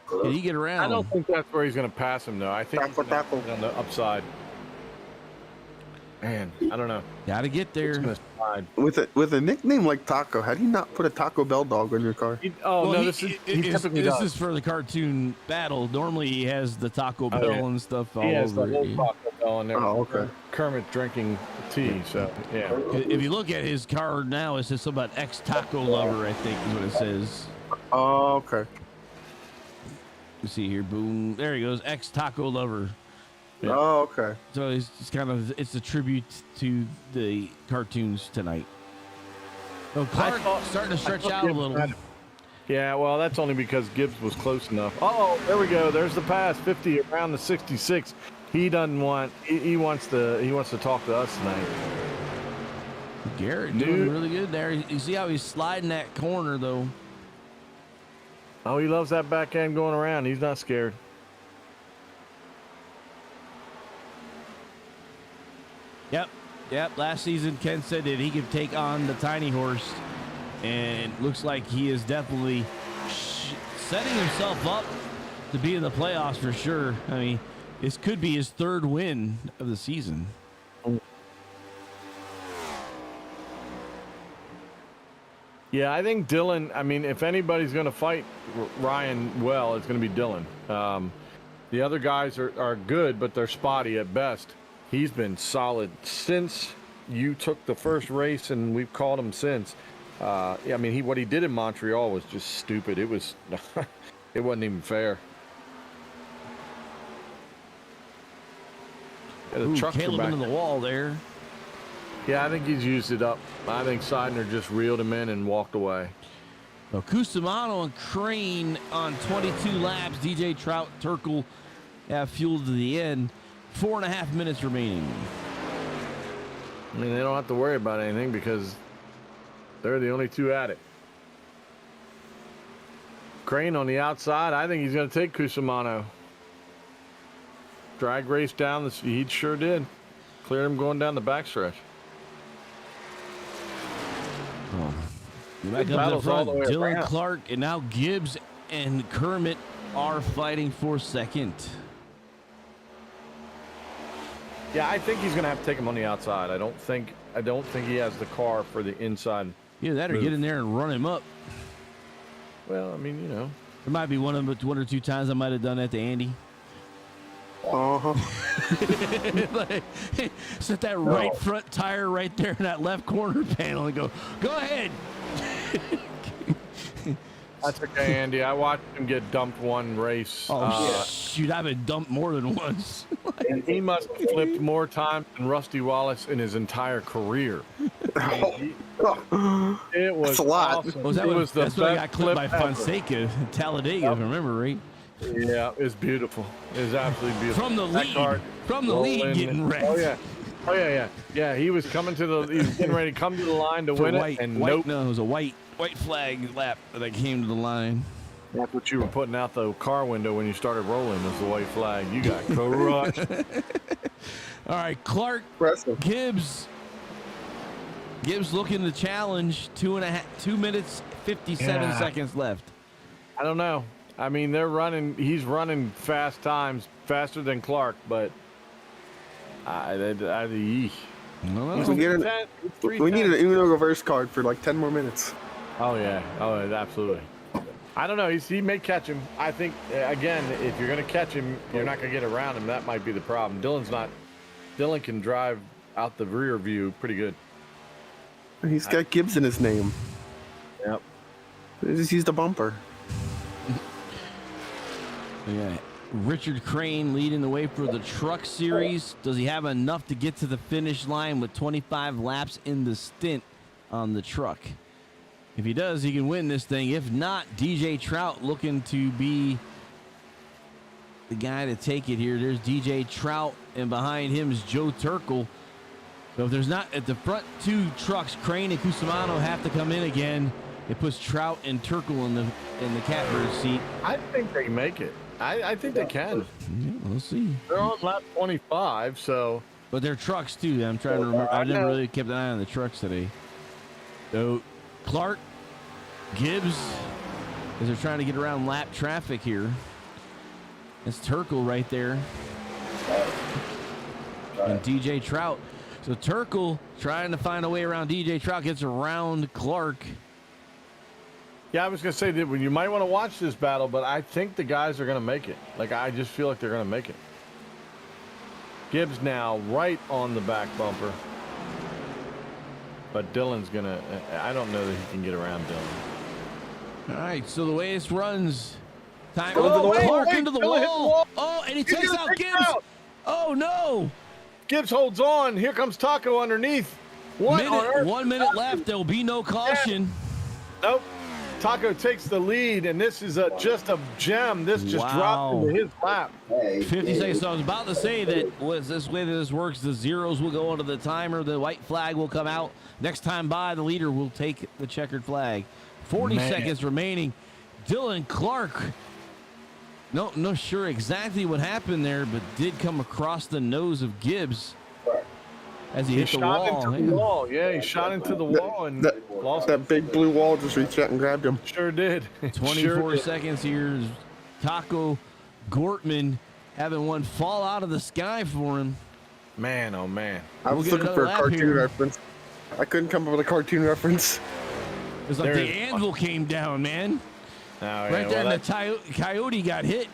[SPEAKER 2] Can he get around?
[SPEAKER 3] I don't think that's where he's going to pass him, though. I think he's gonna
[SPEAKER 4] Taco.
[SPEAKER 3] get on the upside. Man, I don't know.
[SPEAKER 2] Gotta get
[SPEAKER 3] It's
[SPEAKER 2] there.
[SPEAKER 3] gonna slide.
[SPEAKER 4] With a nickname like Taco, how do you not put a Taco Bell dog on your car?
[SPEAKER 3] Oh,
[SPEAKER 2] Well,
[SPEAKER 3] no,
[SPEAKER 2] he
[SPEAKER 3] typically
[SPEAKER 2] this
[SPEAKER 3] does.
[SPEAKER 2] is for the Cartoon Battle. Normally he has the Taco Bell
[SPEAKER 3] yeah.
[SPEAKER 2] and stuff all
[SPEAKER 3] He has the
[SPEAKER 2] over
[SPEAKER 3] whole
[SPEAKER 2] it.
[SPEAKER 3] Taco Bell on there.
[SPEAKER 4] Oh, okay.
[SPEAKER 3] Kermit drinking tea, so, yeah.
[SPEAKER 2] If you look at his card now, it says something about ex-Taco Lover, I think is what it says.
[SPEAKER 4] Oh, okay.
[SPEAKER 2] You see here, boom. There he goes, ex-Taco Lover.
[SPEAKER 3] Yeah.
[SPEAKER 4] Oh, okay.
[SPEAKER 2] So it's kind of, it's a tribute to the cartoons tonight. So Clark starting to stretch out a little.
[SPEAKER 3] Yeah, well, that's only because Gibbs was close enough. Oh, there we go. There's the pass, 50 around the 66. He doesn't want. He wants to talk to us tonight.
[SPEAKER 2] Garrett
[SPEAKER 3] Dude.
[SPEAKER 2] doing really good there. You see how he's sliding that corner, though.
[SPEAKER 3] Oh, he loves that back end going around. He's not scared.
[SPEAKER 2] Yep. Last season, Ken said that he could take on the tiny horse, and looks like he is definitely setting himself up to be in the playoffs for sure. I mean, this could be his 3rd win of the season.
[SPEAKER 3] Yeah, I think Dylan. I mean, if anybody's going to fight Ryan well, it's going to be Dylan. The other guys are good, but they're spotty at best. He's been solid since you took the first race, and we've called him since. I mean, what he did in Montreal was just stupid. It was, it wasn't even fair. Yeah, the
[SPEAKER 2] Ooh,
[SPEAKER 3] trucks are
[SPEAKER 2] Caleb
[SPEAKER 3] back.
[SPEAKER 2] into the wall there.
[SPEAKER 3] Yeah, I think he's used it up. I think Seidner just reeled him in and walked away.
[SPEAKER 2] So Cusimano and Crane on 22 laps. DJ Trout, Turkel have fueled to the end. 4.5 minutes remaining.
[SPEAKER 3] I mean, they don't have to worry about anything because they're the only two at it. Crane on the outside. I think he's going to take Cusimano. Drag race down the he sure did. Cleared him going down the backstretch.
[SPEAKER 2] Oh. Back up
[SPEAKER 3] Big
[SPEAKER 2] to the
[SPEAKER 3] battles all
[SPEAKER 2] front.
[SPEAKER 3] the way
[SPEAKER 2] Dylan
[SPEAKER 3] around.
[SPEAKER 2] Clark and now Gibbs and Kermit are fighting for second.
[SPEAKER 3] Yeah, I think he's going to have to take him on the outside. I don't think he has the car for the inside.
[SPEAKER 2] Either that or
[SPEAKER 3] move.
[SPEAKER 2] get in there and run him up.
[SPEAKER 3] Well, I mean, you know.
[SPEAKER 2] There might be one or two times I might have done that to Andy.
[SPEAKER 4] Uh-huh.
[SPEAKER 2] Like, set that right front tire right there in that left corner panel and go ahead.
[SPEAKER 3] That's okay, Andy. I watched him get dumped one race.
[SPEAKER 2] Oh, shoot, I've been dumped more than once.
[SPEAKER 3] And he must have flipped more times than Rusty Wallace in his entire career. It was
[SPEAKER 4] That's a lot.
[SPEAKER 3] awesome.
[SPEAKER 2] Was that
[SPEAKER 3] it
[SPEAKER 2] what,
[SPEAKER 3] was the
[SPEAKER 2] that's what I
[SPEAKER 3] best
[SPEAKER 2] got clipped by
[SPEAKER 3] clip ever.
[SPEAKER 2] Fonseca in Talladega, if I remember right.
[SPEAKER 3] Yeah, it's beautiful. It's absolutely beautiful.
[SPEAKER 2] From the
[SPEAKER 3] That
[SPEAKER 2] lead.
[SPEAKER 3] car
[SPEAKER 2] From the lead
[SPEAKER 3] rolling.
[SPEAKER 2] getting wrecked.
[SPEAKER 3] Oh yeah. Oh yeah. Yeah, he was coming to the. He was getting ready to come to the line to
[SPEAKER 2] For
[SPEAKER 3] win
[SPEAKER 2] white,
[SPEAKER 3] it, and
[SPEAKER 2] white,
[SPEAKER 3] nope.
[SPEAKER 2] no, it was a white flag lap that came to the line.
[SPEAKER 3] That's what you were putting out the car window when you started rolling. Was the white flag? You got crushed.
[SPEAKER 2] All right, Clark
[SPEAKER 4] Impressive.
[SPEAKER 2] Gibbs looking to challenge. 2 minutes 57 seconds left.
[SPEAKER 3] I don't know. I mean, they're running. He's running fast times, faster than Clark, but
[SPEAKER 2] Well,
[SPEAKER 4] We need an Uno reverse card for like 10 more minutes.
[SPEAKER 3] Oh yeah, absolutely. I don't know. He may catch him. I think again, if you're gonna catch him, you're not gonna get around him. That might be the problem. Dylan can drive out the rear view pretty good.
[SPEAKER 4] He's got Gibbs in his name.
[SPEAKER 3] Yep.
[SPEAKER 4] They just used a bumper.
[SPEAKER 2] Yeah, Richard Crane leading the way for the Truck Series. Does he have enough to get to the finish line with 25 laps in the stint on the truck? If he does, he can win this thing. If not, DJ Trout looking to be the guy to take it here. There's DJ Trout, and behind him is Joe Turkel. So if there's not at the front two trucks, Crane and Cusimano have to come in again. It puts Trout and Turkel in the catbird seat.
[SPEAKER 3] I think they make it. I think they can.
[SPEAKER 2] Yeah, we'll see.
[SPEAKER 3] They're on lap 25, so.
[SPEAKER 2] But they're trucks too. I'm trying to remember. I never really kept an eye on the trucks today. So Clark, Gibbs, as they're trying to get around lap traffic here. That's Turkel right there. And DJ Trout. So Turkel trying to find a way around DJ Trout, gets around Clark.
[SPEAKER 3] Yeah, I was going to say that you might want to watch this battle, but I think the guys are going to make it. Like, I just feel like they're going to make it. Gibbs now right on the back bumper. But Dylan's going to, I don't know that he can get around Dylan.
[SPEAKER 2] All right, so the way this runs, time
[SPEAKER 3] Wait,
[SPEAKER 2] Clark
[SPEAKER 3] wait,
[SPEAKER 2] into the
[SPEAKER 3] Dylan hit the
[SPEAKER 2] wall.
[SPEAKER 3] wall.
[SPEAKER 2] Oh, and he
[SPEAKER 3] He's
[SPEAKER 2] takes
[SPEAKER 3] gonna
[SPEAKER 2] out
[SPEAKER 3] take
[SPEAKER 2] Gibbs.
[SPEAKER 3] it out.
[SPEAKER 2] Oh, no.
[SPEAKER 3] Gibbs holds on. Here comes Taco underneath. What on earth?
[SPEAKER 2] 1 minute left. There will be no caution.
[SPEAKER 3] Nope. Taco takes the lead, and this is just a gem. This just dropped into his lap.
[SPEAKER 2] 50 seconds. So I was about to say that was this way that this works. The zeros will go onto the timer. The white flag will come out. Next time by, the leader will take the checkered flag. 40 seconds remaining. Dylan Clark. No sure exactly what happened there, but did come across the nose of Gibbs as he hit the
[SPEAKER 3] shot
[SPEAKER 2] wall.
[SPEAKER 3] into the wall. Yeah, he shot into the wall and lost
[SPEAKER 4] That big blue wall just reached out and grabbed him.
[SPEAKER 3] Sure did.
[SPEAKER 2] 24 seconds here. Taco Gortman having one fall out of the sky for him.
[SPEAKER 3] Man, oh man.
[SPEAKER 4] I was looking for a cartoon reference. I couldn't come up with a cartoon reference.
[SPEAKER 2] It was like the anvil came down, man. Right there, and the coyote got hit.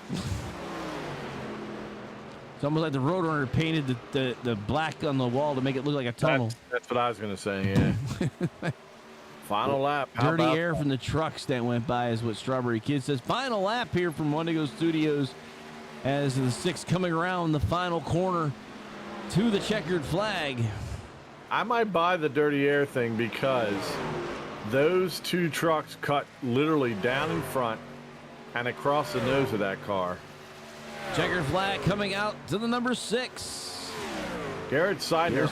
[SPEAKER 2] It's almost like the Roadrunner painted the black on the wall to make it look like a tunnel.
[SPEAKER 3] That's what I was going to say, yeah. Final lap.
[SPEAKER 2] Dirty air from the trucks that went by is what Strawberry Kid says. Final lap here from Wendigo Studios as the six coming around the final corner to the checkered flag.
[SPEAKER 3] I might buy the dirty air thing because those two trucks cut literally down in front and across the nose of that car.
[SPEAKER 2] Checkered flag coming out to the number 6.
[SPEAKER 3] Garrett Seidner.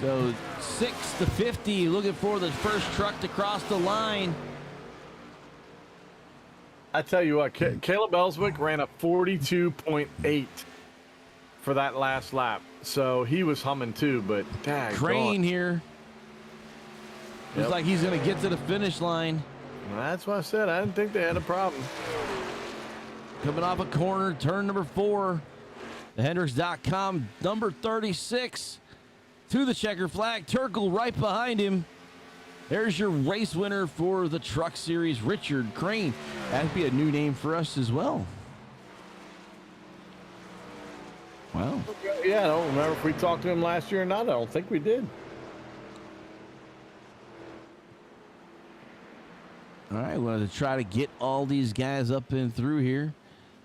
[SPEAKER 2] So 6 to 50, looking for the first truck to cross the line.
[SPEAKER 3] I tell you what, Caleb Ellswick ran a 42.8 for that last lap. So he was humming too, but dang.
[SPEAKER 2] Crane here. Looks like he's going to get to the finish line.
[SPEAKER 3] That's what I said. I didn't think they had a problem.
[SPEAKER 2] Coming off a corner, turn number 4. The Hendricks.com number 36 to the checker flag. Turkel right behind him. There's your race winner for the Truck Series, Richard Crane. That'd be a new name for us as well. Wow.
[SPEAKER 3] Yeah, I don't remember if we talked to him last year or not. I don't think we did.
[SPEAKER 2] All right, we're going to try to get all these guys up and through here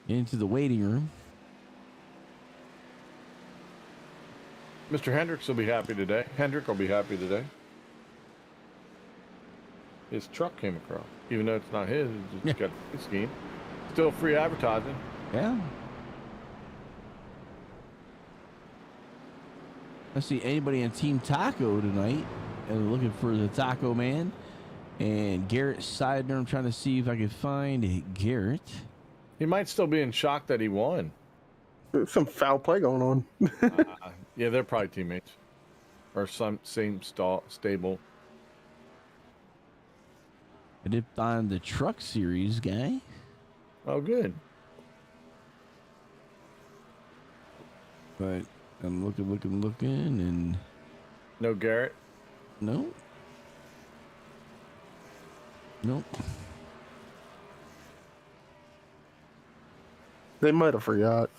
[SPEAKER 2] into the waiting room.
[SPEAKER 3] Mr. Hendricks will be happy today. Hendrick will be happy today. His truck came across, even though it's not his. It's just got a scheme. Still free advertising.
[SPEAKER 2] Yeah. Let's see anybody in Team Taco tonight. And looking for the Taco Man. And Garrett Seidner. I'm trying to see if I can find Garrett.
[SPEAKER 3] He might still be in shock that he won.
[SPEAKER 4] There's some foul play going on.
[SPEAKER 3] Yeah, they're probably teammates. Or some same stable.
[SPEAKER 2] I did find the Truck Series guy.
[SPEAKER 3] Oh, good.
[SPEAKER 2] But I'm looking, and
[SPEAKER 3] No Garrett?
[SPEAKER 2] no. Nope.
[SPEAKER 4] They might have forgot.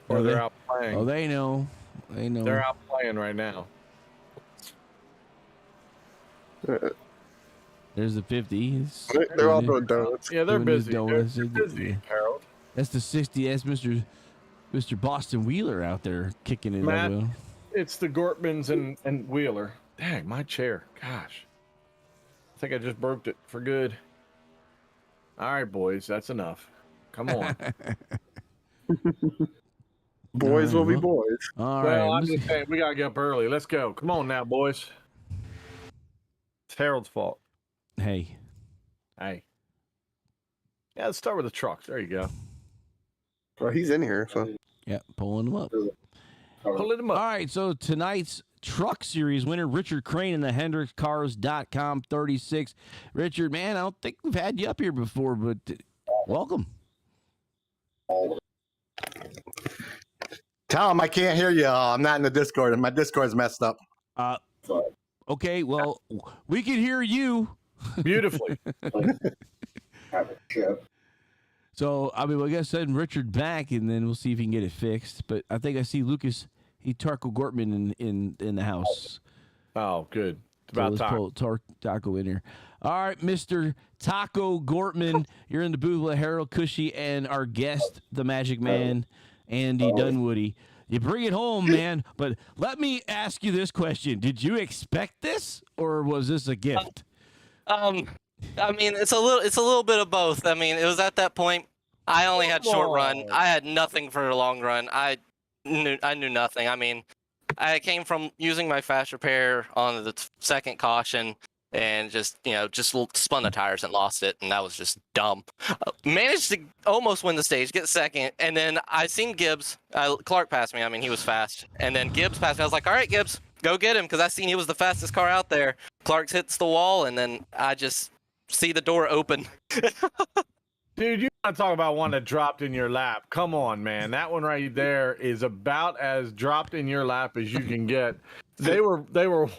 [SPEAKER 3] Or
[SPEAKER 2] Oh,
[SPEAKER 3] they're
[SPEAKER 2] they-
[SPEAKER 3] out playing.
[SPEAKER 2] Oh, they know. They know.
[SPEAKER 3] They're out playing right now.
[SPEAKER 2] There's the 50.
[SPEAKER 4] They're all doing donuts.
[SPEAKER 3] Yeah, they're
[SPEAKER 2] Doing his
[SPEAKER 3] busy.
[SPEAKER 2] donuts.
[SPEAKER 3] They're busy, Harold.
[SPEAKER 2] That's the 60. That's Mr. Boston Wheeler out there kicking it.
[SPEAKER 3] Matt.
[SPEAKER 2] Elbow.
[SPEAKER 3] It's the Gortmans and Wheeler. Dang, my chair. Gosh. I think I just broke it for good. All right, boys. That's enough. Come on.
[SPEAKER 4] Boys will be boys.
[SPEAKER 2] All
[SPEAKER 3] Well,
[SPEAKER 2] right.
[SPEAKER 3] I'm just saying, we got to get up early. Let's go. Come on now, boys. It's Harold's fault.
[SPEAKER 2] Hey.
[SPEAKER 3] Hey. Yeah, let's start with the trucks. There you go.
[SPEAKER 4] Well, he's in here, so.
[SPEAKER 2] Yeah, pulling them up.
[SPEAKER 3] Pulling them
[SPEAKER 2] All
[SPEAKER 3] up.
[SPEAKER 2] right, so tonight's Truck Series winner, Richard Crane in the HendricksCars.com 36. Richard, man, I don't think we've had you up here before, but welcome.
[SPEAKER 6] Tom, I can't hear you. I'm not in the Discord, and my Discord's messed up.
[SPEAKER 2] Okay, well, we can hear you.
[SPEAKER 3] Beautifully.
[SPEAKER 2] So, I mean, I guess send Richard back, and then we'll see if he can get it fixed. But I think I see Lucas, Taco Gortman in the house.
[SPEAKER 3] Oh, good. It's
[SPEAKER 2] So
[SPEAKER 3] about
[SPEAKER 2] let's
[SPEAKER 3] time.
[SPEAKER 2] pull Taco in here. All right, Mr. Taco Gortman, you're in the booth with Harold Cushy and our guest, the Magic Man, Andy Dunwoody. You bring it home, man. But let me ask you this question: did you expect this, or was this a gift?
[SPEAKER 7] I mean, it's a little bit of both. I mean, it was at that point I only had short run. I had nothing for a long run. I knew nothing. I mean, I came from using my fast repair on the second caution and just spun the tires and lost it, and that was just dumb. Managed to almost win the stage, get second, and then I seen Gibbs. Clark passed me. I mean, he was fast, and then Gibbs passed me. I was like, all right, Gibbs, go get him, because I seen he was the fastest car out there. Clark hits the wall, and then I just see the door open.
[SPEAKER 3] Dude, you want to talk about one that dropped in your lap. Come on, man. That one right there is about as dropped in your lap as you can get. They were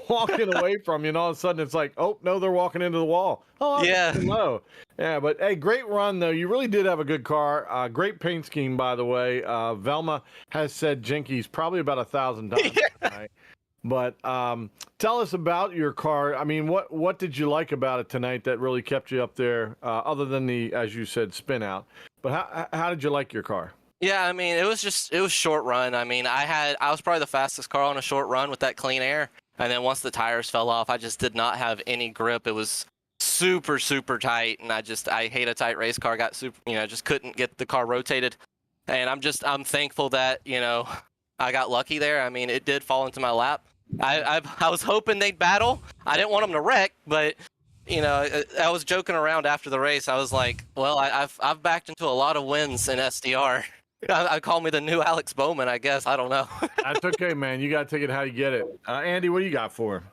[SPEAKER 3] walking away from you, and all of a sudden it's like, oh, no, they're walking into the wall. Oh,
[SPEAKER 7] Yeah.
[SPEAKER 3] Hello. Yeah, but, hey, great run, though. You really did have a good car. Great paint scheme, by the way. Velma has said Jinkies probably about 1,000 times tonight. But tell us about your car. I mean, what did you like about it tonight that really kept you up there, other than the, as you said, spin out? But how did you like your car?
[SPEAKER 7] Yeah, I mean, it was short run. I mean, I was probably the fastest car on a short run with that clean air. And then once the tires fell off, I just did not have any grip. It was super, super tight. And I hate a tight race car. Got super, just couldn't get the car rotated. And I'm thankful that, I got lucky there. I mean, it did fall into my lap. I was hoping they'd battle. I didn't want them to wreck, but I was joking around after the race. I was like, well, I've backed into a lot of wins in SDR. I call me the new Alex Bowman, I guess. I don't know.
[SPEAKER 3] That's okay, man. You got to take it how you get it. Andy, what do you got for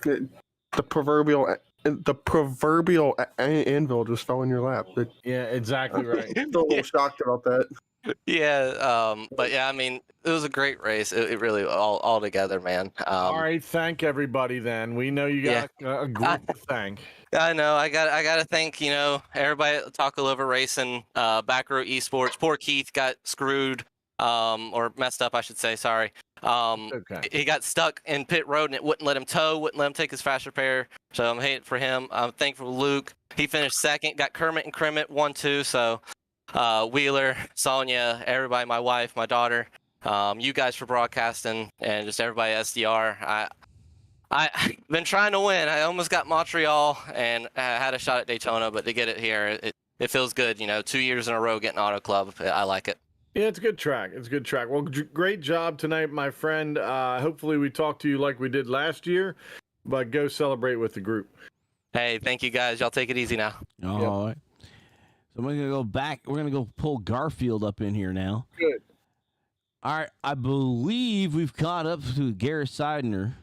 [SPEAKER 3] him?
[SPEAKER 4] The proverbial anvil just fell in your lap.
[SPEAKER 3] Yeah, exactly right.
[SPEAKER 4] Still a little shocked about that.
[SPEAKER 7] Yeah, but yeah, I mean, it was a great race. It really all together, man.
[SPEAKER 3] All right, thank everybody then. We know you got a group to thank.
[SPEAKER 7] I know. I got to thank everybody at Taco Lover Racing, Back Row Esports. Poor Keith got screwed, or messed up, I should say. Sorry.
[SPEAKER 3] Okay.
[SPEAKER 7] He got stuck in pit road and it wouldn't let him tow, wouldn't let him take his fast repair. So I'm hating for him. I'm thankful for Luke. He finished second. Got Kermit and Kermit 1-2. So Wheeler, Sonia, everybody, my wife, my daughter, you guys for broadcasting, and just everybody at SDR. I've been trying to win. I almost got Montreal and I had a shot at Daytona, but to get it here, it feels good. 2 years in a row getting Auto Club. I like it.
[SPEAKER 3] Yeah, it's a good track. It's a good track. Well, great job tonight, my friend. Hopefully we talk to you like we did last year, but go celebrate with the group.
[SPEAKER 7] Hey, thank you guys. Y'all take it easy now.
[SPEAKER 2] All right. So we're going to go back. We're going to go pull Garfield up in here now.
[SPEAKER 3] Good.
[SPEAKER 2] All right. I believe we've caught up to Garrett Seidner.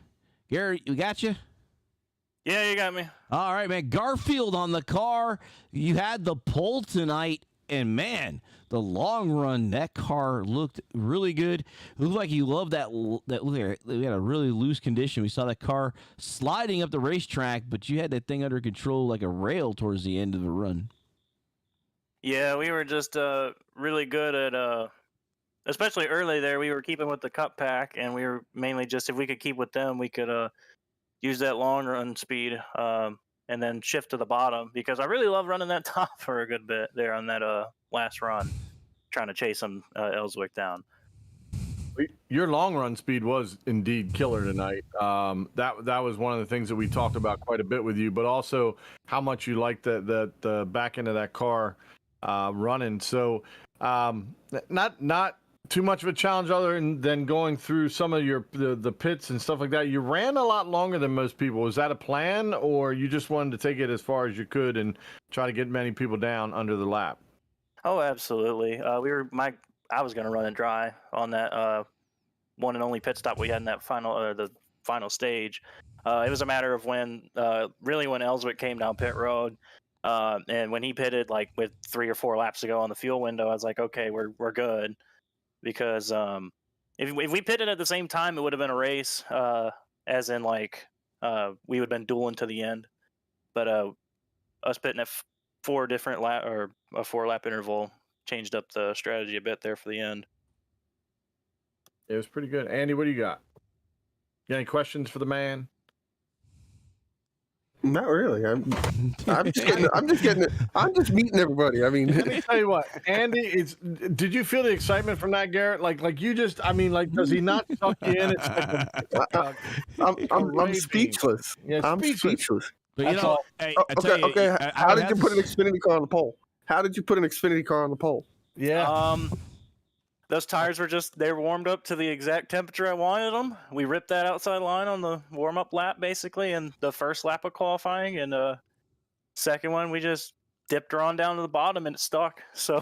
[SPEAKER 2] Garrett, we got you?
[SPEAKER 8] Yeah, you got me.
[SPEAKER 2] All right, man. Garfield on the car. You had the pole tonight, and man, the long run, that car looked really good. It looked like you loved that. We had a really loose condition. We saw that car sliding up the racetrack, but you had that thing under control like a rail towards the end of the run.
[SPEAKER 8] Yeah, we were just really good at, especially early there, we were keeping with the cup pack, and we were mainly just, if we could keep with them, we could use that long run speed and then shift to the bottom, because I really love running that top for a good bit there on that last run, trying to chase some Ellswick down.
[SPEAKER 3] Your long run speed was indeed killer tonight. That was one of the things that we talked about quite a bit with you, but also how much you liked the back end of that car running. So not too much of a challenge other than going through some of the pits and stuff like that. You ran a lot longer than most people. Was that a plan, or you just wanted to take it as far as you could and try to get many people down under the lap?
[SPEAKER 8] Oh, absolutely. I was going to run it dry on that one and only pit stop we had in that the final stage. It was a matter of when Ellswick came down pit road, and when he pitted like with 3 or 4 laps to go on the fuel window, I was like, okay, we're good, because if we pitted at the same time, it would have been a race, as in like we would have been dueling to the end. But us pitting at 4 different or a 4-lap interval changed up the strategy a bit there for the end.
[SPEAKER 3] It was pretty good. Andy, what do you got? You got any questions for the man?
[SPEAKER 4] Not really. I'm just meeting everybody. I mean,
[SPEAKER 3] let me tell you what, Andy, did you feel the excitement from that, Garrett? Like you just, I mean, like, does he not suck you in?
[SPEAKER 4] I'm speechless.
[SPEAKER 3] Yeah,
[SPEAKER 4] I'm speechless.
[SPEAKER 2] But hey,
[SPEAKER 4] okay. How did you put an Xfinity car on the pole? How did you put an Xfinity car on the pole?
[SPEAKER 3] Yeah.
[SPEAKER 8] Those tires they were warmed up to the exact temperature I wanted them. We ripped that outside line on the warm-up lap, basically, in the first lap of qualifying. And second one, we just dipped her on down to the bottom, and it stuck. So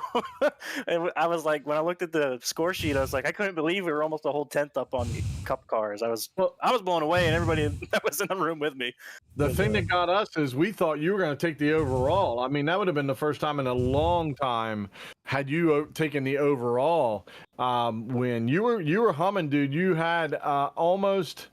[SPEAKER 8] I was like, when I looked at the score sheet, I was like, I couldn't believe we were almost a whole tenth up on the cup cars. I was blown away, and everybody that was in the room with me.
[SPEAKER 3] The thing that got us is we thought you were going to take the overall. I mean, that would have been the first time in a long time had you taken the overall. When you were humming, dude. You had almost.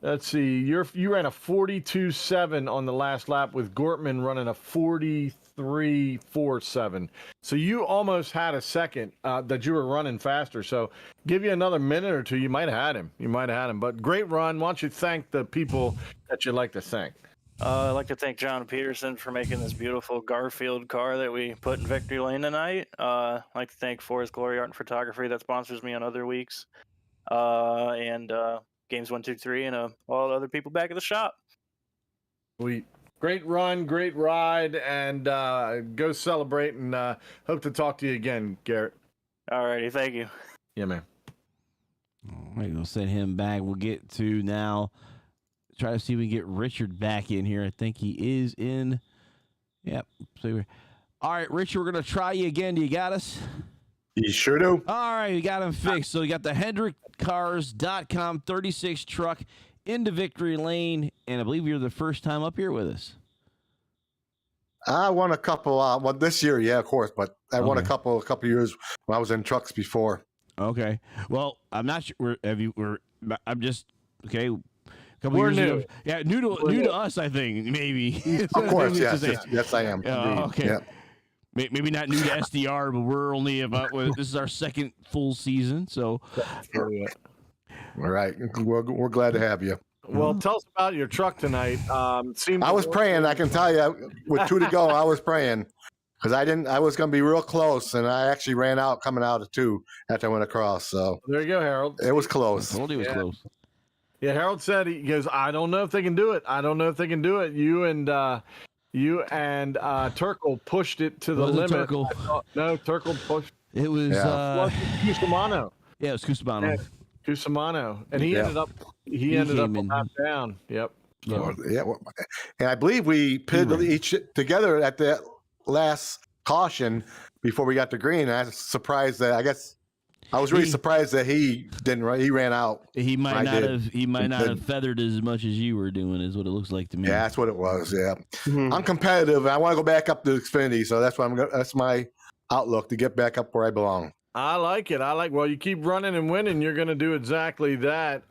[SPEAKER 3] Let's see. You ran a 42.7 on the last lap with Gortman running a 43.47. So you almost had a second that you were running faster. So give you another minute or two, you might have had him. But great run. Why don't you thank the people that you'd like to thank?
[SPEAKER 8] I'd like to thank John Peterson for making this beautiful Garfield car that we put in victory lane tonight. I'd like to thank Forest Glory Art and Photography that sponsors me on other weeks. And Games 1, 2, 3, and all the other people back at the shop.
[SPEAKER 3] Sweet. Great run, great ride, and go celebrate, and hope to talk to you again, Garrett.
[SPEAKER 8] All righty, thank you.
[SPEAKER 3] Yeah, man.
[SPEAKER 2] All right, we'll send him back. We'll get to now. Try to see if we can get Richard back in here. I think he is in. Yep. All right, Richard, we're going to try you again. Do you got us?
[SPEAKER 6] You sure do.
[SPEAKER 2] All right, we got him fixed. So we got the HendrickCars.com 36 truck into victory lane, and I believe you're the first time up here with us.
[SPEAKER 6] I won a couple. Well, this year, yeah, of course, but I won a couple years when I was in trucks before.
[SPEAKER 2] Okay. Well, I'm not sure. I'm just okay. A couple
[SPEAKER 3] We're
[SPEAKER 2] years
[SPEAKER 3] new.
[SPEAKER 2] ago. Yeah, new to us, I think maybe.
[SPEAKER 6] Of course, yes, I am.
[SPEAKER 2] Okay.
[SPEAKER 6] Yeah.
[SPEAKER 2] Maybe not new to SDR, but we're only about. This is our second full season, so.
[SPEAKER 6] All right, we're glad to have you.
[SPEAKER 3] Well, tell us about your truck tonight. Seemed
[SPEAKER 6] I was praying. I can tell you, with 2 to go, I was praying because I was going to be real close, and I actually ran out coming out of 2 after I went across. So
[SPEAKER 3] There you go, Harold.
[SPEAKER 6] it was
[SPEAKER 2] I
[SPEAKER 6] close.
[SPEAKER 2] told you it was
[SPEAKER 3] Yeah.
[SPEAKER 2] close.
[SPEAKER 3] Yeah, Harold said he goes, I don't know if they can do it. I don't know if they can do it. You and Turkle pushed it to the
[SPEAKER 2] Wasn't
[SPEAKER 3] limit.
[SPEAKER 2] Turkle.
[SPEAKER 3] No, Turkle pushed.
[SPEAKER 2] It was
[SPEAKER 3] Cusimano.
[SPEAKER 2] yeah, it was Custabano.
[SPEAKER 3] Cusimano, and he
[SPEAKER 6] Yeah.
[SPEAKER 3] ended up
[SPEAKER 2] came
[SPEAKER 3] a
[SPEAKER 2] in.
[SPEAKER 3] lap down. Yep. So,
[SPEAKER 6] Yeah, and I believe we pitted each together at the last caution before we got to green. I was surprised that I was really surprised that he didn't. He ran out.
[SPEAKER 2] He might
[SPEAKER 6] I
[SPEAKER 2] not
[SPEAKER 6] did.
[SPEAKER 2] have. He might not have
[SPEAKER 6] Didn't.
[SPEAKER 2] feathered as much as you were doing. Is what it looks like to me.
[SPEAKER 6] Yeah, that's what it was. Yeah,
[SPEAKER 4] Mhm.
[SPEAKER 6] I'm competitive. And I want to go back up to Xfinity, so that's what I'm. That's my outlook to get back up where I belong.
[SPEAKER 3] I like it. Well, you keep running and winning, you're going to do exactly that.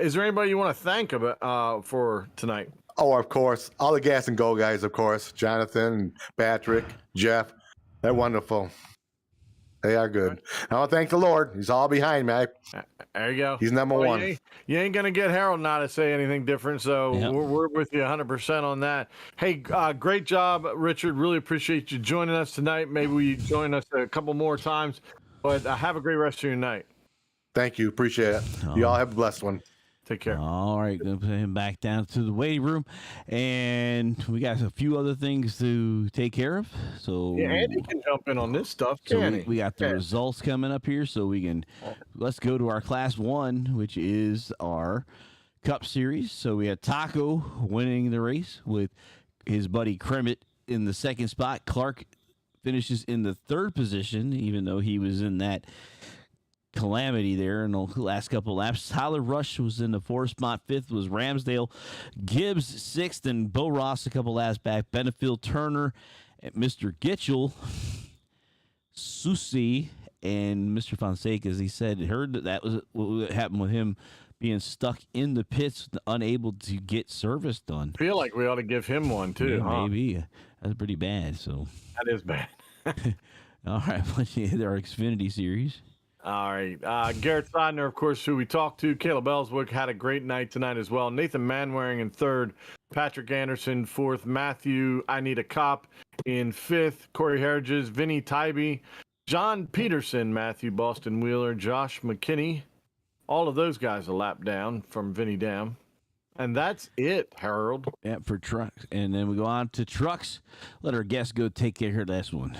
[SPEAKER 3] Is there anybody you want to thank for tonight?
[SPEAKER 6] Oh, of course, all the gas and go guys. Of course, Jonathan, Patrick, Jeff. They're wonderful. They are good. I want to thank the Lord. He's all behind me.
[SPEAKER 3] There you go.
[SPEAKER 6] He's number
[SPEAKER 3] Well,
[SPEAKER 6] one.
[SPEAKER 3] You ain't going to get Harold not to say anything different, so
[SPEAKER 2] Yep.
[SPEAKER 3] we're with you 100% on that. Hey, great job, Richard. Really appreciate you joining us tonight. Maybe we join us a couple more times, but have a great rest of your night.
[SPEAKER 6] Thank you. Appreciate it. You all have a blessed one.
[SPEAKER 3] Take care.
[SPEAKER 2] All right, gonna put him back down to the waiting room, and we got a few other things to take care of. So
[SPEAKER 3] Yeah, Andy can jump in on this stuff,
[SPEAKER 2] So
[SPEAKER 3] can he?
[SPEAKER 2] we got the
[SPEAKER 3] Yeah.
[SPEAKER 2] results coming up here, so we can let's go to our Class 1, which is our Cup Series. So we had Taco winning the race with his buddy Kremet in the second spot. Clark finishes in the third position, even though he was in that calamity there in the last couple laps. Tyler Rush was in the fourth spot. Fifth was Ramsdale. Gibbs sixth, and Bo Ross a couple laps back. Benefield, Turner, and Mr. Gitchell, Susi, and Mr. Fonseca, as he said, heard that was what happened with him being stuck in the pits, unable to get service done.
[SPEAKER 3] Feel like we ought to give him one too.
[SPEAKER 2] Yeah,
[SPEAKER 3] huh?
[SPEAKER 2] maybe. That's pretty bad. So,
[SPEAKER 3] That is bad.
[SPEAKER 2] all right, let's see our Xfinity series.
[SPEAKER 3] All right. Garrett Seidner, of course, who we talked to. Caleb Ellswick had a great night tonight as well. Nathan Manwaring in third. Patrick Anderson fourth. Matthew I Need a Cop in fifth. Corey Herridges, Vinny Tybee, John Peterson, Matthew Boston Wheeler, Josh McKinney. All of those guys a lap down from Vinny Dam. And that's it, Harold.
[SPEAKER 2] Yeah, for trucks. And then we go on to trucks. Let our guest go take care of her last one.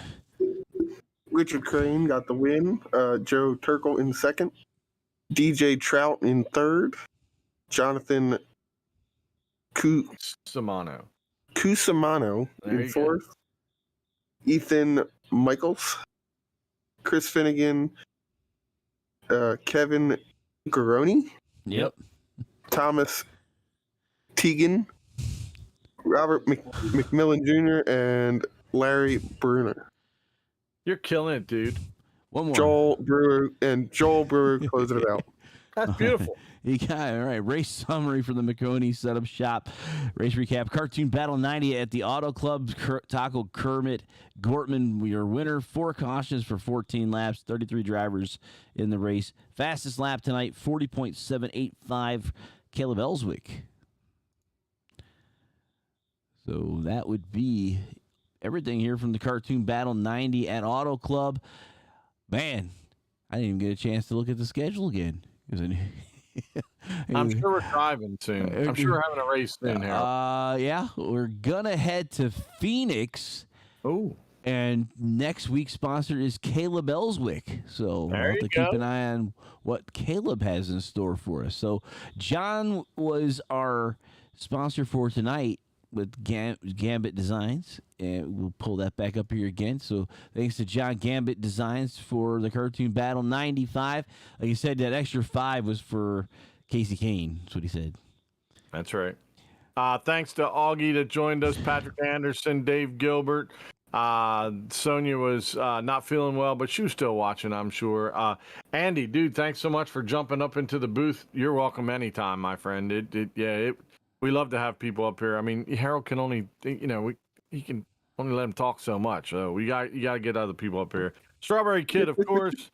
[SPEAKER 4] Richard Crane got the win. Joe Turkle in second. DJ Trout in third. Jonathan
[SPEAKER 3] Samano.
[SPEAKER 4] Cusimano
[SPEAKER 3] There
[SPEAKER 4] in
[SPEAKER 3] you go.
[SPEAKER 4] fourth. Ethan Michaels. Chris Finnegan. Kevin Garoni.
[SPEAKER 2] Yep.
[SPEAKER 4] Thomas Teagan. Robert McMillan Jr. and Larry Bruner.
[SPEAKER 3] You're killing it, dude.
[SPEAKER 2] One more.
[SPEAKER 4] Joel Brewer closing it out.
[SPEAKER 3] That's beautiful.
[SPEAKER 2] You got it. All right. Race summary for the McConey Setup Shop. Race recap. Cartoon Battle 90 at the Auto Club. Taco Kermit Gortman, your winner. 4 cautions for 14 laps. 33 drivers in the race. Fastest lap tonight, 40.785. Caleb Ellswick. So that would be everything here from the Cartoon Battle 90 at Auto Club. Man, I didn't even get a chance to look at the schedule again.
[SPEAKER 3] I'm sure we're driving soon. I'm sure we're having a race soon, Harold.
[SPEAKER 2] Yeah, we're gonna head to Phoenix,
[SPEAKER 3] Oh,
[SPEAKER 2] and next week's sponsor is Caleb Ellswick. So we'll
[SPEAKER 3] There
[SPEAKER 2] have
[SPEAKER 3] you
[SPEAKER 2] to keep
[SPEAKER 3] go.
[SPEAKER 2] an eye on what Caleb has in store for us. So John was our sponsor for tonight with Gambit Designs, and we'll pull that back up here again. So thanks to John Gambit Designs for the Cartoon Battle 95. Like you said, that extra 5 was for Casey Kane. That's what he said.
[SPEAKER 3] that's right. Thanks to Augie that joined us, Patrick Anderson, Dave Gilbert. Sonia was not feeling well, but she was still watching, I'm sure. Andy, dude, thanks so much for jumping up into the booth. You're welcome anytime, my friend. We love to have people up here. I mean, Harold can only, he can only let him talk so much. So you got to get other people up here. Strawberry Kid, of course,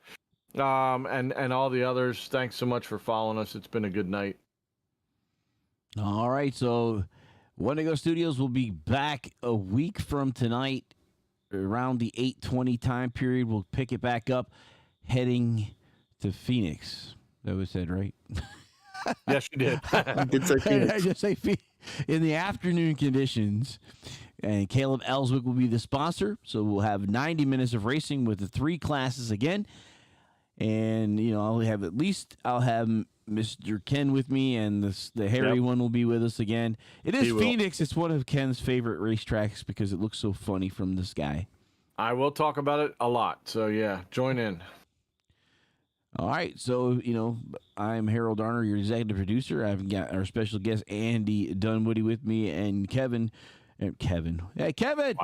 [SPEAKER 3] and all the others. Thanks so much for following us. It's been a good night.
[SPEAKER 2] All right, so Wendigo Studios will be back a week from tonight around the 8:20 time period. We'll pick it back up heading to Phoenix. That was said, right?
[SPEAKER 3] Yes, you did.
[SPEAKER 4] I did say Phoenix.
[SPEAKER 2] I just say in the afternoon conditions. And Caleb Ellswick will be the sponsor. So we'll have 90 minutes of racing with the 3 classes again. And, you know, I'll have Mr. Ken with me, and the hairy one will be with us again. It is Phoenix. It's one of Ken's favorite racetracks because it looks so funny from the sky.
[SPEAKER 3] I will talk about it a lot. So, yeah, join in.
[SPEAKER 2] All right. So, you know, I'm Harold Arner, your executive producer. I've got our special guest, Andy Dunwoody, with me, and Kevin. Hey, Kevin! Kevin!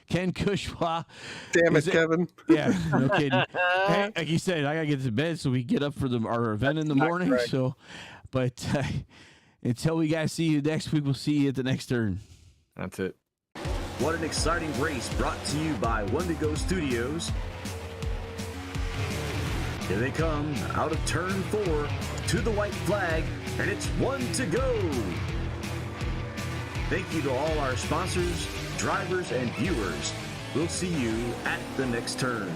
[SPEAKER 2] Ken Kushwa.
[SPEAKER 4] Damn it, Kevin.
[SPEAKER 2] Yeah, no kidding. Hey, like you said, I got to get to bed so we get up for our event in the morning.
[SPEAKER 3] Correct.
[SPEAKER 2] So, but until we guys see you next week, we'll see you at the next turn.
[SPEAKER 3] That's it.
[SPEAKER 1] What an exciting race brought to you by Wendigo Studios. Here they come out of turn 4 to the white flag, and it's 1 to go. Thank you to all our sponsors, drivers, and viewers. We'll see you at the next turn.